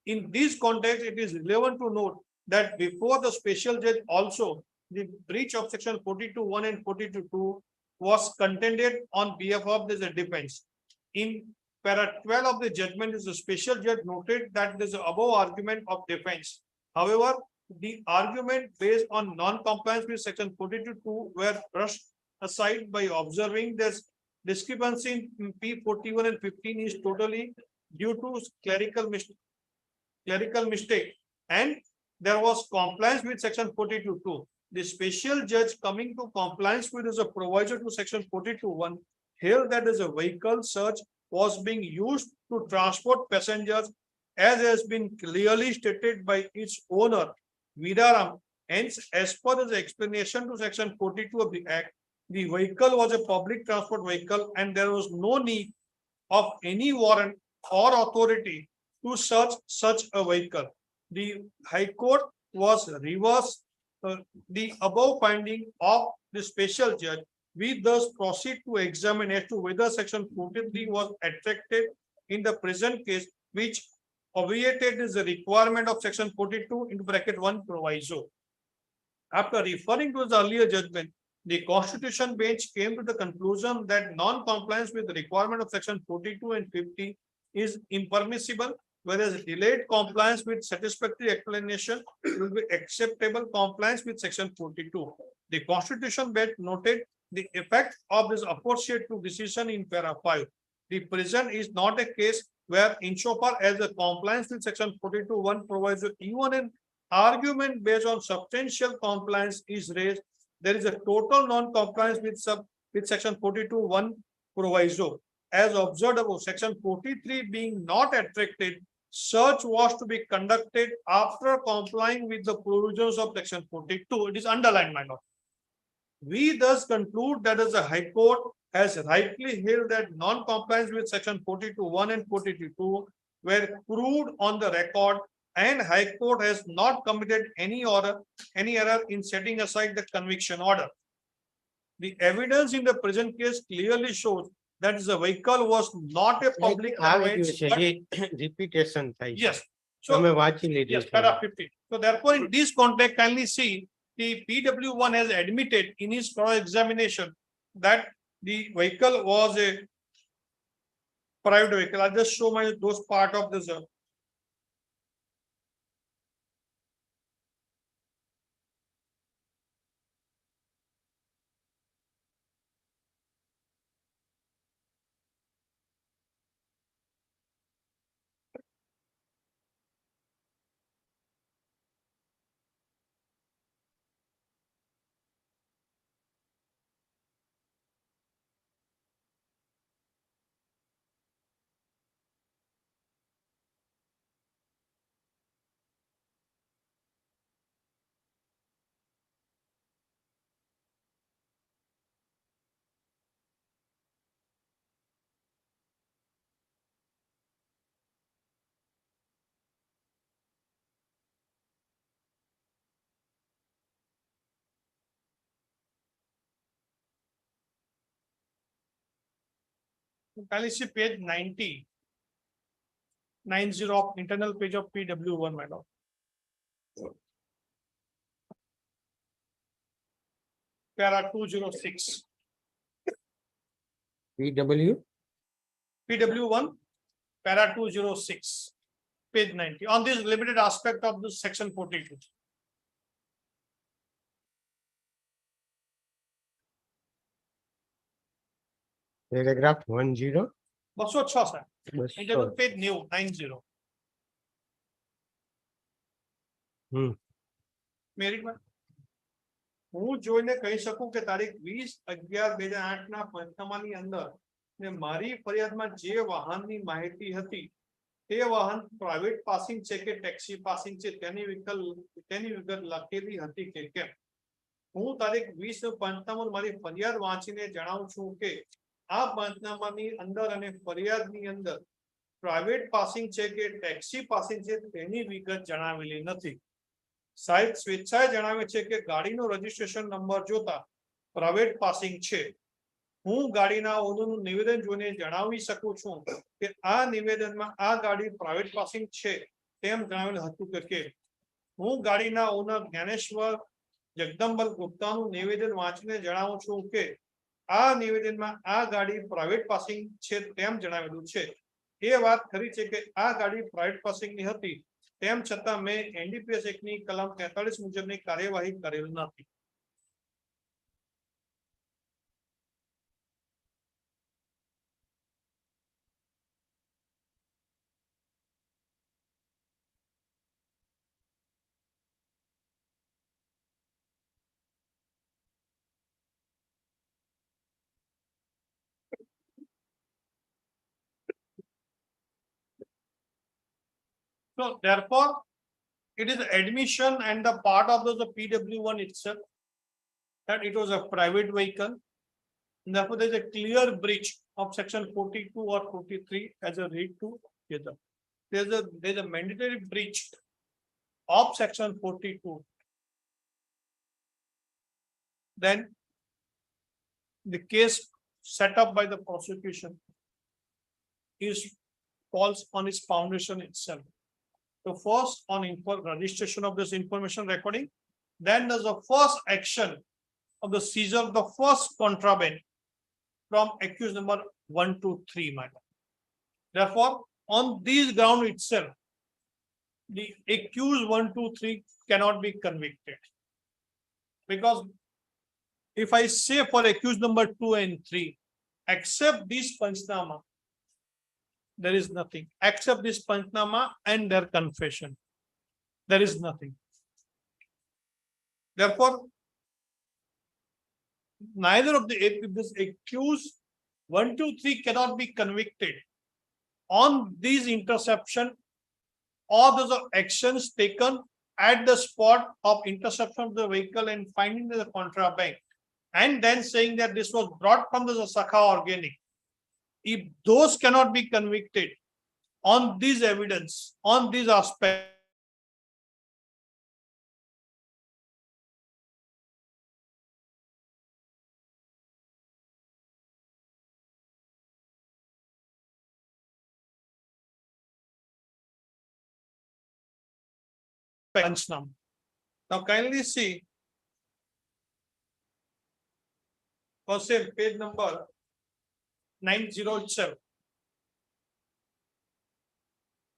In this context, it is relevant to note that before the special judge also, the breach of section 42.1 and 42.2 was contended on behalf of the defense. In para 12 of the judgment, the special judge noted that there is above argument of defense. However, the argument based on non-compliance with section 42.2 were brushed aside by observing this discrepancy in P41 and 15 is totally due to clerical mistake, and there was compliance with section 42.2. The special judge coming to compliance with a proviso to section 42.1 held that as a vehicle search was being used to transport passengers as has been clearly stated by its owner, Vidaram. Hence, as per the explanation to section 42 of the Act, the vehicle was a public transport vehicle and there was no need of any warrant or authority to search such a vehicle. The High Court was reversed the above finding of the special judge. We thus proceed to examine as to whether section 43 was attracted in the present case, which obviated the requirement of section 42 into bracket 1 proviso. After referring to the earlier judgment, the Constitution bench came to the conclusion that non-compliance with the requirement of section 42 and 50 is impermissible, whereas delayed compliance with satisfactory explanation will be acceptable compliance with section 42. The Constitution bench noted the effect of this aforesaid to decision in para 5. The present is not a case where insofar as the compliance with section 42.1 provides even an argument based on substantial compliance is raised, there is a total non-compliance with section 42.1 proviso. As observed above, section 43 being not attracted, search was to be conducted after complying with the provisions of section 42. It is underlined, my lord. We thus conclude that as the High Court has rightly held that non-compliance with section 42.1 and 42 were proved on the record, and High Court has not committed any error in setting aside the conviction order. The evidence in the present case clearly shows that the vehicle was not a public conveyance, but repetition. yes. So yes, para 15. So therefore, in this context, kindly see the PW1 has admitted in his cross-examination that the vehicle was a private vehicle. I'll just show my those part of this. Kindly see page 90. 90 of internal page of PW1, my lord. Para 206. PW PW1, para 206, page 90. On this limited aspect of this section 42. paragraph 10. 206 sir. Internal page new 90. Merit માં હું જોઈને કહી શકું કે તારીખ 20/11/2008 ના પંચનામાની અંદર ને મારી ફરિયાદમાં જે વાહનની માહિતી હતી તે વાહન પ્રાઇવેટ પાસિંગ છે કે ટેક્સી પાસિંગ છે તેની વિગત લખેલી હતી કે કેમ. હું તારીખ 20 પંચનામું મારી ફરિયાદ વાંચીને જણાવું છું કે આ પંચનામાની અંદર અને ફરિયાદની અંદર પ્રાઇવેટ પાસિંગ છે કે ટેક્સી પાસિંગ છે તેની વિગત જણાવેલી નથી. સાહેબ સ્વેચ્છાએ જણાવે છે કે ગાડીનો રજીસ્ટ્રેશન નંબર જોતા પ્રાઇવેટ પાસિંગ છે. હું ગાડીના ઓનરનું નિવેદન જોઈને જણાવી શકું છું કે આ નિવેદનમાં આ ગાડી પ્રાઇવેટ પાસિંગ છે તેમ જણાવેલ હતું કે હું ગાડીના ઓનર જ્ઞાનેશ્વર જગદંબલ ગુપ્તાનું નિવેદન વાંચીને જણાવું છું કે આ નિવેદનમાં આ ગાડી પ્રાઇવેટ પાસિંગ છે તેમ જણાવેલું છે. એ વાત ખરી છે કે આ ગાડી પ્રાઇવેટ પાસિંગની હતી તેમ છતાં મેં એનડીપીએસ એક્ટની કલમ 43 મુજબની કાર્યવાહી કરેલ નથી. So therefore, it is admission and the part of the PW1 itself that it was a private vehicle. And therefore, there is a clear breach of section 42 or 43 as a read to together. There's a mandatory breach of section 42. Then the case set up by the prosecution is falls on its foundation itself. So first on registration of this information recording, then there's the first action of the seizure of the first contraband from accused number 1 to 3. Therefore, on this ground itself, the accused 1, 2, 3 cannot be convicted. Because if I say for accused number 2 and 3, accept this Panchnama, there is nothing. Except this Panchnama and their confession, there is nothing. Therefore, neither of this accused 1, 2, 3 cannot be convicted on these interception or those actions taken at the spot of interception of the vehicle and finding the contraband, and then saying that this was brought from the Sakha Organic. If those cannot be convicted on this evidence, on these aspects, Panchnam. Now kindly see for same page number 90 itself.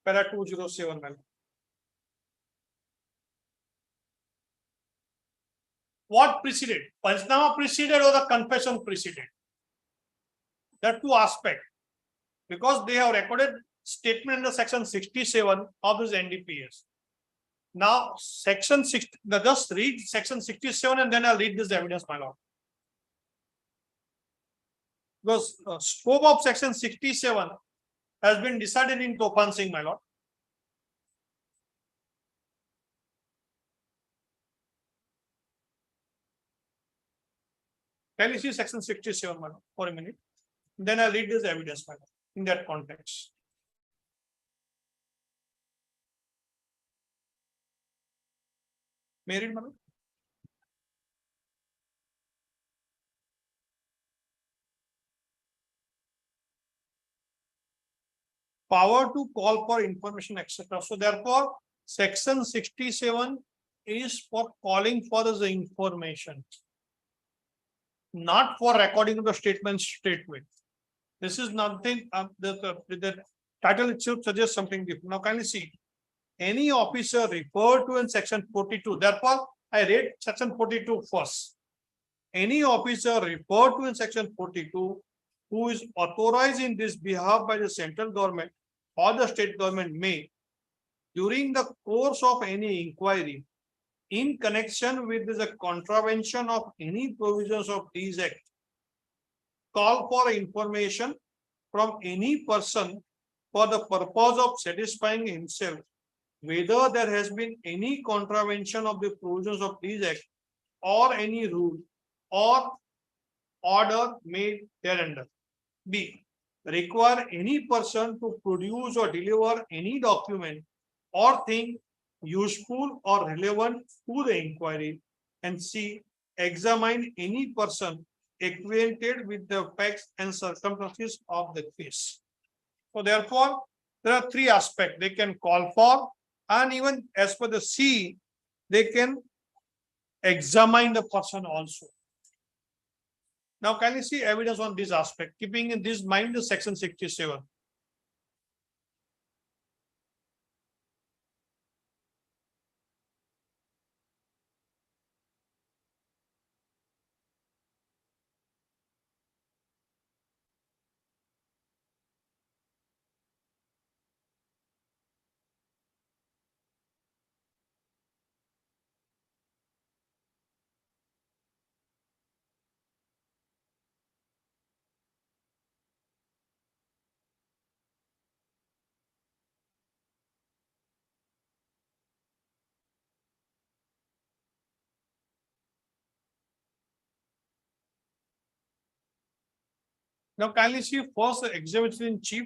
Para 207, my lord. What preceded? Panchnama preceded or the confession preceded? There are two aspects. Because they have recorded statement under section 67 of this NDPS. Now, section 60, just read section 67 and then I'll read this evidence, my lord. Because scope of section 67 has been decided in Topan Singh, my lord. Can you see section 67, my lord, for a minute? Then I'll read this evidence, my lord, in that context. May I read, my lord? Power to call for information, etc. So therefore, section 67 is for calling for the information, not for recording of the statement straightway. This is nothing. The title itself suggests something different. Now, kindly see. Any officer referred to in section 42. Therefore, I read section 42 first. Any officer referred to in section 42 who is authorized in this behalf by the central government or the state government may, during the course of any inquiry, in connection with the contravention of any provisions of these Act, call for information from any person for the purpose of satisfying himself whether there has been any contravention of the provisions of these Act or any rule or order made thereunder. B. Require any person to produce or deliver any document or thing useful or relevant to the inquiry. And C. Examine any person acquainted with the facts and circumstances of the case. So therefore, there are three aspects they can call for, and even as per the C, they can examine the person also. Now, can you see evidence on this aspect, keeping in this mind the section 67? Now, kindly see first exhibition in chief,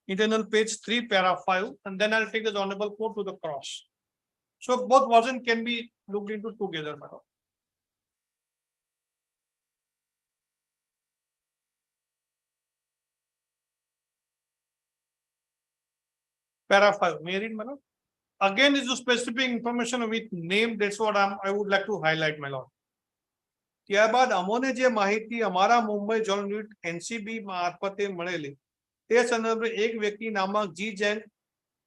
internal page 3, para 5, and then I'll take the honorable court to the cross. So both versions can be looked into together, madam. Para 5, may I read, madam? Again, is the specific information with name. That's what I would like to highlight, my lord. ત્યારબાદ અમોને જે માહિતી અમારા Mumbai John unit NCB મારફતે મળેલી તે સંદર્ભે એક વ્યક્તિ નામક જી જેન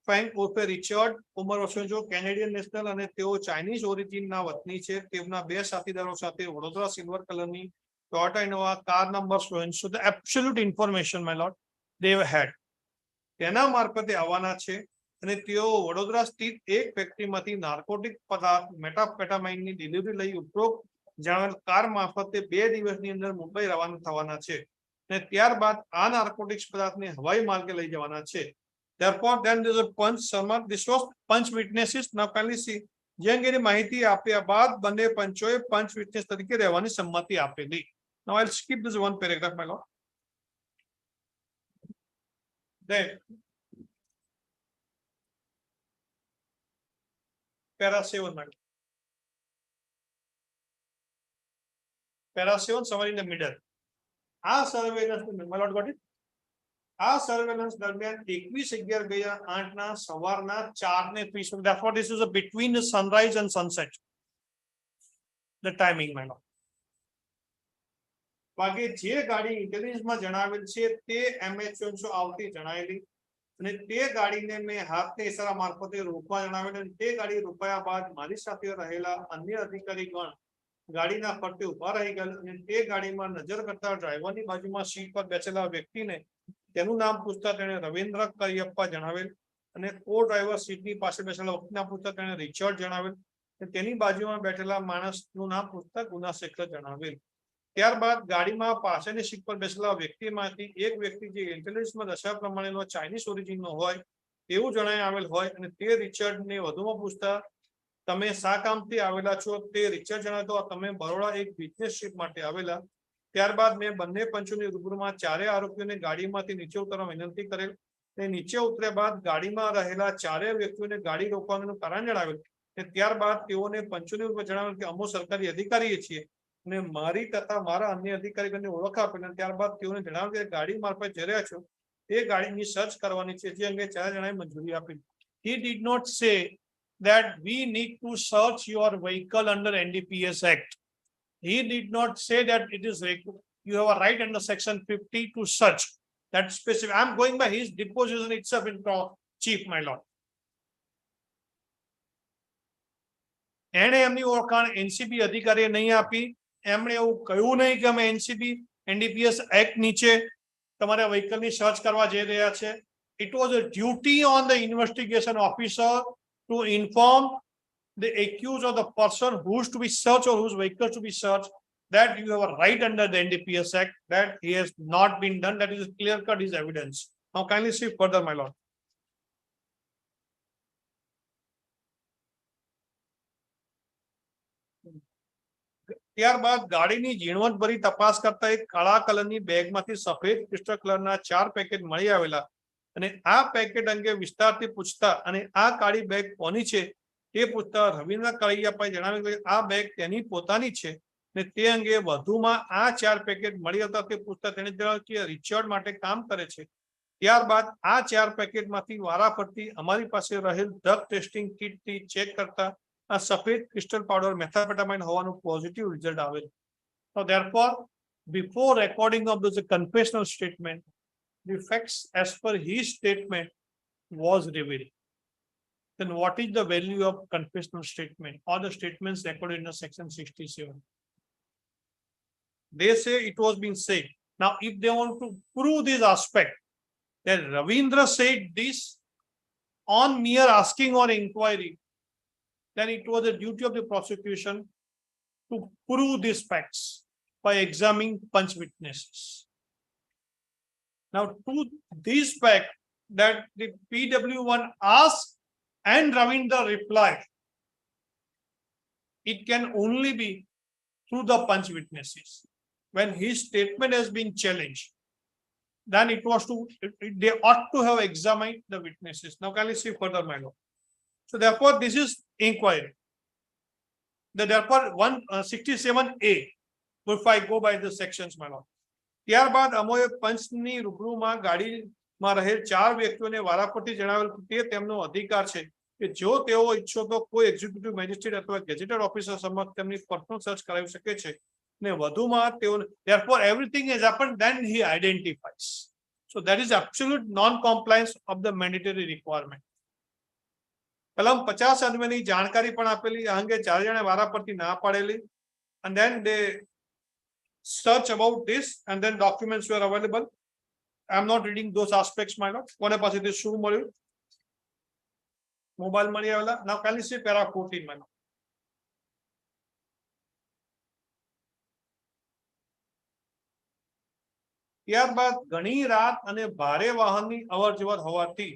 ફેંગ ઉર્ફે રિચર્ડ ઉંમર વર્ષો કેનેડિયન નેશનલ અને તેઓ ચાઇનીઝ ઓરિજિનના વતની છે. તેમના બે સાથીદારો સાથે વડોદરા સિલ્વર કલરની Toyota Innova car number so the absolute information, my lord, they had. તેના મારફતે આવવાના છે અને તેઓ વડોદરા સ્થિત એક ફેક્ટરીમાંથી નાર્કોટિક પદાર્થ મેટાફેટામાઇનની ડિલિવરી લઈ ઉપરોક્ત જણાવેલ કાર મારફતે 2 દિવસની અંદર મુંબઈ રવાના થવાના છે અને ત્યારબાદ આ નાર્કોટિક્સ પદાર્થને હવાઈ માર્ગે લઈ જવાના છે. Therefore, then there is a punch summary. This was punch witnesses. Now, kindly see, જે અંગેની માહિતી આપ્યા બાદ બંને પંચોએ punch witness તરીકે રહેવાની સંમતિ આપેલી. Now, I'll skip this one paragraph, my lord. Then, para 7, my lord. Para 7, somewhere in the middle. Our surveillance, my lord, got it? Our surveillance દરમિયાન 21:11 સવારના 4:30. Therefore, this is a between the sunrise and sunset. The timing, my lord. બાકી જે ગાડી ઇન્ટેલિજન્સમાં જણાવેલ છે તે MH આવતી જણાયેલી અને તે ગાડીને મેં હાથના ઇશારા મારફતે રોકવા જણાવેલ અને તે ગાડી રોકાયા બાદ મારી સાથે રહેલા અન્ય અધિકારીગણ ગાડીના ફરતે ઉભા રહી ગયેલ અને તે ગાડીમાં નજર કરતા ડ્રાઈવરની બાજુમાં સીટ પર બેસેલા વ્યક્તિને તેનું નામ પૂછતા તેણે રવિન્દ્ર કરિયપ્પા જણાવેલ અને કો ડ્રાઈવર સીટની પાસે બેસેલા વ્યક્તિના પૂછતા તેણે રિચર્ડ જણાવેલ અને તેની બાજુમાં બેઠેલા માણસનું નામ પૂછતા ગુનાશેખર જણાવેલ. ત્યારબાદ ગાડીમાં પાછળની સીટ પર બેસેલા વ્યક્તિમાંથી એક વ્યક્તિ જે ઇન્ટેલિજન્સમાં દર્શાવ્યા પ્રમાણેનો ચાઇનીઝ ઓરિજિનનો હોય એવું જણાઈ આવેલ હોય અને તે રિચર્ડને વધુમાં પૂછતા તમે શા કામથી આવેલા છો તે રિચર્ડ જણાવતો તમે બરોડા એક બિઝનેસ ટ્રીપ માટે આવેલા. ત્યારબાદ મેં બંને પંચોની રૂબરૂમાં ચારેય આરોપીઓને ગાડીમાંથી નીચે ઉતરવા વિનંતી કરેલ અને નીચે ઉતર્યા બાદ ગાડીમાં રહેલા ચારેય વ્યક્તિઓને ગાડી રોકવાનું કારણ જણાવેલ અને ત્યારબાદ તેઓને પંચોની રૂબરૂ જણાવેલ કે અમો સરકારી અધિકારીએ છીએ અને મારી તથા મારા અન્ય અધિકારીઓને ઓળખ આપેલ અને ત્યારબાદ તેઓને જણાવ્યું કે ગાડી મારફત જઈ રહ્યા છો તે ગાડીની સર્ચ કરવાની છે જે અંગે ચારે જણાએ મંજૂરી આપી. He did not say that we need to search your vehicle under NDPS Act. He did not say that it is you have a right under section 50 to search that specific. I am going by his deposition itself in chief, my lord. એણે એમની ઓળખાણ NCB અધિકારીએ નહીં આપી. એમણે એવું કહ્યું નહીં કે અમે એનસીબી એનડીપીએસ એક્ટ નીચે તમારા વ્હીકલની સર્ચ કરવા જઈ રહ્યા છે. It was a duty on the investigation officer to inform the accused or the person who is to be searched or whose vehicle to be searched that you have a right under the NDPS Act. That he has not been done. That is clear cut is evidence. Now kindly see further, my lord. ત્યારબાદ ગાડીની ઝીણવટભરી તપાસ કરતા એક કાળા કલરની બેગમાંથી સફેદ crystal કલરના 4 packet મળી આવેલા અને આ પેકેટ અંગે વિસ્તારથી પૂછતા અને આ કાળી બેગ કોની છે તે પૂછતા રવિન્દ્ર કરિયપ્પાએ જણાવ્યું કે આ બેગ તેની પોતાની છે અને તે અંગે વધુમાં આ 4 પેકેટ મળી હતા તે પૂછતા તેણે જણાવ્યું કે રિચર્ડ માટે કામ કરે છે. ત્યારબાદ આ 4 પેકેટમાંથી વારાફરતી અમારી પાસે રહેલ ડ્રગ ટેસ્ટિંગ કીટથી ચેક કરતા આ સફેદ ક્રિસ્ટલ પાવડર મેથામ્ફેટામાઇન હોવાનું પોઝિટિવ રિઝલ્ટ આવેલ. So therefore, before recording of this confessional statement, the facts as per his statement was revealed. Then what is the value of confessional statement or the statements recorded in the section 67? They say it was being said. Now, if they want to prove this aspect, that Ravindra said this on mere asking or inquiry, then it was the duty of the prosecution to prove these facts by examining punch witnesses. Now, to this fact that the PW1 asked and Ravindra replied, it can only be through the punch witnesses. When his statement has been challenged, then it was they ought to have examined the witnesses. Now, can you see further, my lord? So, therefore, this is inquiry. Therefore, 167A, if I go by the sections, my lord. ત્યારબાદ અમોએ પંચની રૂબરૂમાં ગાડીમાં રહેલ 4 વ્યક્તિઓને વારાફરતી જણાવેલ કે તેમનો અધિકાર છે કે જો તેઓ ઈચ્છો તો કોઈ એક્ઝિક્યુટિવ મેજિસ્ટ્રેટ અથવા ગેઝેટેડ ઓફિસર સમક્ષ તેમની પર્સનલ સર્ચ કરાવી શકે છે ને વધુમાં તેઓ therefore everything has happened then he identifies. So that is absolute non-compliance of the mandatory requirement. કલમ 50 અન્વયની જાણકારી પણ આપેલી આ અંગે 4 જણે વારાફરતી ના પાડેલી and then they search about this and then documents were available. I am not reading those aspects, my lord. કોને પાસેથી શું મળ્યું મોબાઈલ મળી આવેલા. Now can you see para 14, my lord? ત્યારબાદ ઘણી રાત અને ભારે વાહનની અવરજવર હોવાથી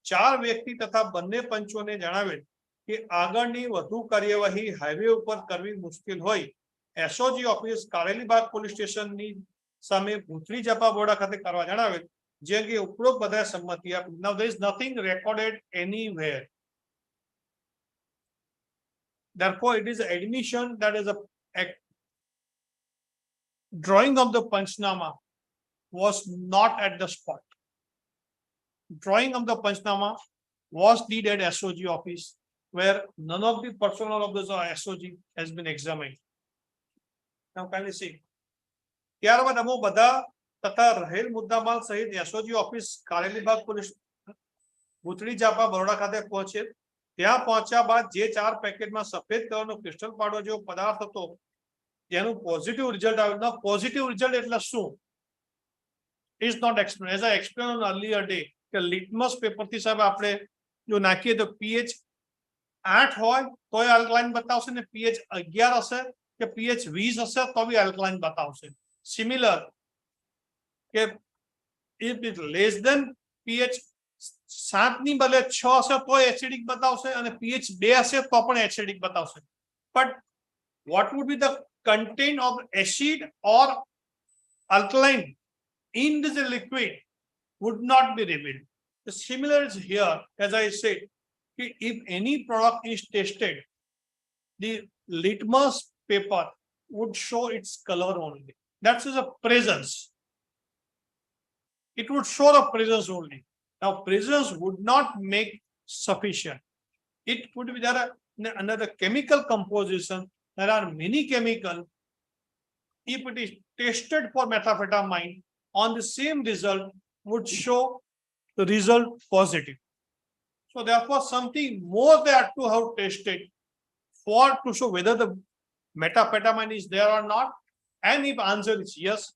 4 વ્યક્તિ તથા બંને પંચોને જણાવેલ કે આગળની વધુ કાર્યવાહી હાઈવે ઉપર કરવી મુશ્કેલ હોય એસઓજી ઓફિસ કારેલીબાગ પોલીસ સ્ટેશનની સામે ભૂતળી જપાબોડા ખાતે કરવા જણાવેલ જે અંગે ઉપરોક્ત બધાએ સંમતિ આપી. Now there is nothing recorded anywhere. Therefore, it is admission that is a drawing of the Panchnama was not at the spot. Drawing of the Panchnama was did at SOG office where none of the personnel of the SOG has been examined. Now can you see? ત્યારબાદ અમો બધા તથા રહેલ મુદ્દામાલ સહિત SOG office Karelibaug police ભૂતળી ચાપા Baroda ખાતે પહોંચે. ત્યાં પહોંચ્યા બાદ જે 4 પેકેટમાં સફેદ કલરનો ક્રિસ્ટલ પાવડર જેવો પદાર્થ હતો જેનું પોઝિટિવ રિઝલ્ટ આવ્યું. પોઝિટિવ રિઝલ્ટ એટલે શું? Is not explain as I explain on earlier day કે લિટમસ પેપરથી સાહેબ આપણે જો નાખીએ તો પીએચ 8 હોય તોય આલ્કલાઇન બતાવશે ને પીએચ 11 હશે કે પીએચ 20 હશે તો બી આલ્કલાઇન બતાવશે. સિમિલર કે if it less than pH 7 ની બદલે 6 હશે તો એસિડિક બતાવશે અને પીએચ 2 હશે તો પણ એસિડિક બતાવશે. But what would be the content of acid or alkaline in this liquid would not be revealed. The similar is here, as I said, if any product is tested, the litmus paper would show its color only. That is a presence. It would show the presence only. Now, presence would not make sufficient. It could be there under the chemical composition. There are many chemicals. If it is tested for methamphetamine, on the same result would show the result positive. So therefore, something more they have to have tested for to show whether the methamphetamine is there or not. And if answer is yes,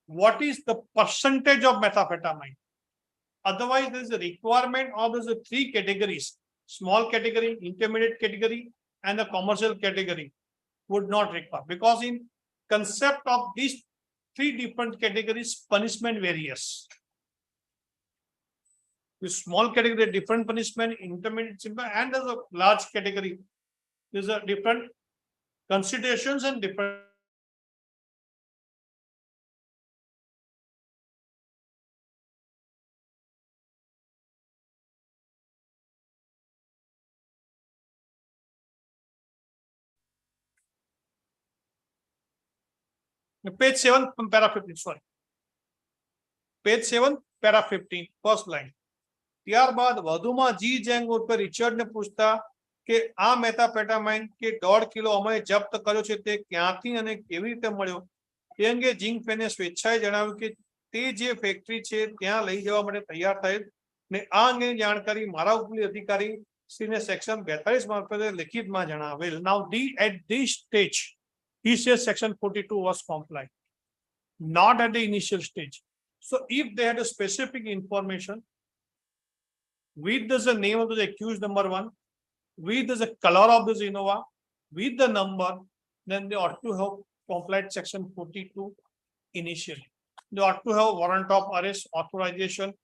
what is the percentage of methamphetamine? Otherwise, there is a requirement of those 3 categories: small category, intermediate category, and the commercial category would not require, because in concept of these 3 different categories, punishment varies. The small category, different punishment, intermediate, simple, and there's a large category. There's a different considerations and different. Page 7, para 15, sorry. Page 7, para 15, first line. ત્યારબાદ વધુમાં જી જેંગ ઉર્ફે રિચર્ડને પૂછતા કે આ મેથાફેટામાઇન કે 1.5 kilo અમે જપ્ત કર્યો છે તે ક્યાંથી અને કેવી રીતે મળ્યો તે અંગે ઝિંગફેને સ્વેચ્છાએ જણાવ્યું કે તે જે ફેક્ટરી છે ત્યાં લઈ જવા માટે તૈયાર થયેલ ને આ અંગેની જાણકારી મારા ઉપરી અધિકારી શ્રીને સેક્શન 42 મારફતે લિખિતમાં જણાવેલ. નાઉ at this stage he says section 42 was complied, not at the initial stage. So if they had a specific information with the name of the accused number 1, with the color of this Innova, with the number, then they ought to have complied section 42 initially. They ought to have warrant of arrest, authorization.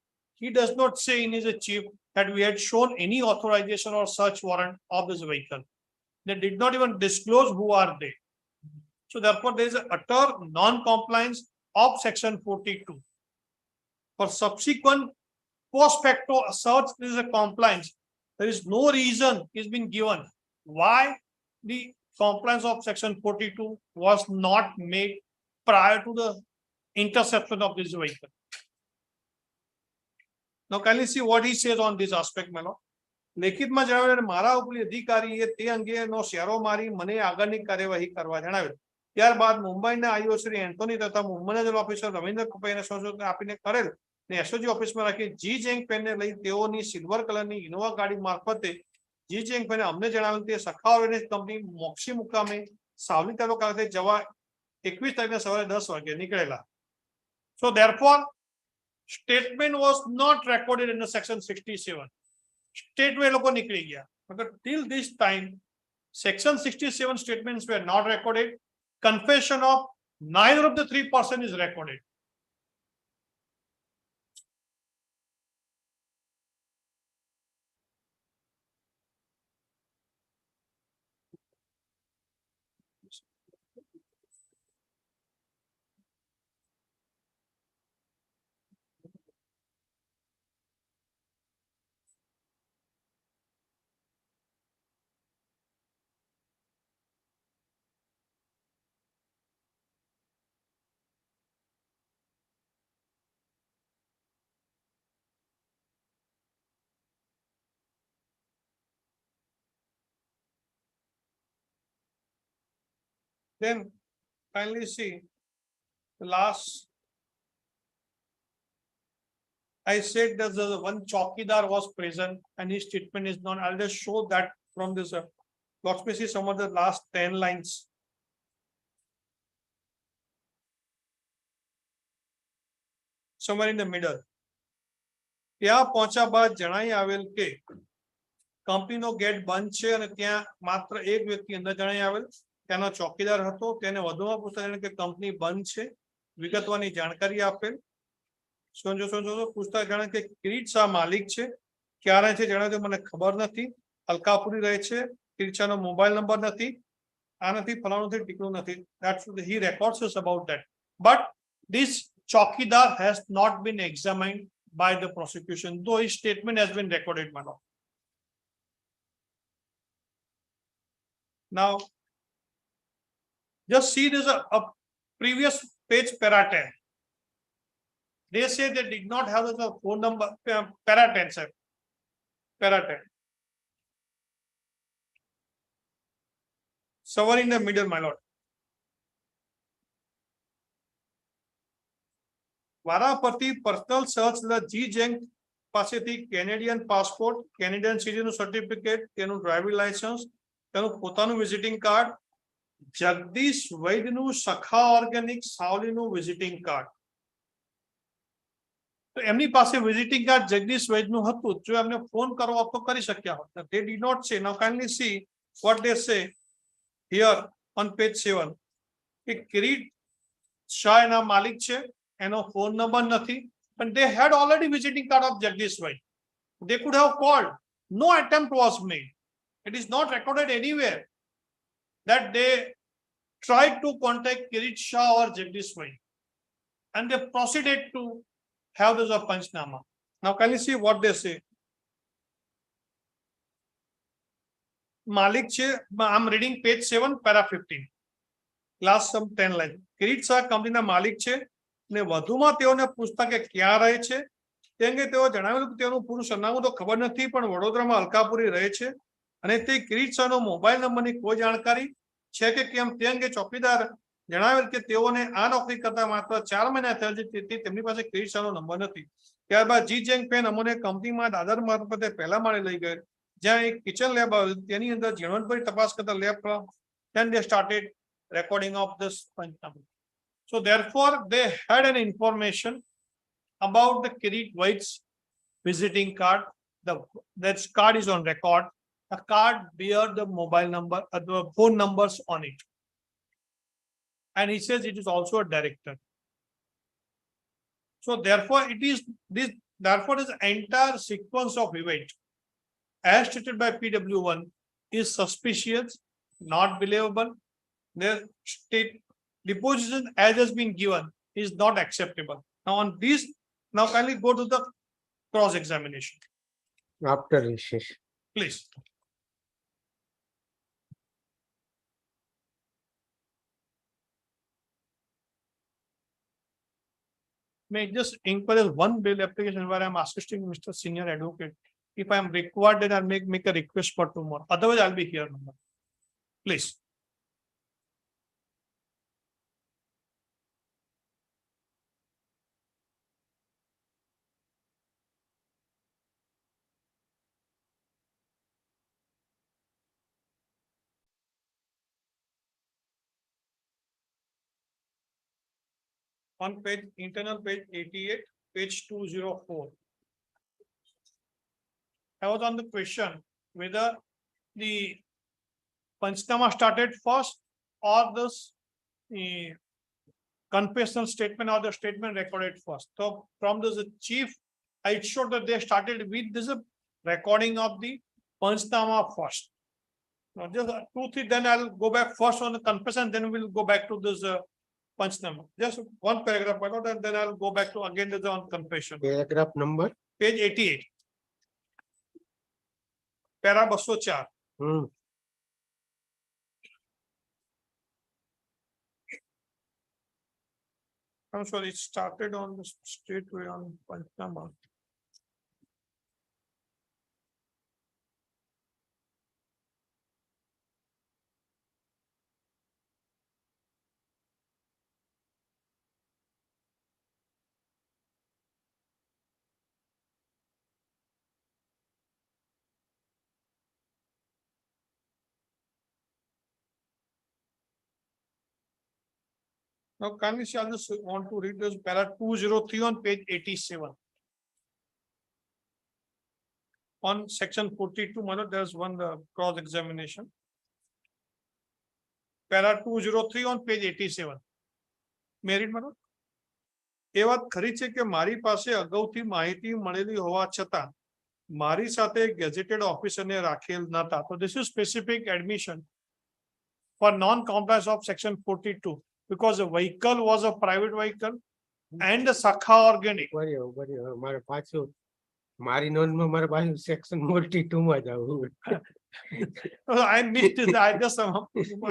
He does not say in his chief that we had shown any authorization or search warrant of this vehicle. They did not even disclose who are they. So therefore, there is an utter non-compliance of section 42. For subsequent post facto search, there is a compliance. There is no reason is being given why the compliance of section 42 was not made prior to the interception of this vehicle. Now, can you see what he says on this aspect, Melo? લેખિતમાં જણાવ્યું મારા ઉપરી અધિકારીએ તે અંગેનો શેરો મારી મને આગળની કાર્યવાહી કરવા જણાવ્યું. ત્યારબાદ મુંબઈના આઈઓ શ્રી એન્થોની તથા મુંબઈના જલ ઓફિસર રવિન્દ્ર કુપાઈને સંશોધન આપીને કરેલ ને એસઓજી ઓફિસમાં રાખી જી જેંગ પેનને લઈ તેઓની સિલ્વર કલરની ઇનોવા ગાડી મારફતે જી જેંગ પેને અમને જણાવ્યું તે સખા ઓર્ગેનિક કંપની મોક્ષી મુકામે સાવલી તાલુકા ખાતે જવા 21 તારીખે સવારે 10 વાગે નીકળેલા. So therefore, statement was not recorded in the section 67. Statement લોકો નીકળી ગયા. But till this time, section 67 statements were not recorded. Confession of neither of the 3 persons is recorded. Then finally see the last I said that the one Chowkidar was present and his statement is not. I'll just show that from this. Let me see some of the last 10 lines. Somewhere in the middle. ત્યાં પહોંચ્યા બાદ જણાઈ આવેલ કે કંપનીનો gate બંધ છે અને ત્યાં માત્ર એક વ્યક્તિ અંદર જણાઈ આવેલ ત્યાંનો ચોકીદાર હતો. તેને વધુમાં પૂછતા કે કંપની બંધ છે, વિગતવારની જાણકારી આપેલ. પૂછતા જણાવે કે કિરીટ શાહ માલિક છે, ક્યારે છે જણાવ્યું મને ખબર નથી, અલકાપુરી રહે છે, કિરીટ શાહનો મોબાઈલ નંબર નથી, આ નથી, ફલાણું નથી, ટીકણું નથી. That's he records us about that. But this Chowkidar has not been examined by the prosecution, though his statement has been recorded, my lord. Now, just see this a previous page para 10. They say they did not have the phone number, para 10, sir. Para 10. Somewhere in the middle, my lord. વારાફરતી personal search જી જેંગ પાસેથી Canadian passport, Canadian citizen certificate, તેનું driving licence, તેનું પોતાનું visiting card, Jagdish વૈદ્યનું Sakha organic સાવલીનું visiting card. તો એમની પાસે વિઝિટિંગ કાર્ડ જગદીશ વૈદ્યનું હતું. જો એમને ફોન કરવો તો કરી શક્યા હોત. They did not say. Now kindly see what they say here on page 7. કે કિરીટ શાહ એના માલિક છે, એનો ફોન નંબર નથી, but they had already visiting card of Jagdish Vai. They could have called. No attempt was made. It is not recorded anywhere that they tried to contact Kirit Shah or Jagdish Vai, and they proceeded to have this a Panchnama. Now can you see what they say? Malik che, I'm reading page 7, para 15. Last some 10 lines. Kirit Shah company na Malik che. ને વધુમાં તેઓને પૂછતા કે ક્યાં રહે છે, તે અંગે તેઓ જણાવેલું કે તેનું પૂરું સરનામું તો ખબર નથી, પણ વડોદરામાં અલકાપુરી રહે છે અને તે કિરીટ શાહનો મોબાઈલ નંબરની કોઈ જાણકારી છે કે કેમ તે અંગે ચોકીદાર જણાવેલ કે તેઓને આ નોકરી કરતા માત્ર 4 મહિના થયા છે, તેથી તેમની પાસે કિરીટ શાહનો નંબર નથી. ત્યારબાદ જી જેંગ પેન અમોને કંપનીમાં દાદર મારફતે પહેલા માળે લઈ ગયેલ, જ્યાં એક કિચન લેબ આવેલ, તેની અંદર ઝીણવટભરી તપાસ કરતા lab then they started recording of this Panchnama. So therefore, they had an information about the Kirit Vaid's visiting card. That card is on record. The card bear the mobile number, the phone numbers on it. And he says it is also a director. So therefore, it is this. Therefore, this entire sequence of events, as stated by PW1, is suspicious, not believable. Their state deposition as has been given is not acceptable. Now on this, now kindly go to the cross examination, After recess. please. May I just inquire one bill application where I'm assisting Mr. Senior Advocate. If I am required, then I'll make a request for tomorrow. Otherwise, I'll be here. Please. On page, internal page 88, page 204. I was on the question whether the Panchnama started first or this confessional statement or the statement recorded first. So from this chief, I showed that they started with this recording of the Panchnama first. Now just 2, 3, then I'll go back first on the confession, then we'll go back to this Panchnama. Just one paragraph, and then I'll go back to again the on confession. Paragraph number? Page 88. Para 204. I'm sorry, it started on the straight way on Panchnama. Now, kindly see, I just want to read this para 203 on page 87. On section 42, Manoj, there's one cross examination. Para 203 on page 87. May I read, Manoj? એ વાત ખરી છે કે મારી પાસે અગાઉથી માહિતી મળેલી હોવા છતાં મારી સાથે ગેઝેટેડ ઓફિસરને રાખેલ નતા. So this is specific admission for non-compliance of section 42 because the vehicle was a private vehicle and the Sakha organic. બરાબર મારે પાછું મારી નોંધમાં મારે પાછું સેક્શન 42 માં જવું. I missed this.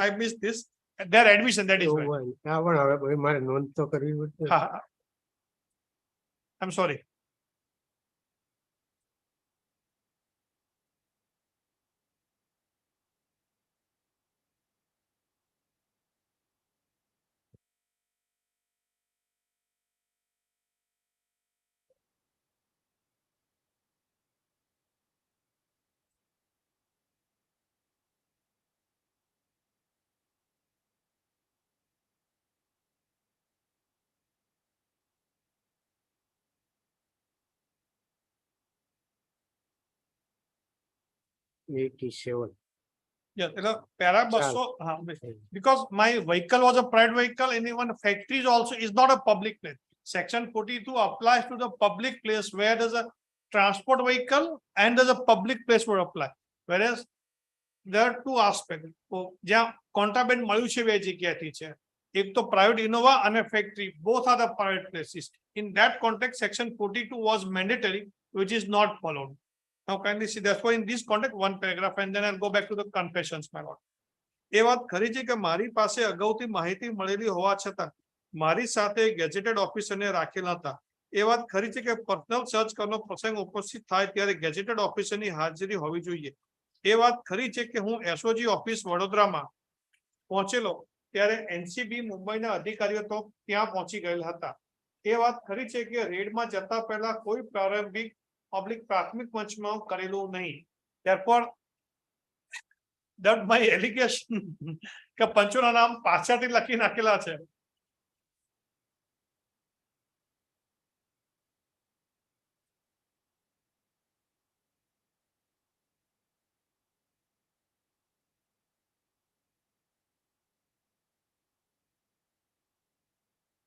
I missed this. Their admission, that is why. હા પણ હવે મારે નોંધ તો કરવી પડશે. Ha. I'm sorry. Yeah, para 200, because my vehicle was a private vehicle and even factories also is not a public place. Section 42 applies to the public place where there's a transport vehicle and there's a public place would apply. Whereas there are two aspects. જ્યાં contraband મળ્યું છે બે જગ્યાથી છે. એક તો private Innova and a factory, both are the private places. In that context, section 42 was mandatory, which is not followed. Now kindly see, therefore in this context one paragraph and then I'll go back to the confessions, my lord. એ વાત ખરી છે કે મારી પાસે અગાઉથી માહિતી મળેલી હોવા છતાં મારી સાથે ગેજેટેડ ઓફિસરને રાખેલ હતા. એ વાત ખરી છે કે પર્સનલ સર્ચ કરવાનો પ્રસંગ ઉપસ્થિત થાય ત્યારે ગેજેટેડ ઓફિસરની હાજરી હોવી જોઈએ. એ વાત ખરી છે કે હું એસઓજી ઓફિસ વડોદરામાં પહોંચેલો ત્યારે એનસીબી મુંબઈના અધિકારીઓ તો ત્યાં પહોંચી ગયેલા હતા. એ વાત ખરી છે કે રેડમાં જતા પહેલા કોઈ પ્રારંભિક પબ્લિક પ્રાથમિક મંચમાં કરેલું નહીં. Therefore, that my allegation કે પંચોના નામ પાછળથી લખી નાખેલા છે.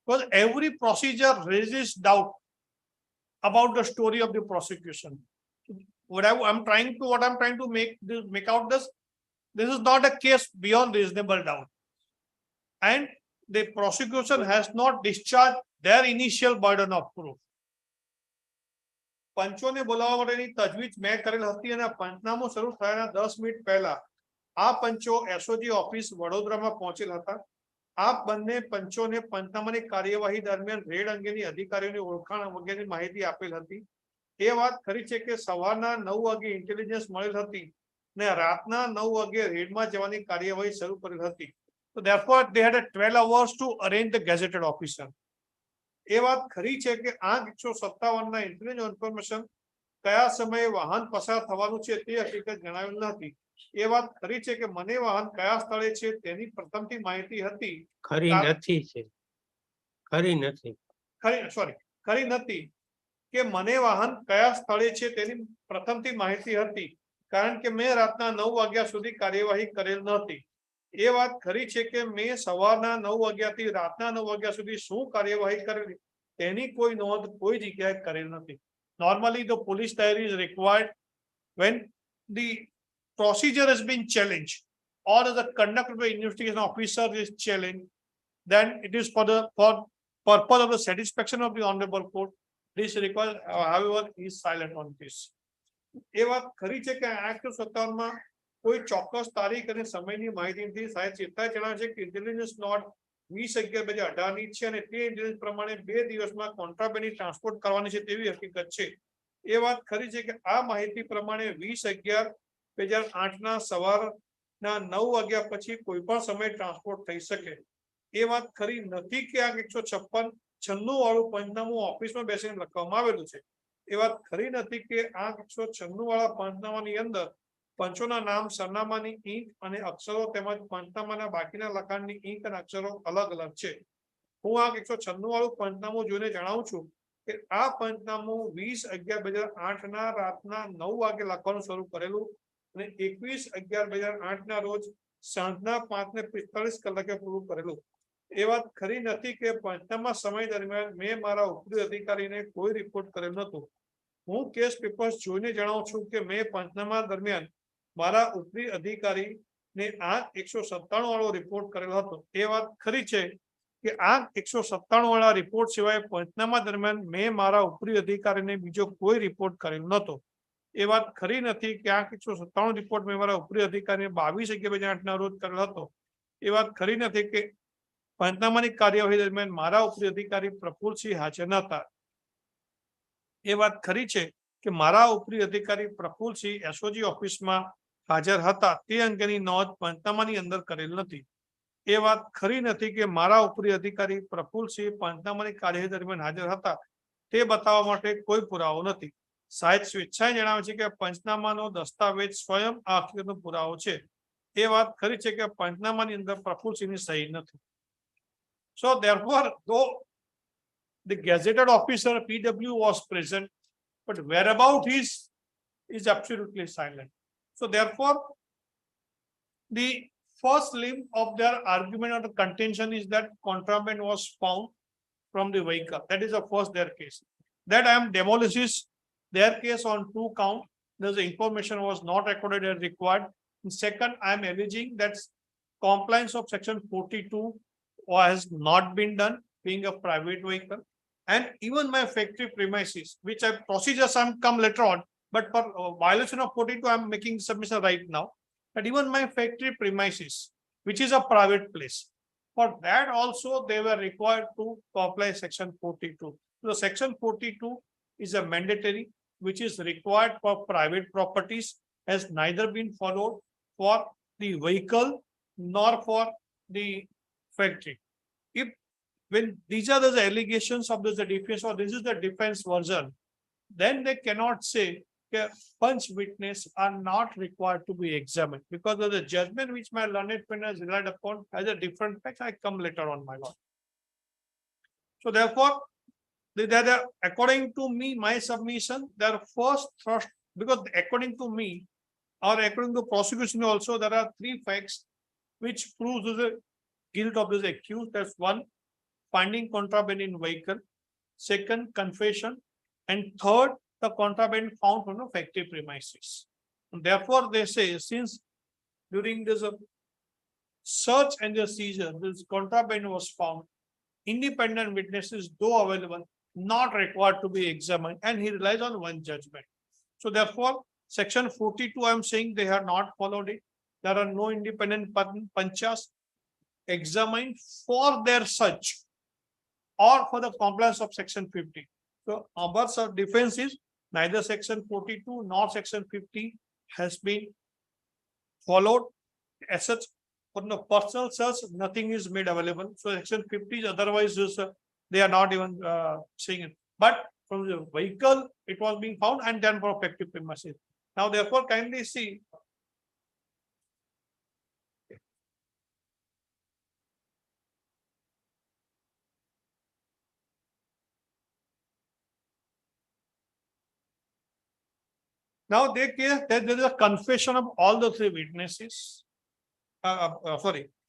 Because every procedure raises doubt about the story of the prosecution. What I'm trying to make out this is not a case beyond reasonable doubt, and the prosecution has not discharged their initial burden of proof. પંચોને બોલાવવા માટેની તજવીજ મેં કરેલ હતી અને પંચનામું શરૂ થયાના 10 minute પહેલા આ પંચો એસઓજી ઓફિસ વડોદરામાં પહોંચેલ હતા. આ બંને પંચોને પંચનામાની કાર્યવાહી દરમિયાન રેડ અંગેની અધિકારીઓની ઓળખાણ વગેરેની માહિતી આપેલ હતી. એ વાત ખરી છે કે સવારના 9 વાગે ઇન્ટેલિજન્સ મળેલ હતી ને રાતના 9 વાગે રેડમાં જવાની કાર્યવાહી શરૂ કરેલ હતી. So therefore they had 12 hours to arrange the gazetted officer. એ વાત ખરી છે કે આંક 157 ના ઇન્ટેલિજન્સ ઇન્ફોર્મેશન કયા સમયે વાહન પસાર થવાનું છે તે હકીકત જણાવેલ નથી. એ વાત ખરી છે કે મને વાહન કયા સ્થળે છે તેની પ્રથમથી માહિતી હતી. ખરી નથી છે. ખરી નથી. ખરી નથી કે મને વાહન કયા સ્થળે છે તેની પ્રથમથી માહિતી હતી કારણ કે મેં રાતના 9 વાગ્યા સુધી કાર્યવાહી કરેલ નહોતી. એ વાત ખરી છે કે મેં સવારના 9 વાગ્યાથી રાતના 9 વાગ્યા સુધી શું કાર્યવાહી કરેલી તેની કોઈ નોંધ કોઈ જગ્યાએ કરેલ નથી. Normally the police diary is required when the procedure has been challenged or the conduct of the investigation officer is challenged, then it is for purpose of the satisfaction of the honorable court. This requires, however, he is silent on this. એ વાત ખરી છે કે act 57 કોઈ ચોક્કસ તારીખ અને સમયની માહિતી નથી. સાહેબ ચેતા જણાવે છે કે ઇન્ટેલિજન્સ નોટ 20/11/2018 ની છે અને તે ઇન્ટેલિજન્સ પ્રમાણે 2 દિવસમાં કોન્ટ્રાબેન્ડની ટ્રાન્સપોર્ટ કરવાની છે તેવી હકીકત છે. એ વાત ખરી છે કે આ માહિતી પ્રમાણે 20/11/2008 ના સવારના 9 વાગ્યા પછી કોઈ પણ સમયે ટ્રાન્સપોર્ટ થઈ શકે. એ વાત ખરી નથી કે આ 156 વાળું પંચનામું ઓફિસમાં બેસીને લખવામાં આવેલું છે. એ વાત ખરી નથી કે આ 156 વાળા પંચનામાની અંદર પંચોના નામ સરનામાની ઈંક અને અક્ષરો તેમજ પંચનામાના બાકીના લખાણની ઈંક અને અક્ષરો અલગ અલગ છે. હું આ 196 વાળું પંચનામું જોઈને જણાવું છું કે આ પંચનામું 20/11/2008 ના રાતના 9 વાગે લખવાનું શરૂ કરેલું અને 21/11/2008 ના રોજ સાંજના 5:45 પૂરું કરેલું. એ વાત ખરી નથી કે પંચનામા સમય દરમિયાન મેં મારા ઉપરી અધિકારીને કોઈ રિપોર્ટ કરેલ નહોતો. હું કેસ પેપર્સ જોઈને જણાવું છું કે મેં પંચનામા દરમિયાન મારા ઉપરી અધિકારીને આ 197 વાળો રિપોર્ટ કરેલો હતો. એ વાત ખરી છે કે આ 197 વાળા રિપોર્ટ સિવાય પંચનામા દરમિયાન મેં મારા ઉપરી અધિકારીને બીજો કોઈ રિપોર્ટ કરેલો નહોતો. એ વાત ખરી નથી કે આ 197 રિપોર્ટ મેં મારા ઉપરી અધિકારીને 22/11/2008 ના રોજ કરેલો હતો. એ વાત ખરી નથી કે પંચનામાની કાર્યવાહી દરમિયાન મારા ઉપરી અધિકારી પ્રફુલ્લસિંહ હાજર નહોતા. એ વાત ખરી છે કે મારા ઉપરી અધિકારી પ્રફુલ્લસિંહ એસઓજી ઓફિસમાં હાજર હતા તે અંગેની નોંધ પંચનામાની અંદર કરેલ નથી. એ વાત ખરી નથી કે મારા ઉપરી અધિકારી પ્રફુલ્લસિંહ પંચનામાની કાર્યવાહી દરમિયાન હાજર હતા તે બતાવવા માટે કોઈ પુરાવો નથી. સાહેબ સ્વેચ્છાએ જણાવે છે કે પંચનામાનો દસ્તાવેજ સ્વયં આ હકીકતનો પુરાવો છે. એ વાત ખરી છે કે પંચનામાની અંદર પ્રફુલ્લસિંહની સહી નથી. So therefore, though the gazetted officer PW was present, but whereabout is absolutely silent. So therefore, the first limb of their argument or the contention is that contraband was found from the vehicle. That is the first their case. That I am demolishes their case on 2 counts. The information was not recorded as required. And second, I am alleging that compliance of section 42 has not been done, being a private vehicle, and even my factory premises, which I procedures some come later on, but for violation of 42, I am making submission right now. That even my factory premises, which is a private place, for that also they were required to comply section 42. So section 42 is a mandatory, which is required for private properties, has neither been followed for the vehicle nor for the factory. If when these are the allegations of the defense or this is the defense version, then they cannot say that punch witness are not required to be examined because of the judgment which my learned friend has relied upon has a different fact. I come later on, my lord. So therefore, according to me, my submission, their first thrust, because according to me or according to prosecution also, there are 3 facts which proves the guilt of this accused. That's 1, finding contraband in vehicle, 2nd, confession, and 3rd, the contraband found from the factory premises. And therefore, they say since during this search and the seizure, this contraband was found, independent witnesses, though available, not required to be examined, and he relies on 1 judgment. So therefore, section 42, I am saying they have not followed it. There are no independent panchas examined for their search or for the compliance of section 50. So our defense is neither section 42 nor section 50 has been followed. As such, for the personal search, nothing is made available. So section 50 is otherwise they are not even saying it. But from the vehicle, it was being found, and then for factory premises. Now, therefore, kindly see. Now they case that there is a confession of all the 3 witnesses.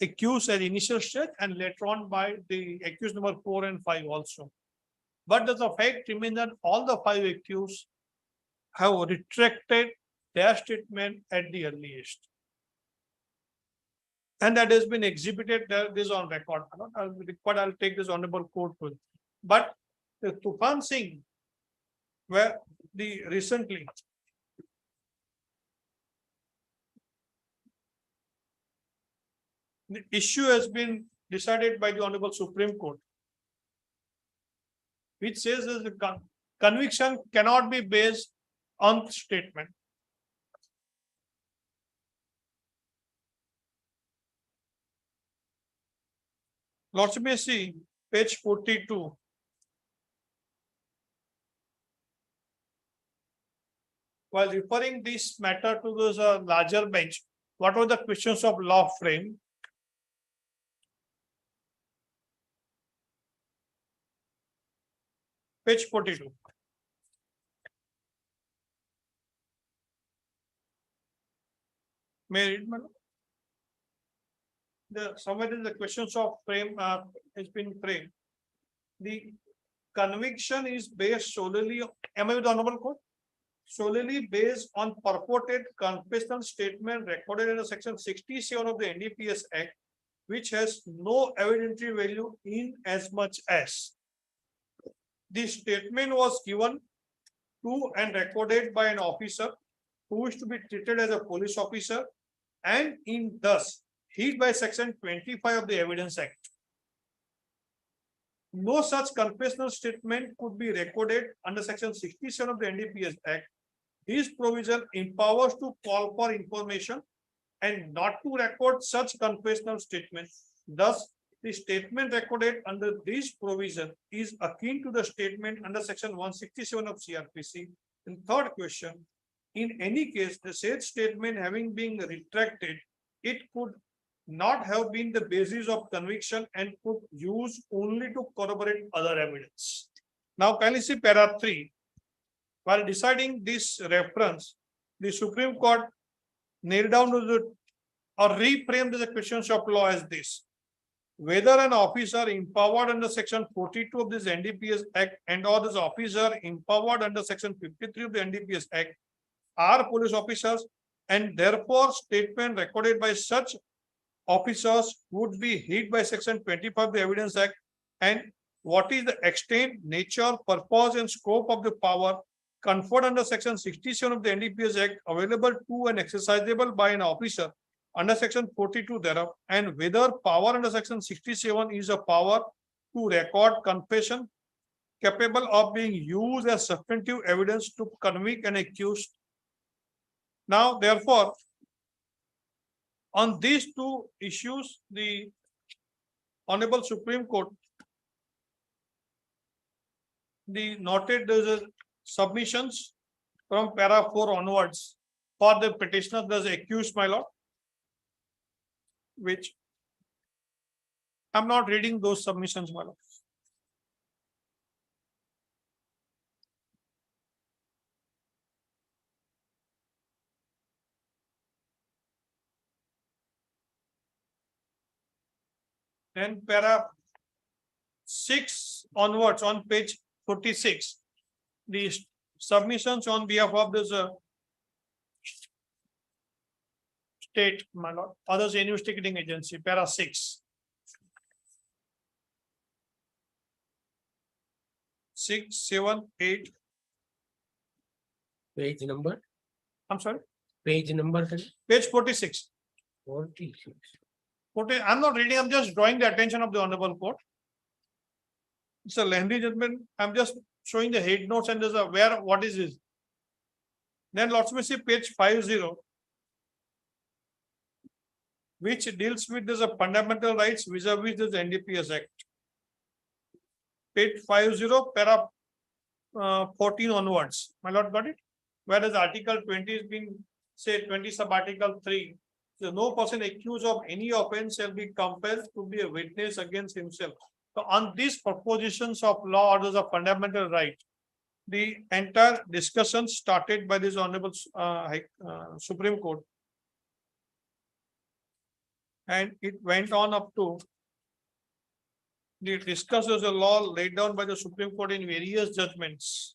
Accused at initial stage and later on by the accused number 4 and 5 also. But the fact remains that all the 5 accused have retracted their statement at the earliest. And that has been exhibited, this on record. I'll take this honorable court to it. But the Tufan Singh, where the recently the issue has been decided by the Honorable Supreme Court, which says that the conviction cannot be based on statement. Lordship may see page 42. While referring this matter to this larger bench, what were the questions of law frame? Page 42. May I read, madam? Somewhere in the questions of frame has been framed. The conviction is based solely, am I with the honorable court? Solely based on purported confessional statement recorded in the section 67 of the NDPS Act, which has no evidentiary value in as much as the statement was given to and recorded by an officer who is to be treated as a police officer and in thus hid by section 25 of the Evidence Act. No such confessional statement could be recorded under section 67 of the NDPS Act. This provision empowers to call for information and not to record such confessional statements. Thus, the statement recorded under this provision is akin to the statement under section 167 of CRPC. And third question, in any case, the said statement having been retracted, it could not have been the basis of conviction and could use only to corroborate other evidence. Now, kindly see para 3. While deciding this reference, the Supreme Court nailed down to the or reframed the questions of law as this: whether an officer empowered under section 42 of this NDPS Act and or this officer empowered under section 53 of the NDPS Act are police officers, and therefore statement recorded by such officers would be hid by section 25 of the Evidence Act, and what is the extent, nature, purpose and scope of the power conferred under section 67 of the NDPS Act available to and exercisable by an officer under section 42 thereof, and whether power under section 67 is a power to record confession capable of being used as substantive evidence to convict an accused. Now, therefore, on these two issues, the Honorable Supreme Court noted there's submissions from para 4 onwards for the petitioner, there's accused, my lord, which I'm not reading those submissions, my lord. Then para 6 onwards on page 46, the submissions on behalf of this state, my lord, others investigating agency, para 6. 6, 7, 8. Page number, I'm sorry, page number, page 46. 46. I'm not reading, I'm just drawing the attention of the Honorable Court. It's a lengthy judgment. I'm just showing the head notes and there's a where, what is this. Then let's me see page 50, which deals with this fundamental rights vis-a-vis this NDPS Act. Page 50, para 14 onwards. My lord, got it? Whereas Article 20 is being, say 20 sub Article 3. So no person accused of any offense shall be compelled to be a witness against himself. So on these propositions of law orders of fundamental right, the entire discussion started by this Honorable Supreme Court. And it went on up to the discuss as a law laid down by the Supreme Court in various judgments.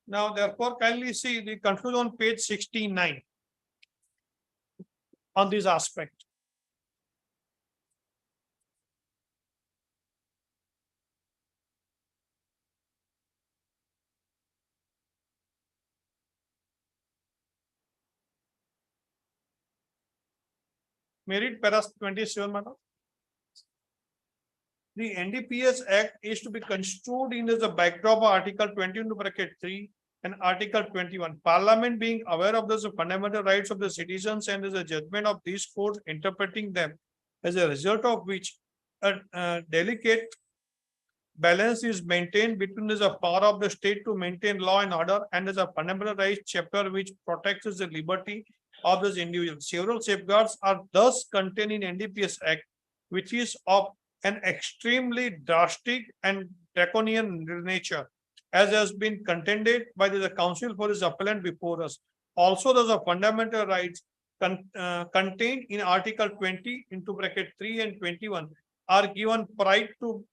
Now, therefore, kindly see the conclusion on page 69 on this aspect. Merit para 27, madam. The NDPS Act is to be construed in as a backdrop of Article 20(3) and Article 21. Parliament being aware of the fundamental rights of the citizens and as a judgment of these courts interpreting them as a result of which a delicate balance is maintained between the power of the state to maintain law and order and as a fundamental rights chapter which protects the liberty of this individual. Several safeguards are thus contained in NDPS Act, which is of an extremely drastic and draconian nature, as has been contended by the counsel for his appellant before us. Also, there's a fundamental rights contained in Article 20 into bracket 3 and 21 are given right to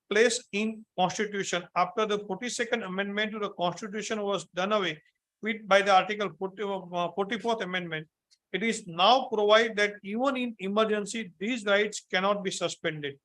place in Constitution after the 42nd Amendment to the Constitution was done away with by the Article 44th Amendment. It is now provided that even in emergency, these rights cannot be suspended.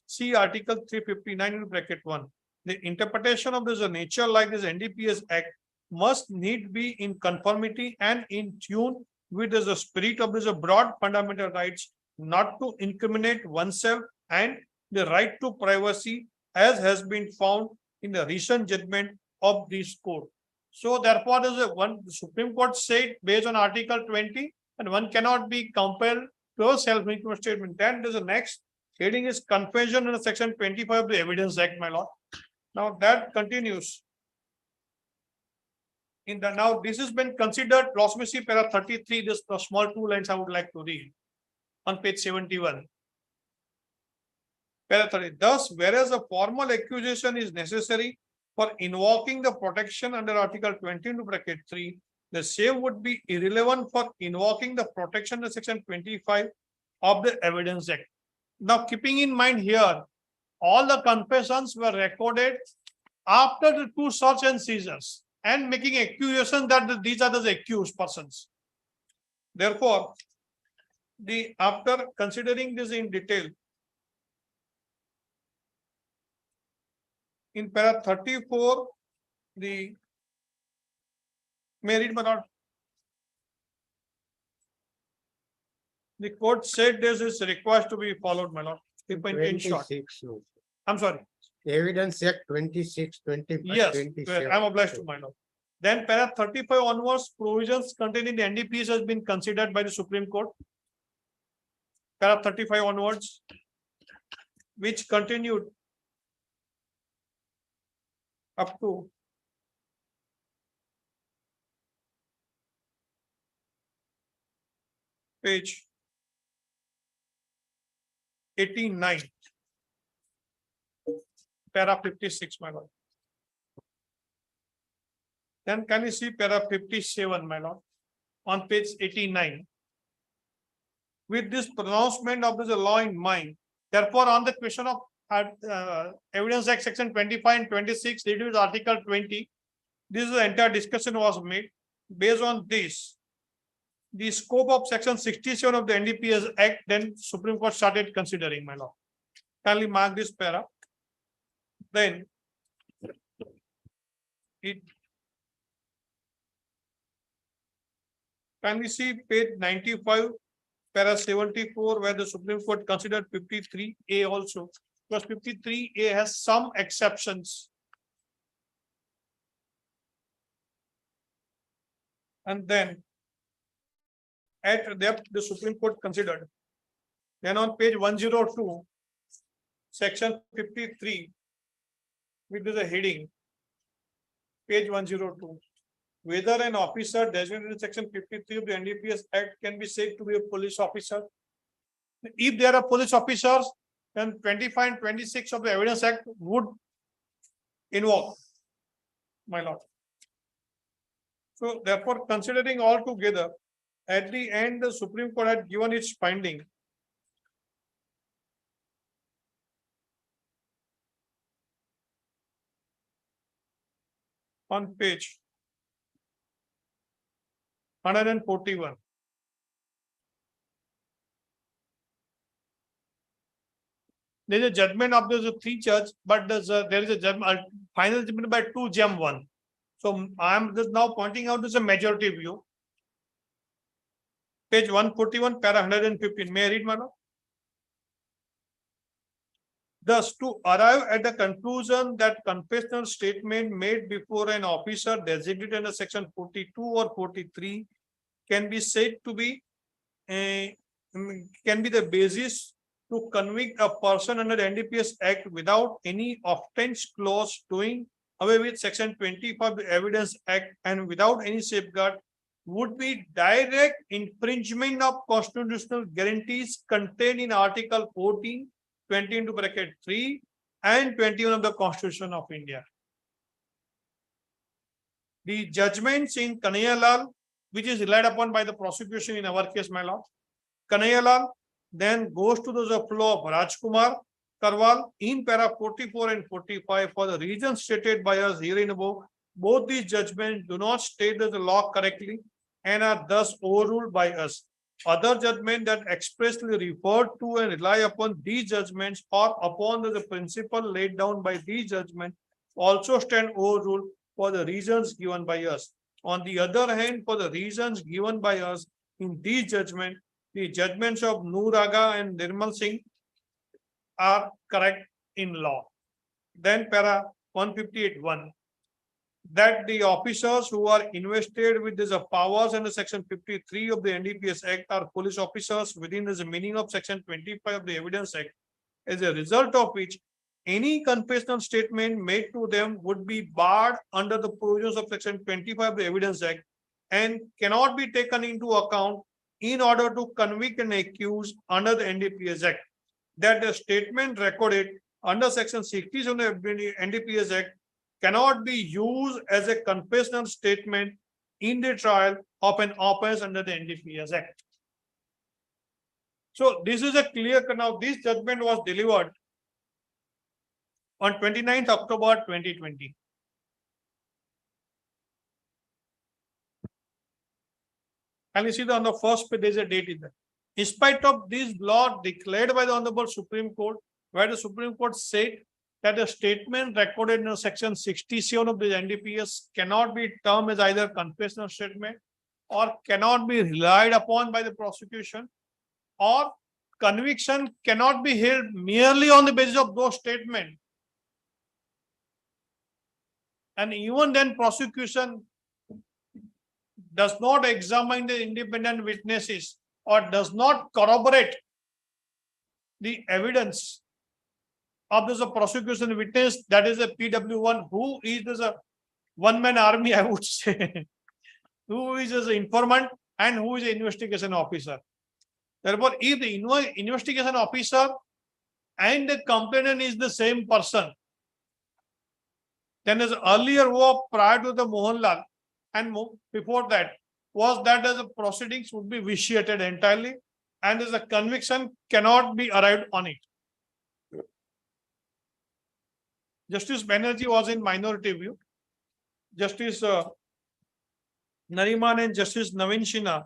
See Article 359 in bracket 1. The interpretation of this nature like this NDPS Act must need be in conformity and in tune with the spirit of this broad fundamental rights, not to incriminate oneself and the right to privacy, as has been found in the recent judgment of this court. So therefore, the Supreme Court said based on Article 20, and one cannot be compelled to a self-incrimination statement. Then there's the next heading is confession under Section 25 of the Evidence Act, my lord. Now that continues. Now this has been considered loss mercy para 33. This the small 2 lines I would like to read on page 71. Para 30. Thus, whereas a formal accusation is necessary for invoking the protection under Article 20 into bracket 3, the same would be irrelevant for invoking the protection under Section 25 of the Evidence Act. Now, keeping in mind here, all the confessions were recorded after the 2 search and seizures and making accusation that these are the accused persons. Therefore, after considering this in detail, in para 34, may I read, my lord? The court said this is required to be followed, my lord. If in short. 26, no. I'm sorry. Evidence Act 26, 25, Yes, 27. I'm obliged to, my lord. Then para 35 onwards, provisions contained in the NDPS has been considered by the Supreme Court. Para 35 onwards, which continued up to page 89, para 56, my lord. Then can you see para 57, my lord, on page 89? With this pronouncement of the law in mind, therefore, on the question of Evidence Act Section 25 and 26, it is Article 20. This is the entire discussion was made. Based on this, the scope of Section 67 of the NDPS Act, then Supreme Court started considering, my lord. Kindly mark this para. Then it can we see page 95, para 74, where the Supreme Court considered 53A also, because 53A has some exceptions. And then at depth, the Supreme Court considered. Then on page 102, section 53, which is a heading, page 102. Whether an officer designated in section 53 of the NDPS Act can be said to be a police officer. If there are police officers, then 25 and 26 of the Evidence Act would invoke, my lord. So therefore, considering all together, at the end, the Supreme Court had given its finding. On page 141. There is a judgment of the 3 judges, but there is a judgment, final judgment by 2 Gem 1. So I am just now pointing out this is a majority view. Page 141, para 115. May I read, Mano? Thus, to arrive at the conclusion that confessional statement made before an officer designated under section 42 or 43 can be said to be the basis to convict a person under the NDPS Act without any offense clause doing away with Section 25 of the Evidence Act and without any safeguard would be direct infringement of constitutional guarantees contained in Article 14, 20 into bracket 3 and 21 of the Constitution of India. The judgments in Kanayalal, which is relied upon by the prosecution in our case, my lord, Kanayalal then goes to the flow of Rajkumar Karwal in para 44 and 45 for the reasons stated by us herein above. Both these judgments do not state the law correctly and are thus overruled by us. Other judgments that expressly refer to and rely upon these judgments or upon the principle laid down by these judgments also stand overruled for the reasons given by us. On the other hand, for the reasons given by us in these judgments, the judgments of Noor Agha and Nirmal Singh are correct in law. Then para 158(1), that the officers who are invested with these powers under Section 53 of the NDPS Act are police officers within the meaning of Section 25 of the Evidence Act, as a result of which any confessional statement made to them would be barred under the provisions of Section 25 of the Evidence Act and cannot be taken into account in order to convict and accuse under the NDPS Act. That the statement recorded under Section 60 of the NDPS Act cannot be used as a confessional statement in the trial of an offense under the NDPS Act. So this is a clear, now this judgment was delivered on 29th October 2020. And you see that on the first page, there is a date in there. In spite of this law declared by the Honorable Supreme Court, where the Supreme Court said that the statement recorded in Section 67 of the NDPS cannot be termed as either confessional statement or cannot be relied upon by the prosecution, or conviction cannot be held merely on the basis of those statements. And even then, prosecution does not examine the independent witnesses or does not corroborate the evidence of this prosecution witness, that is a PW1, who is a one-man army, I would say, who is an informant and who is an investigation officer. Therefore, if the investigation officer and the complainant is the same person, then as earlier war prior to the Mohanlal and before that was that as the proceedings would be vitiated entirely and as a conviction cannot be arrived on it. Justice Banerjee was in minority view. Justice Nariman and Justice Navin Sinha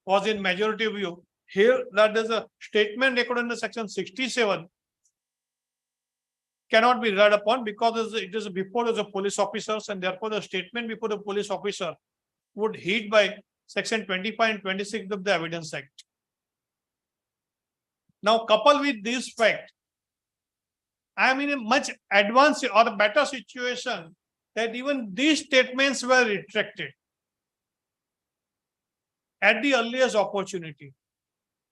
was in majority view. Here, that is a statement recorded under Section 67 cannot be relied upon because it is before the police officers, and therefore the statement before the police officer would heed by Section 25 and 26 of the Evidence Act. Now, coupled with this fact, I am in a much advanced or better situation that even these statements were retracted at the earliest opportunity.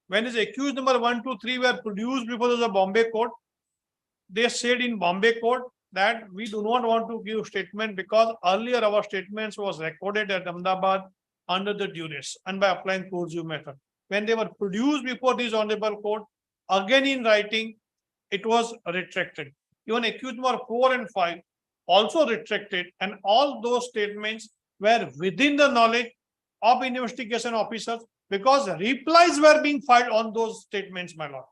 When his accused number 1, 2, 3 were produced before the Bombay court, they said in Bombay court that we do not want to give statement because earlier our statements was recorded at Ahmedabad under the duress and by applying coercive method. When they were produced before this honorable court, again in writing, it was retracted. Even accused number 4 and 5 also retracted, and all those statements were within the knowledge of investigation officers because replies were being filed on those statements, my lord.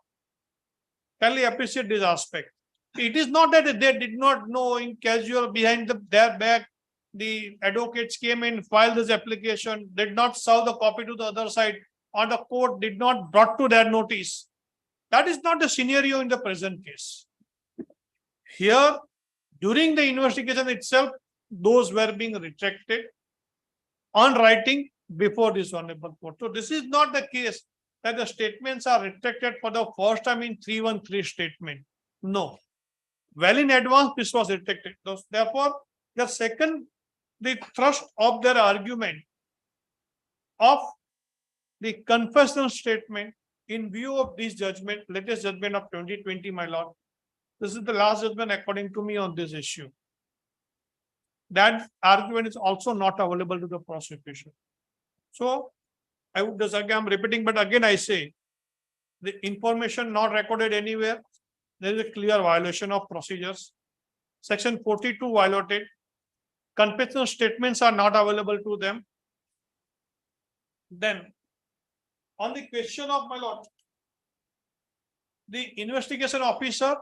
Can we appreciate this aspect? It is not that they did not know in casual behind their back, the advocates came in, filed this application, did not serve the copy to the other side, or the court did not brought to their notice. That is not the scenario in the present case. Here, during the investigation itself, those were being retracted on writing before this honorable court. So this is not the case that the statements are retracted for the first time in 313 statement. No. Well in advance, this was retracted. Therefore, the thrust of their argument of the confessional statement in view of this judgment, latest judgment of 2020, my lord, this is the last judgment according to me on this issue. That argument is also not available to the prosecution. So I would just again, I'm repeating, but again I say, the information not recorded anywhere, there is a clear violation of procedures. Section 42 violated. Confession statements are not available to them. Then, on the question of my lord, the investigation officer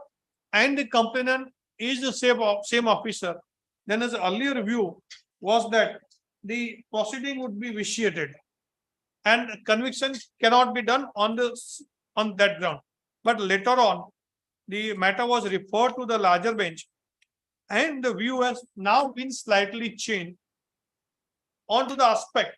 and the complainant is the same officer. Then his earlier view was that the proceeding would be vitiated and conviction cannot be done on that ground. But later on, the matter was referred to the larger bench and the view has now been slightly changed onto the aspect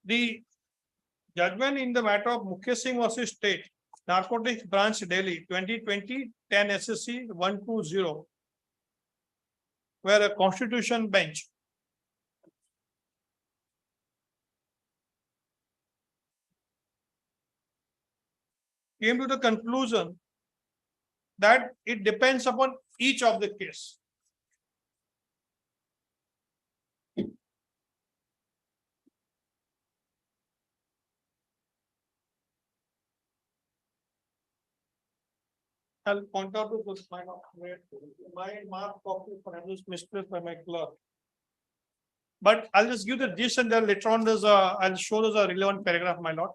the judgment in the matter of Mukesh Singh versus State, Narcotics Branch, Delhi, 2020, 10 SSC 120, where a constitution bench came to the conclusion that it depends upon each of the case. I'll point out to this my mark copy for this misplaced by my clerk. But I'll just give the gist and then later on there's a I'll show there's a relevant paragraph, my lord.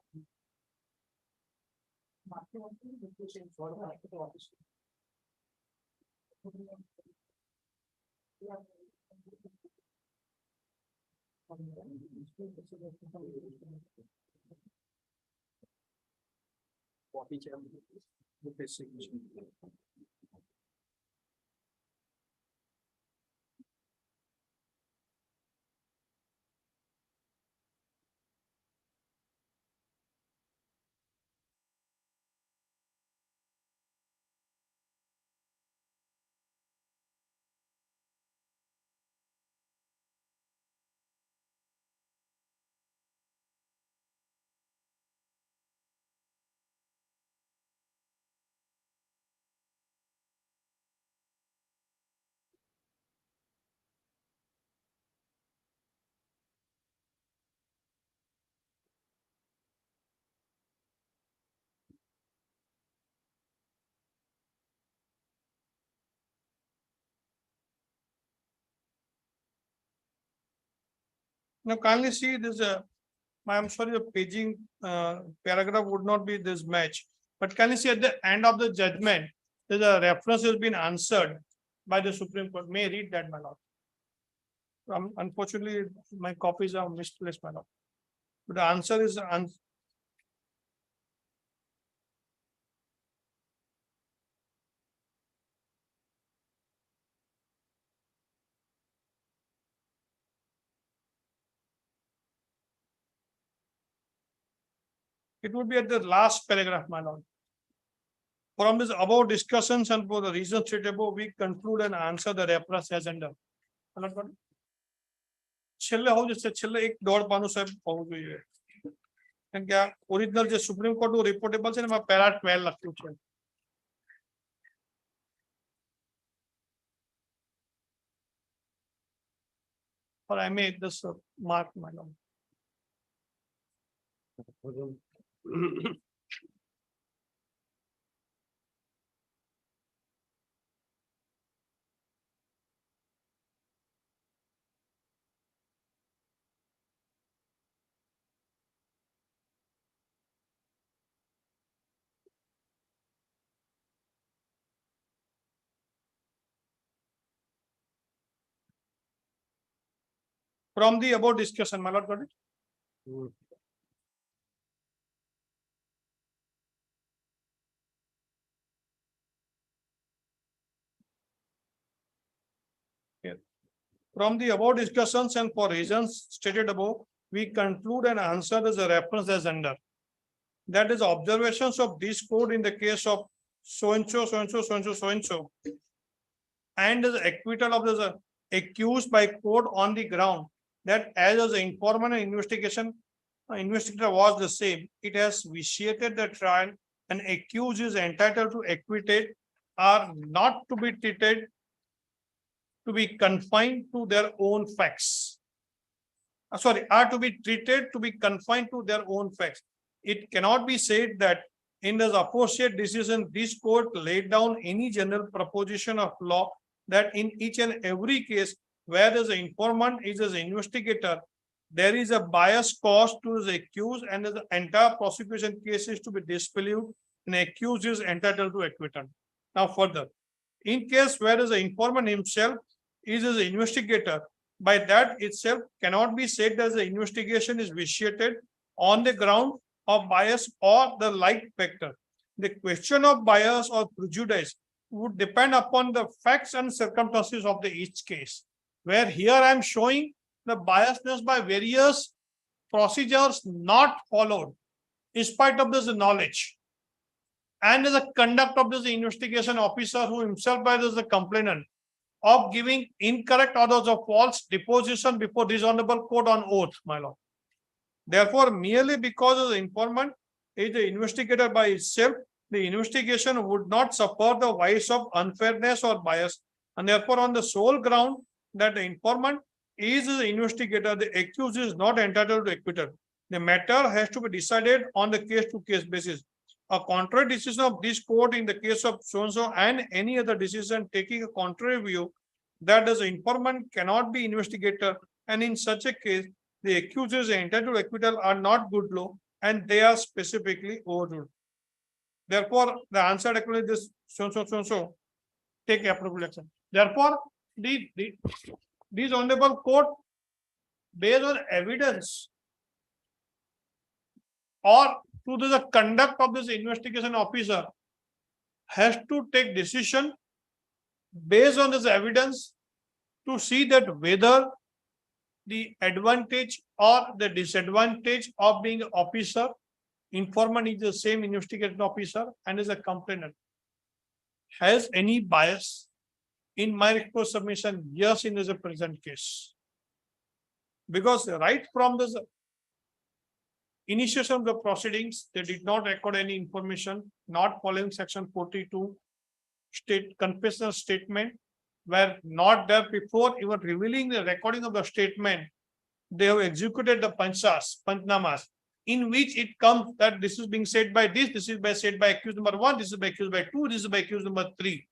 Now kindly see this I'm sorry, the paging paragraph would not be this match. But can you see at the end of the judgment, there's a reference has been answered by the Supreme Court. May I read that, my lord? Unfortunately, my copies are misplaced, my lord. But the answer is it would be at the last paragraph, my lord. From this above discussions and for the reasons stated above, we conclude and answer the reference as under. છેલ્લે હોવું જોઈએ છેલ્લે એક દોઢ પાનું સાહેબ હોવું જોઈએ કેમ કે આ ઓરિજિનલ જે સુપ્રીમ કોર્ટ નું રિપોર્ટેબલ છે ને એમાં પેરા 12 લખ્યું છે but I made this mark, my lord. From the above discussion, my lord, got it? From the above discussions and for reasons stated above, we conclude and answer as a reference as under. That is observations of this code in the case of so and so, so and so, so and so, so and so, and the acquittal of the accused by court on the ground that as an informant and investigator was the same, it has vitiated the trial and accused is entitled to acquitted are not to be treated to be confined to their own facts. Are to be treated to be confined to their own facts. It cannot be said that in the aforesaid decision, this court laid down any general proposition of law that in each and every case where the informant is an investigator, there is a bias caused to the accused and the entire prosecution case is to be disbelieved and accused is entitled to acquittal. Now further, in case where the informant himself is an investigator, by that itself cannot be said that the investigation is vitiated on the ground of bias or the like factor. The question of bias or prejudice would depend upon the facts and circumstances of the each case, where here I am showing the biasness by various procedures not followed in spite of this knowledge and the conduct of this investigation officer who himself by this the complainant of giving incorrect orders of false deposition before this honorable court on oath, my lord. Therefore, merely because the informant is the investigator by itself, the investigation would not suffer the vice of unfairness or bias, and therefore on the sole ground that the informant is the investigator, the accused is not entitled to acquittal. The matter has to be decided on the case-to-case basis. A contrary decision of this court in the case of so-and-so and any other decision taking a contrary view that the informant cannot be investigator, and in such a case, the accused is entitled to acquittal are not good law and they are specifically overruled. Therefore, the answer according to this so-and-so, take appropriate action. Therefore, this honorable court, based on evidence or to the conduct of this investigation officer, has to take decision based on this evidence to see that whether the advantage or the disadvantage of being an officer, informant is the same investigating officer and is a complainant, has any bias. In my request submission, yes, in the present case. Because right from the initiation of the proceedings, they did not record any information, not following section 42, confessional statement, were not there before even revealing the recording of the statement. They have executed the panchnamas, in which it comes that this is being said by this is by said by accused number 1, this is by accused by 2, this is by accused number 3.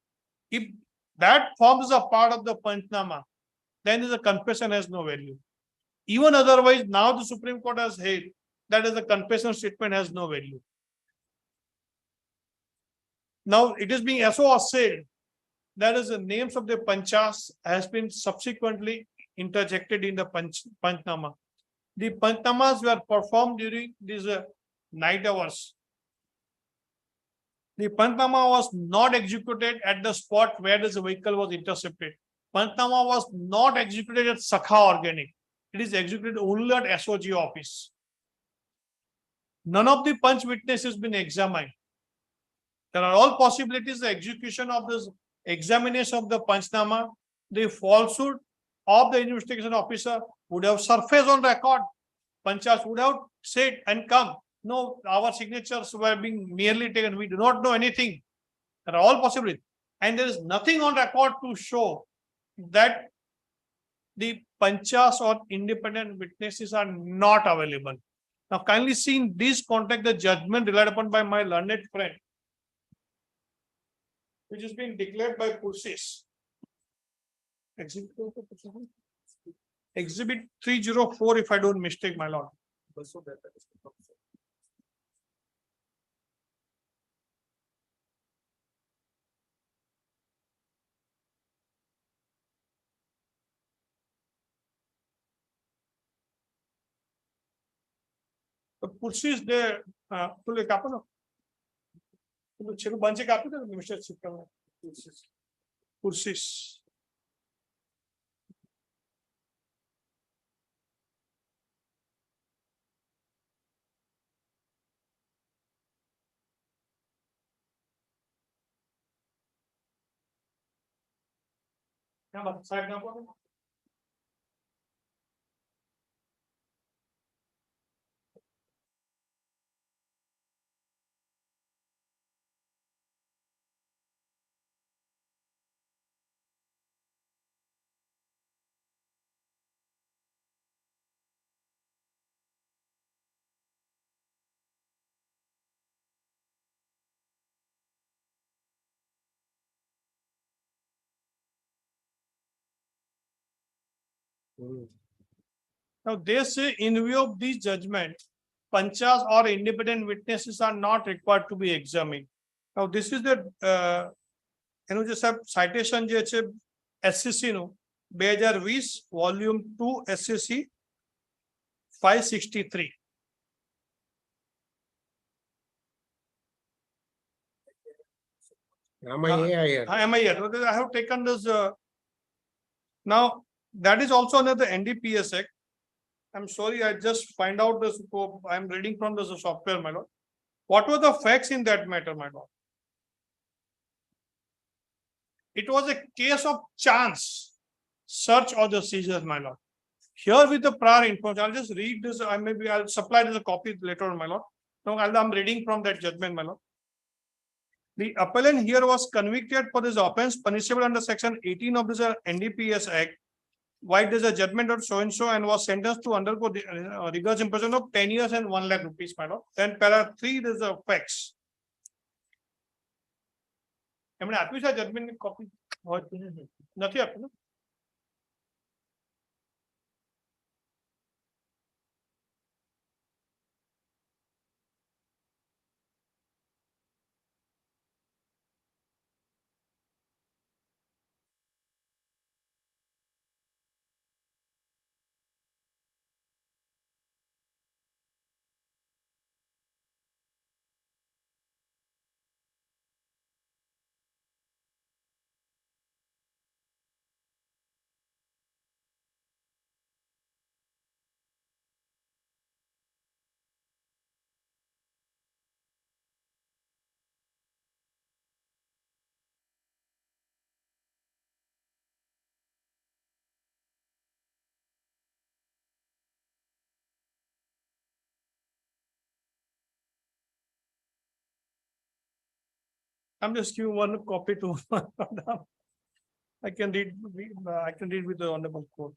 If that forms a part of the panchnama, then the confession has no value. Even otherwise, now the Supreme Court has held that is the confession statement has no value. Now it is being also said that is the names of the panchas has been subsequently interjected in the panchnama. The panchnamas were performed during these night hours. The panchnama was not executed at the spot where this vehicle was intercepted. Panchnama was not executed at Sakha Organic. It is executed only at SOG office. None of the punch witnesses has been examined. There are all possibilities. The execution of this examination of the panchnama, the falsehood of the investigation officer would have surfaced on record. Panchas would have said and come. No, our signatures were being merely taken. We do not know anything. There are all possibilities. And there is nothing on record to show that the panchas or independent witnesses are not available. Now, kindly see in this context the judgment relied upon by my learned friend, which is being declared by PROCEEDINGS. Exhibit 304, if I don't mistake, my lord. The PROCEEDINGS there, to like happen. Bunch of capital, Mr. PROCEEDINGS. Side number. Now they say in view of this judgment, panchas or independent witnesses are not required to be examined. Now this is the એનું જે સાહેબ citation જે છે SCC નું 2020 volume 2 SCC 563. I have taken this. Now that is also under the NDPS Act. I'm sorry, I just find out this. I'm reading from this software, my lord. What were the facts in that matter, my lord? It was a case of chance search or the seizure, my lord. Here with the prior information, I'll just read this. I'll supply this a copy later on, my lord. Now I'm reading from that judgment, my lord. The appellant here was convicted for this offense punishable under section 18 of this NDPS Act. Why there's a judgment of so and so and was sentenced to undergo the rigorous imprisonment of 10 years and 1 lakh rupees, my lord. Then para 3 there's the facts. એમણે આપ્યું છે જજમેન્ટની copy નથી આપ્યું ને? I'm just giving one copy to madam. I can read with the honorable court.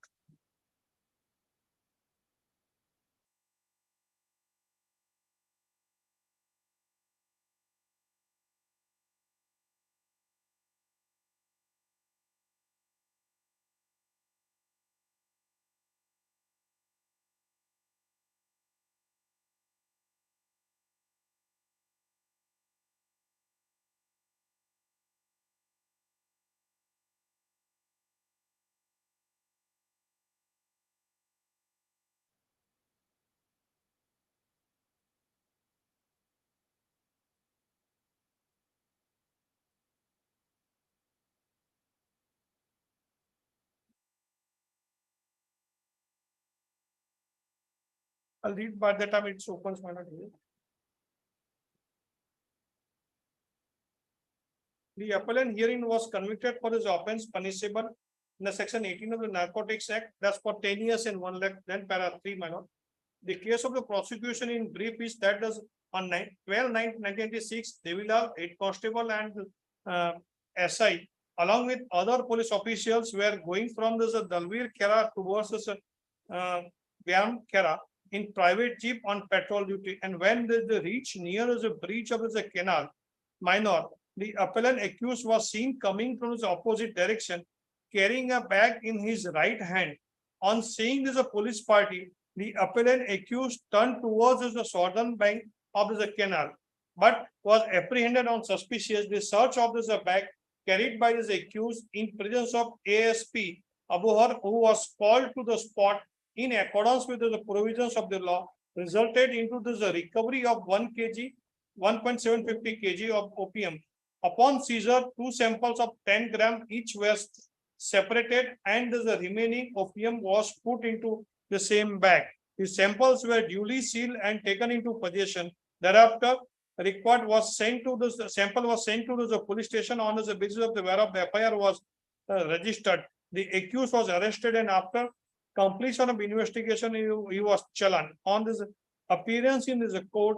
I'll read by the time it opens, my lord. The appellant herein was convicted for his offense punishable in the section 18 of the Narcotics Act. That's for 10 years and 1 lakh. Then para 3, my lord. The case of the prosecution in brief is that does on 12/9/1996, Devilal, 8 constable and SI, along with other police officials, were going from this Dalvir Khera towards this Vyam Khera in private jeep on patrol duty. And when they reach near the breach of the canal, minor, the appellant accused was seen coming from the opposite direction, carrying a bag in his right hand. On seeing this police party, the appellant accused turned towards the southern bank of the canal, but was apprehended on suspicious. The search of this bag carried by this accused in presence of ASP Abohar, who was called to the spot in accordance with the provisions of the law, resulted into this recovery of 1.750 kg of opium. Upon seizure, 2 samples of 10 gram each were separated and the remaining opium was put into the same bag. The samples were duly sealed and taken into possession. Thereafter, a record was sent to the sample was sent to the police station on the basis of the whereof the FIR was registered. The accused was arrested and after completion of investigation, he was challan. On this appearance in this court,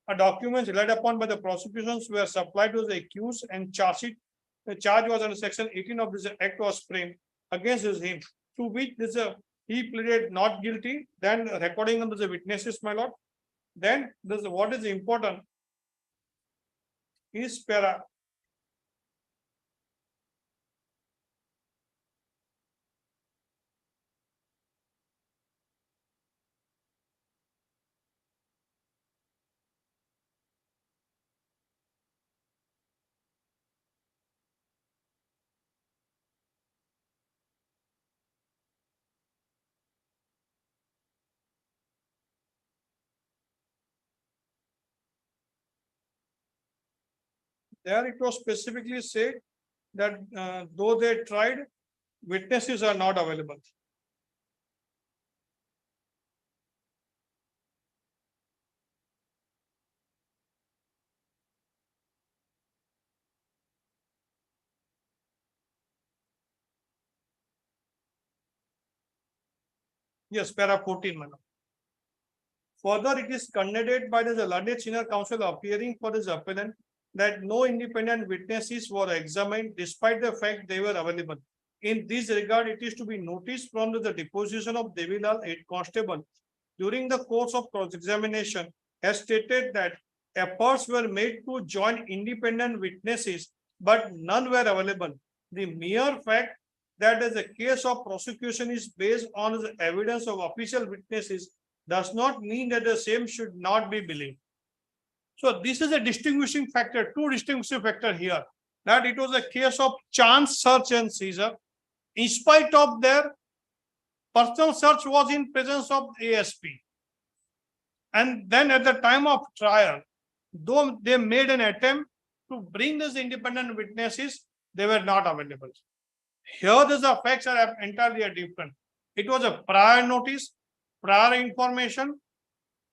a documents relied upon by the prosecutions were supplied to the accused and charge sheet. The charge was under section 18 of this act was framed against him, to which this he pleaded not guilty. Then recording under the witnesses, my lord. Then this what is important is para. There it was specifically said that though they tried, witnesses are not available. Yes, para 14, madam. Further, it is condemned by the learned senior counsel appearing for this appellant that no independent witnesses were examined despite the fact they were available. In this regard, it is to be noticed from the deposition of Devilal, head constable, during the course of cross-examination, has stated that efforts were made to join independent witnesses, but none were available. The mere fact that as a case of prosecution is based on the evidence of official witnesses does not mean that the same should not be believed. So this is a distinguishing factor, two distinguishing factor here, that it was a case of chance search and seizure. In spite of their personal search was in presence of ASP. And then at the time of trial, though they made an attempt to bring these independent witnesses, they were not available. Here the facts are entirely different. It was a prior notice, prior information.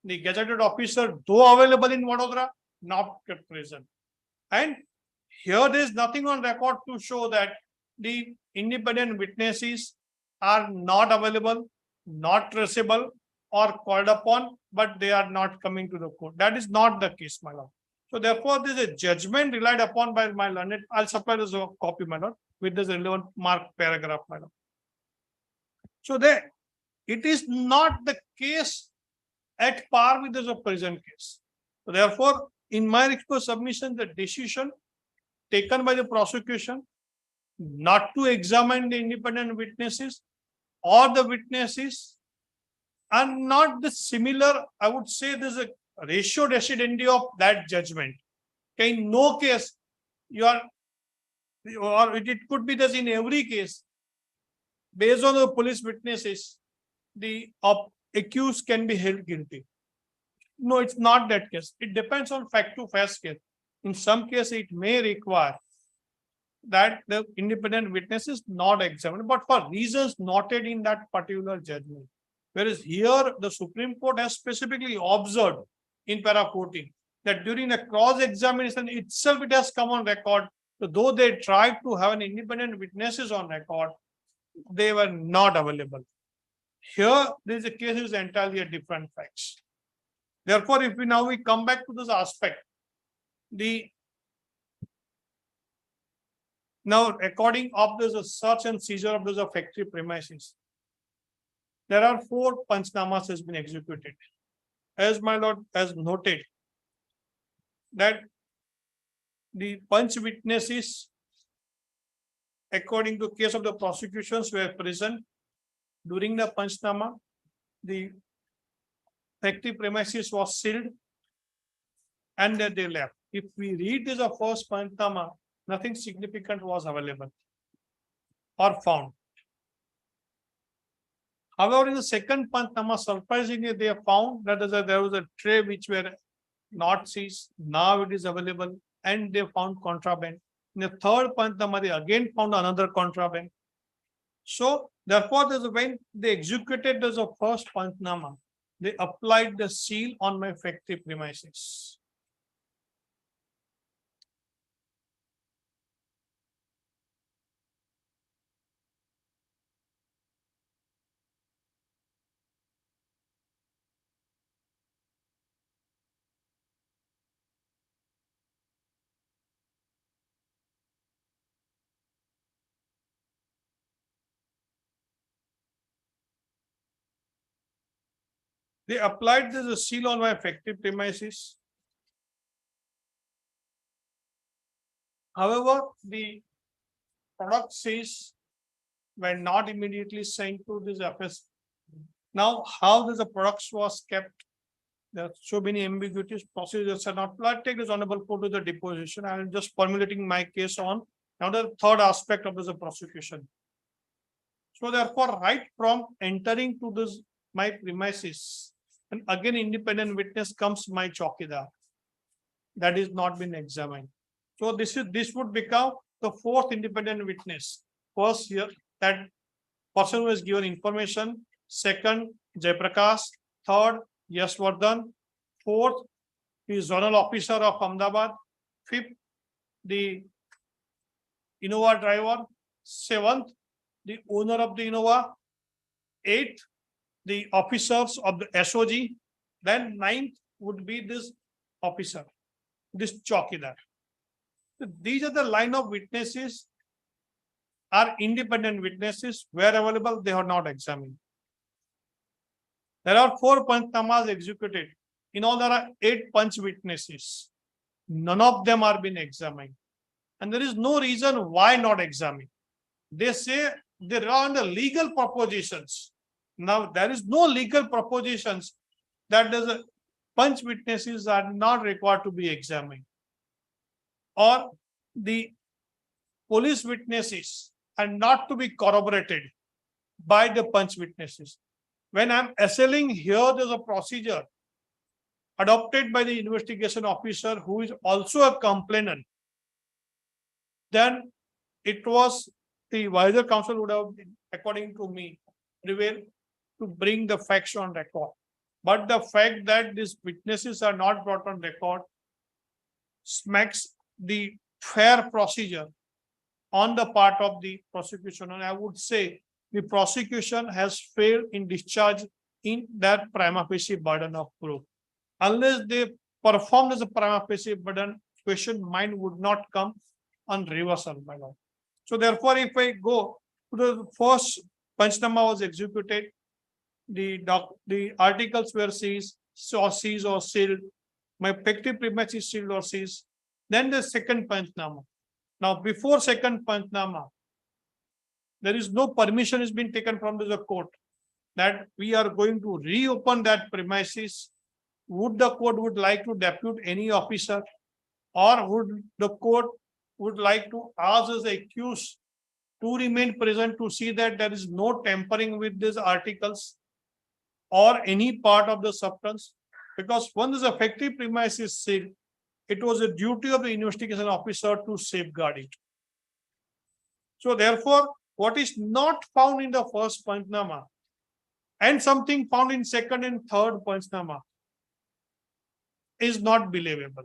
The gazetted officer, though available in Vadodara, not present. And here there is nothing on record to show that the independent witnesses are not available, not traceable, or called upon, but they are not coming to the court. That is not the case, my lord. So therefore, there is a judgment relied upon by my learned. I'll supply this copy, my lord, with this relevant marked paragraph, my lord. So there, it is not the case at par with the present case. So therefore, in my exposed submission, the decision taken by the prosecution not to examine the independent witnesses or the witnesses are not the similar, I would say there's a ratio decidendi of that judgment. Okay, in no case, you are, or it could be that in every case, based on the police witnesses, the accused can be held guilty. No, it's not that case. It depends on fact to fact case. In some cases, it may require that the independent witness is not examined, but for reasons noted in that particular judgment. Whereas here, the Supreme Court has specifically observed in para 14 that during the cross-examination itself, it has come on record. So though they tried to have an independent witnesses on record, they were not available. Here, there is a case is entirely a different facts. Therefore, if we come back to this aspect, now according of this search and seizure of those factory premises, there are 4 panchnamas has been executed. As my lord has noted, that the punch witnesses, according to case of the prosecutions, were present during the panchnama. The factory premises was sealed and then they left. If we read this first panchnama, nothing significant was available or found. However, in the second panchnama, surprisingly, they found that there was a tray which were not seized. Now it is available, and they found contraband. In the third panchnama, they again found another contraband. So, therefore, when they executed the first panchnama, they applied the seal on my factory premises. They applied this seal on my factory premises. However, the product says were not immediately sent to this FS. Now, how the products was kept? There are so many ambiguities, procedures are not. Let's take this honorable court to the deposition. I am just formulating my case on now the third aspect of this prosecution. So therefore, right from entering to this my premises, and again independent witness comes my chowkidar. That is not been examined. So this would become the fourth independent witness. First here, that person who has given information. Second, Jaiprakash. Third, Yaswardhan. Fourth, the zonal officer of Ahmedabad. Fifth, the Innova driver. Seventh, the owner of the Innova. Eighth, the officers of the SOG. Then ninth would be this officer, this chowkidar. So these are the line of witnesses are independent witnesses. Where available, they are not examined. There are 4 panchnamas executed. In all, there are 8 punch witnesses. None of them are being examined. And there is no reason why not examined. They say there are the legal propositions. Now, there is no legal propositions that the punch witnesses are not required to be examined. Or the police witnesses are not to be corroborated by the punch witnesses. When I'm assailing here, there's a procedure adopted by the investigation officer who is also a complainant. Then it was the wiser counsel would have, according to me, prevailed to bring the facts on record. But the fact that these witnesses are not brought on record smacks the fair procedure on the part of the prosecution. And I would say the prosecution has failed in discharge in that prima facie burden of proof. Unless they performed as a prima facie burden, question mine would not come on reversal by law. So therefore, if I go to the first panchnama was executed, the articles were seized or sealed, my factory premise is sealed or seized. Then the second panchnama. Now, before second panchnama, there is no permission has been taken from the court that we are going to reopen that premises. Would the court would like to depute any officer, or would the court would like to ask as accused to remain present to see that there is no tampering with these articles or any part of the substance? Because once the factory premise is sealed, it was a duty of the investigation officer to safeguard it. So therefore, what is not found in the first panchnama and something found in second and third panchnama is not believable.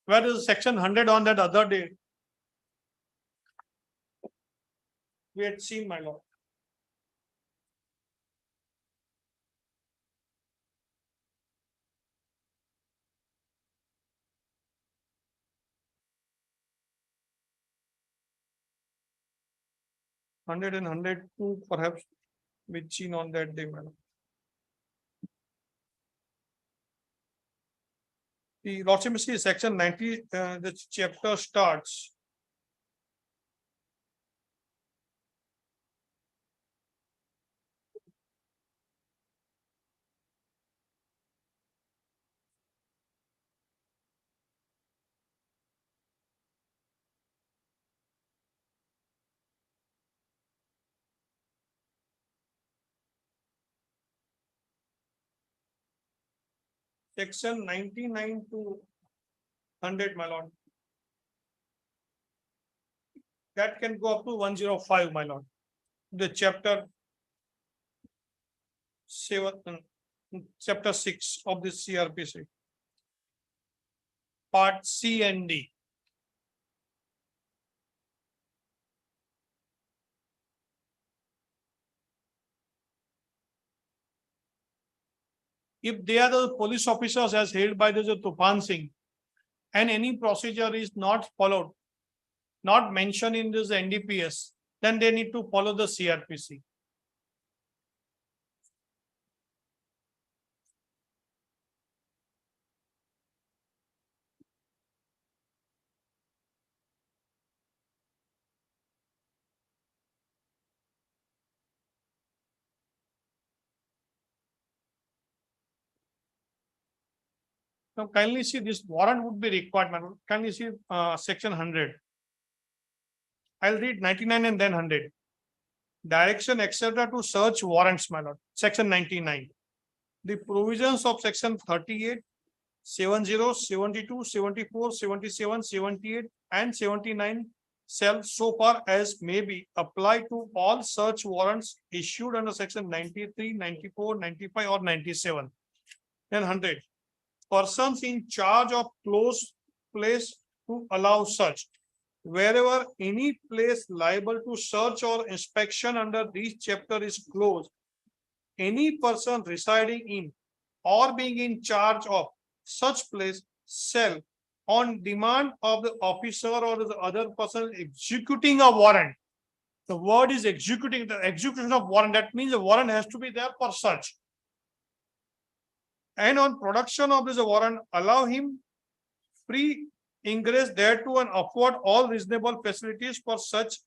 Where is section 100 on that other day? We had seen, my lord. Hundred and 102 perhaps we'd seen on that day, madam. The Lordship see section 90, the chapter starts. Section 99 to 100, my lord. That can go up to 105, my lord. The chapter 7, chapter 6 of the CRPC. Part C and D. If they are the police officers as held by the Tufan Singh, and any procedure is not followed, not mentioned in this NDPS, then they need to follow the CRPC. Now kindly see this warrant would be required, my lord. Kindly see section 100. I'll read 99 and then 100. Direction, etc. to search warrants, my lord. Section 99. The provisions of section 38, 70, 72, 74, 77, 78, and 79 shall so far as may be apply to all search warrants issued under section 93, 94, 95, or 97. Then 100. Persons in charge of closed place to allow search. Wherever any place liable to search or inspection under this chapter is closed, any person residing in or being in charge of such place shall, on demand of the officer or the other person executing a warrant. The word is executing, the execution of warrant. That means the warrant has to be there for search. And on production of this warrant, allow him free ingress thereto and afford all reasonable facilities for such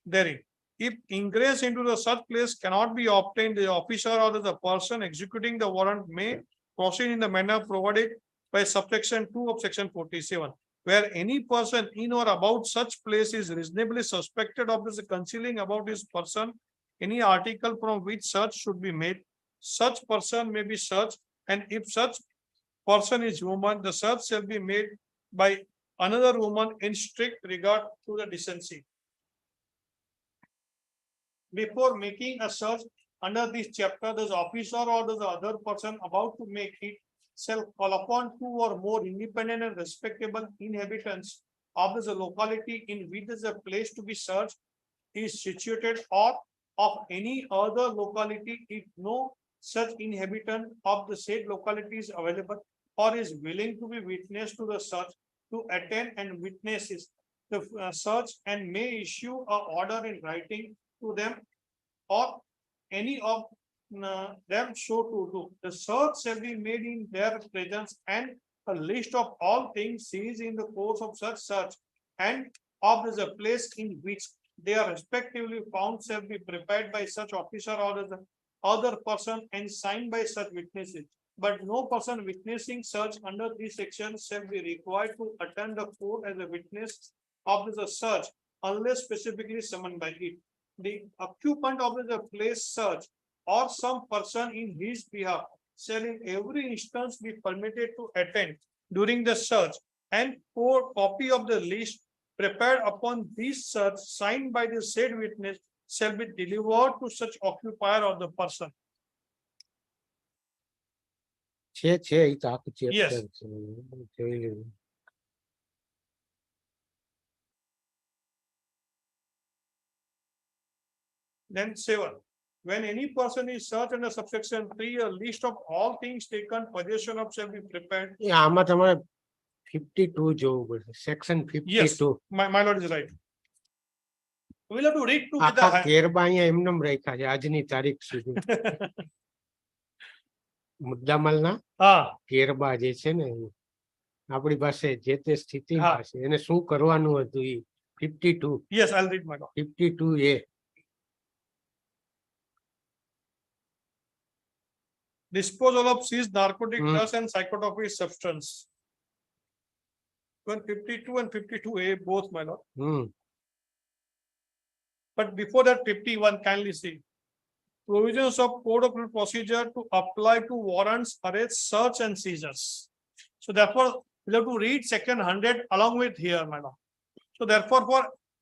therein. If ingress into the such place cannot be obtained, the officer or the person executing the warrant may proceed in the manner provided by subsection 2 of section 47. Where any person in or about such place is reasonably suspected of this concealing about his person any article from which search should be made, such person may be searched, and if such person is woman, the search shall be made by another woman in strict regard to the decency. Before making a search under this chapter, the officer or the other person about to make it shall call upon 2 or more independent and respectable inhabitants of the locality in which the place to be searched is situated, or of any other locality if no such inhabitant of the said locality is available or is willing to be witness to the search, to attend and witnesses the search, and may issue a order in writing to them or any of them so to do. The search shall be made in their presence, and a list of all things seized in the course of such search and of the place in which they are respectively found shall be prepared by such officer or the other person and signed by such witnesses. But no person witnessing search under this section shall be required to attend the court as a witness of the search unless specifically summoned by it. The occupant of the place search or some person in his behalf shall in every instance be permitted to attend during the search, and for copy of the list prepared upon this search signed by the said witness shall be delivered to such occupier of the person. છે એ તો આખું Yes. chapter છે. જોઈ લેવું. Then 7. When any person is searched under subsection 3, a list of all things taken possession of shall be prepared. એ આમાં તમારે 52 જોવું પડશે, section Yes, 52. my lord is right. We'll have to read આખા together. કેરબા અહીંયા એમનેમ રાખ્યા છે આજની તારીખ સુધી. મુદ્દામાલના કેરબા જે છે ને એ આપણી પાસે જે તે સ્થિતિમાં છે એને શું કરવાનું હતું એ 52. Yes, I'll read my lord. 52A. Disposal of seized narcotic drugs and psychotropic substance. 52 and 52A both, my lord. But before that, 51, kindly see. Provisions of code of procedure to apply to warrants, arrests, search and seizures. So therefore, we have to read section 100 along with here, my lord. So therefore,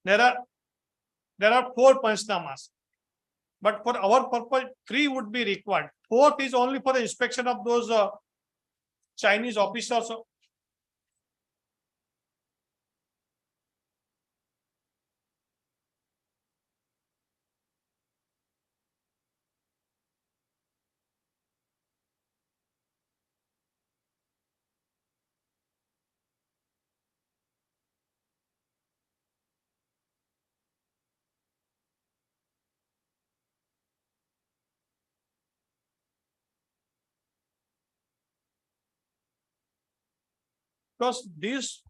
there are 4 panchnamas. But for our purpose, 3 would be required. 4th is only for the inspection of those Chinese officers. Because this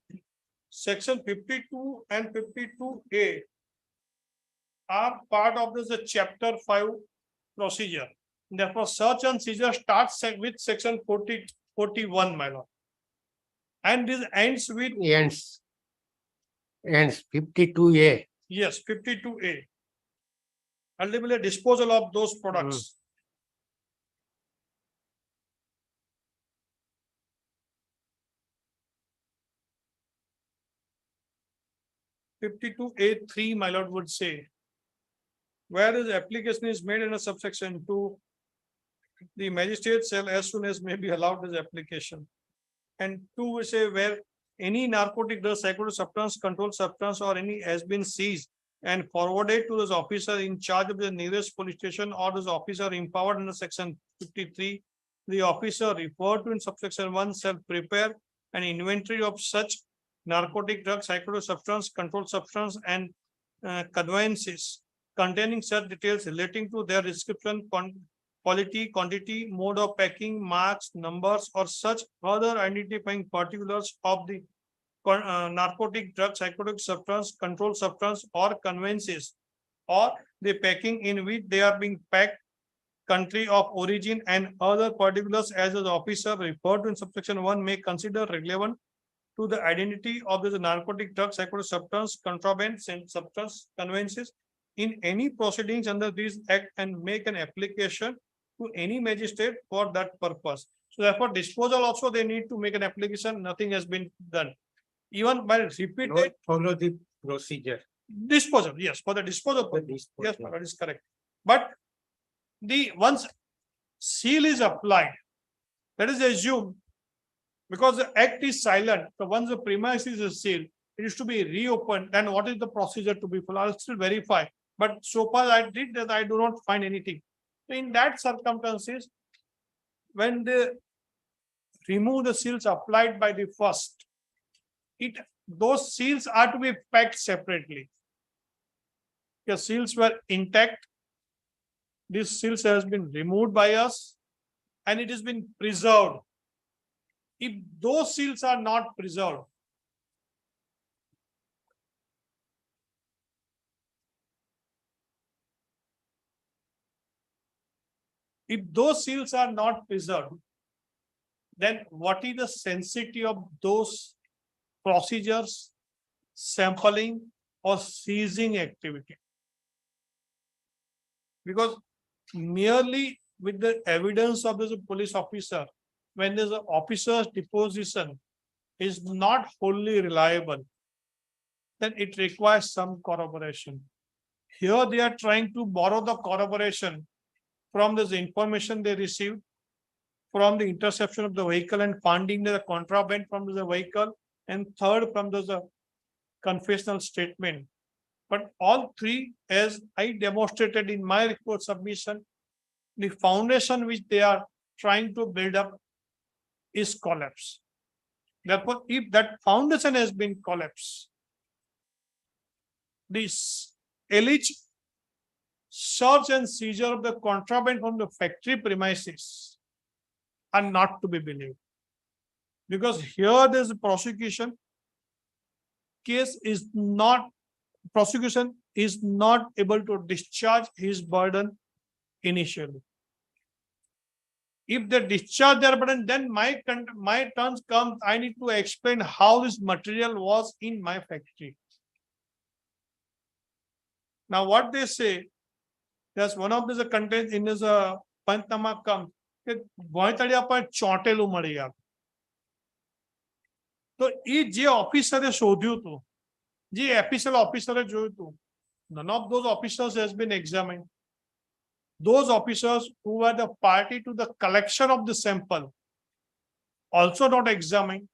section 52 and 52A are part of the chapter 5 procedure. Therefore, search and seizure starts with section 41, my lord. And this ends with, ends 52A. yes, 52A. Ultimately, disposal of those products. 52A3, my lord would say, whereas the application is made in a subsection 2, the magistrate shall as soon as may be allowed this application. And 2 will say where any narcotic drug, psychotropic substance, controlled substance, or any has been seized and forwarded to this officer in charge of the nearest police station or this officer empowered under section 53, the officer referred to in subsection 1 shall prepare an inventory of such narcotic drug, psychotropic substance, controlled substance, and conveyances containing such details relating to their description, quality, quantity, mode of packing, marks, numbers, or such other identifying particulars of the narcotic drug, psychotropic substance, controlled substance, or conveyances, or the packing in which they are being packed, country of origin, and other particulars as the officer referred to in subsection 1 may consider relevant to the identity of the narcotic drug, psychotropic substance, contraband, substance, conveyances in any proceedings under this act, and make an application to any magistrate for that purpose. So therefore, disposal also they need to make an application. Nothing has been done. Even by repeated Not follow the procedure. disposal, yes, for the disposal. The disposal. Yes, that is correct. But the once seal is applied, let us assume, because the act is silent, so once the premises is sealed, it is to be reopened. Then what is the procedure to be followed? I'll still verify. But so far I did that, I do not find anything. In that circumstances, when they remove the seals applied by the first, those seals are to be packed separately. The seals were intact. This seals has been removed by us and it has been preserved. If those seals are not preserved, then what is the sensitivity of those procedures, sampling, or seizing activity? Because merely with the evidence of the police officer, when there's an officer's deposition is not wholly reliable, then it requires some corroboration. Here they are trying to borrow the corroboration from this information they received from the interception of the vehicle and finding the contraband from the vehicle, and third from the confessional statement. But all three, as I demonstrated in my report submission, the foundation which they are trying to build up is collapsed. Therefore, if that foundation has been collapsed, this alleged search and seizure of the contraband from the factory premises are not to be believed. Because here there's a prosecution is not able to discharge his burden initially. If they discharge their burden, then my turns comes, I need to explain how this material was in my factory. Now what they say, there's one of the content in this Pantama comes, ભોંયતળિયા પર ચોંટેલું મળી આવે. તો એ જે ઓફિસરે શોધ્યું હતું, જે એફિશિયલ ઓફિસરે જોયું હતું, none of those officers has been examined. Those officers who were the party to the collection of the sample also not examined.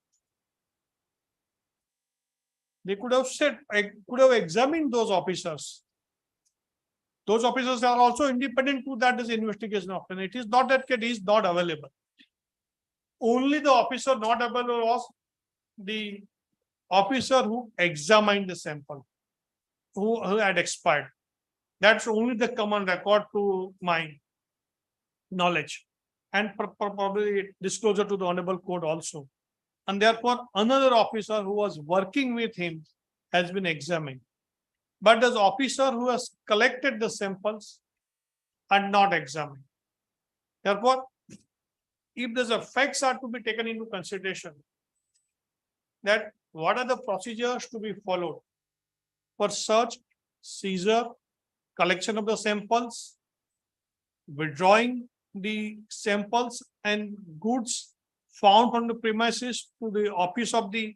They could have examined those officers. Those officers are also independent to that is investigation often. It is not that it is not available. Only the officer not available was the officer who examined the sample, who had expired. That's only the common record to my knowledge, and probably disclosure to the Honorable Court also. And therefore, another officer who was working with him has been examined. But the officer who has collected the samples are not examined. Therefore, if the facts are to be taken into consideration, that what are the procedures to be followed for search, seizure, collection of the samples, withdrawing the samples and goods found from the premises to the office of the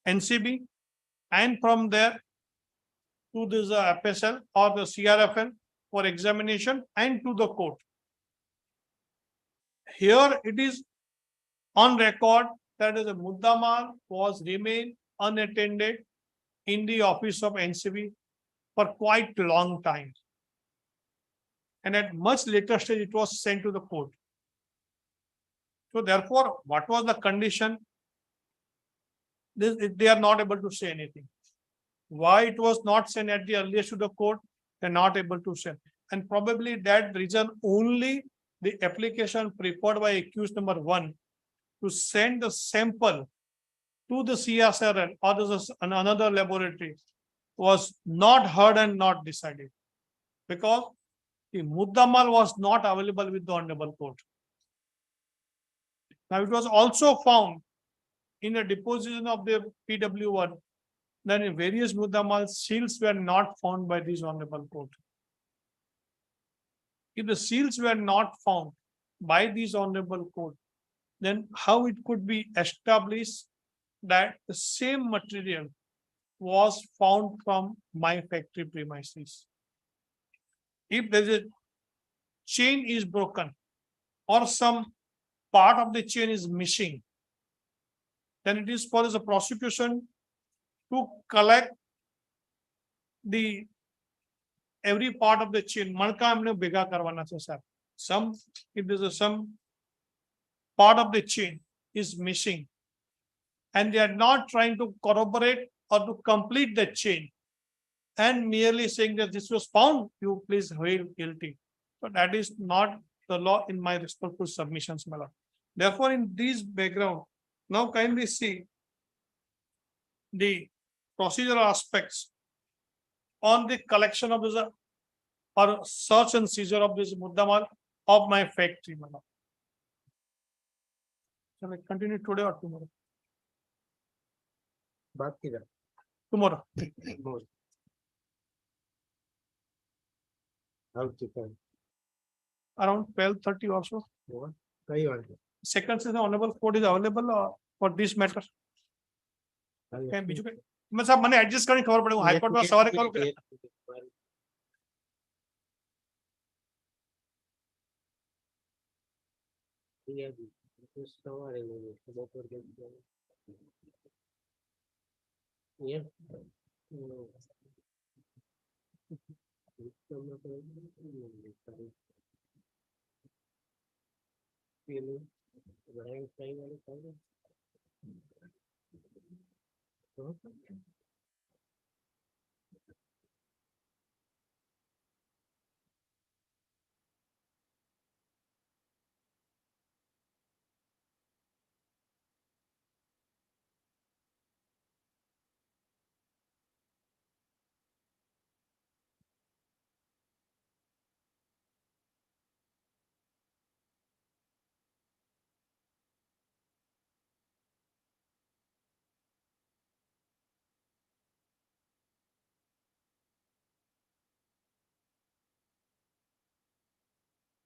NCB, and from there to this FSL or the CRFL for examination and to the court. Here it is on record that the Muddamal was remained unattended in the office of NCB for quite long time. And at much later stage, it was sent to the court. So therefore, what was the condition? They are not able to say anything. Why it was not sent at the earliest to the court, they're not able to say. And probably that reason only the application prepared by accused number 1 to send the sample to the CSRL or another laboratory was not heard and not decided, because the Muddamal was not available with the Honorable Court. Now it was also found in a deposition of the PW1 that in various Muddamal seals were not found by this Honorable Court. If the seals were not found by this Honorable Court, then how it could be established that the same material was found from my factory premises? If there is a chain is broken or some part of the chain is missing, then it is for the prosecution to collect the every part of the chain. Manka हमने बेगा करवाना था sir. Some, if there is some part of the chain is missing and they are not trying to corroborate or to complete the chain and merely saying that this was found, you please hold guilty. So that is not the law in my respectful submissions, my lord. Therefore, in this background, now kindly see the procedural aspects on the collection of this or search and seizure of this Muddamal of my factory, my lord. Shall I continue today or tomorrow? Tomorrow. Around 12:30 also. Second is the Honorable Court is available for this matter. Can be मैं सब मैंने adjust करने खबर पड़ेगा high court में सवारी करो क्या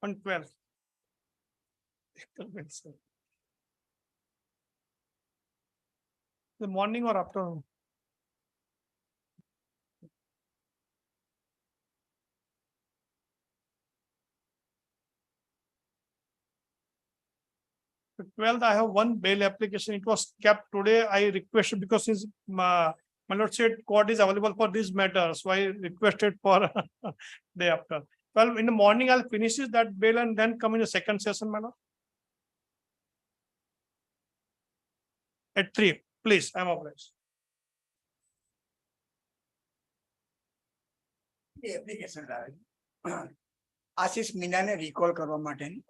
on 12. The morning or afternoon? The 12th, I have one bail application. It was kept today. I requested because his my lord said court is available for this matter, so I requested for day after. Well, in the morning I'll finish that bail and then come in the second session, my lord. At 3, please. I'm obliged. Application Ashish મીનાને recall કરવા માટેની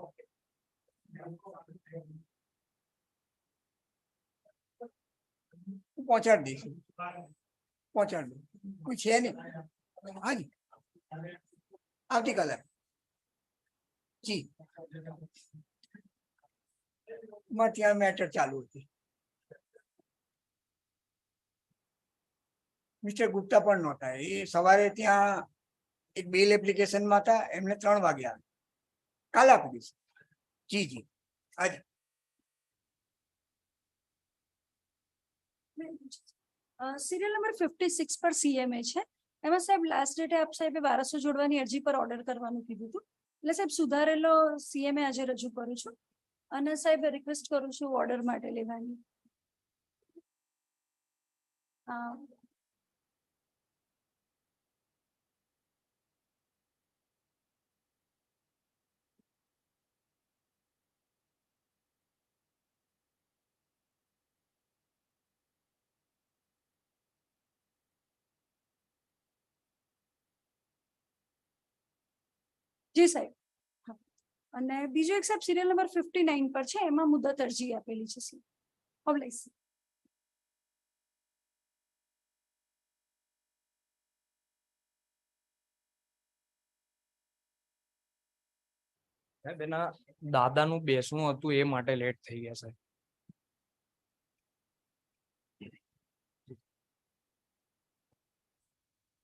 પહોંચાડી દઈશું કોઈ છે નહીં હાજી આવતીકાલે જી માં ત્યાં મેટર ચાલુ હતી. મિસ્ટર ગુપ્તા પણ નહોતા. એ સવારે ત્યાં એક બેલ એપ્લિકેશનમાં હતા. એમને 3 વાગ્યા કાલ આપી દીધું. જી જી આજે સિરિયલ નંબર 56 પર સીએમએ છે. એમાં સાહેબ લાસ્ટ ડેટે આપ સાહેબે વારસો જોડવાની અરજી પર ઓર્ડર કરવાનું કીધું હતું. એટલે સાહેબ સુધારેલો સીએમએ આજે રજૂ કરું છું અને સાહેબ રિક્વેસ્ટ કરું છું ઓર્ડર માટે લેવાની. જી સાહેબ. હા. અને બીજો એક સાહેબ સિરિયલ નંબર 59 પર છે. એમાં મુદત અરજી આપેલી છે સર. ઓબ્લાઈસ. સાહેબ એના દાદાનું બેસણું હતું એ માટે લેટ થઈ ગયા સાહેબ.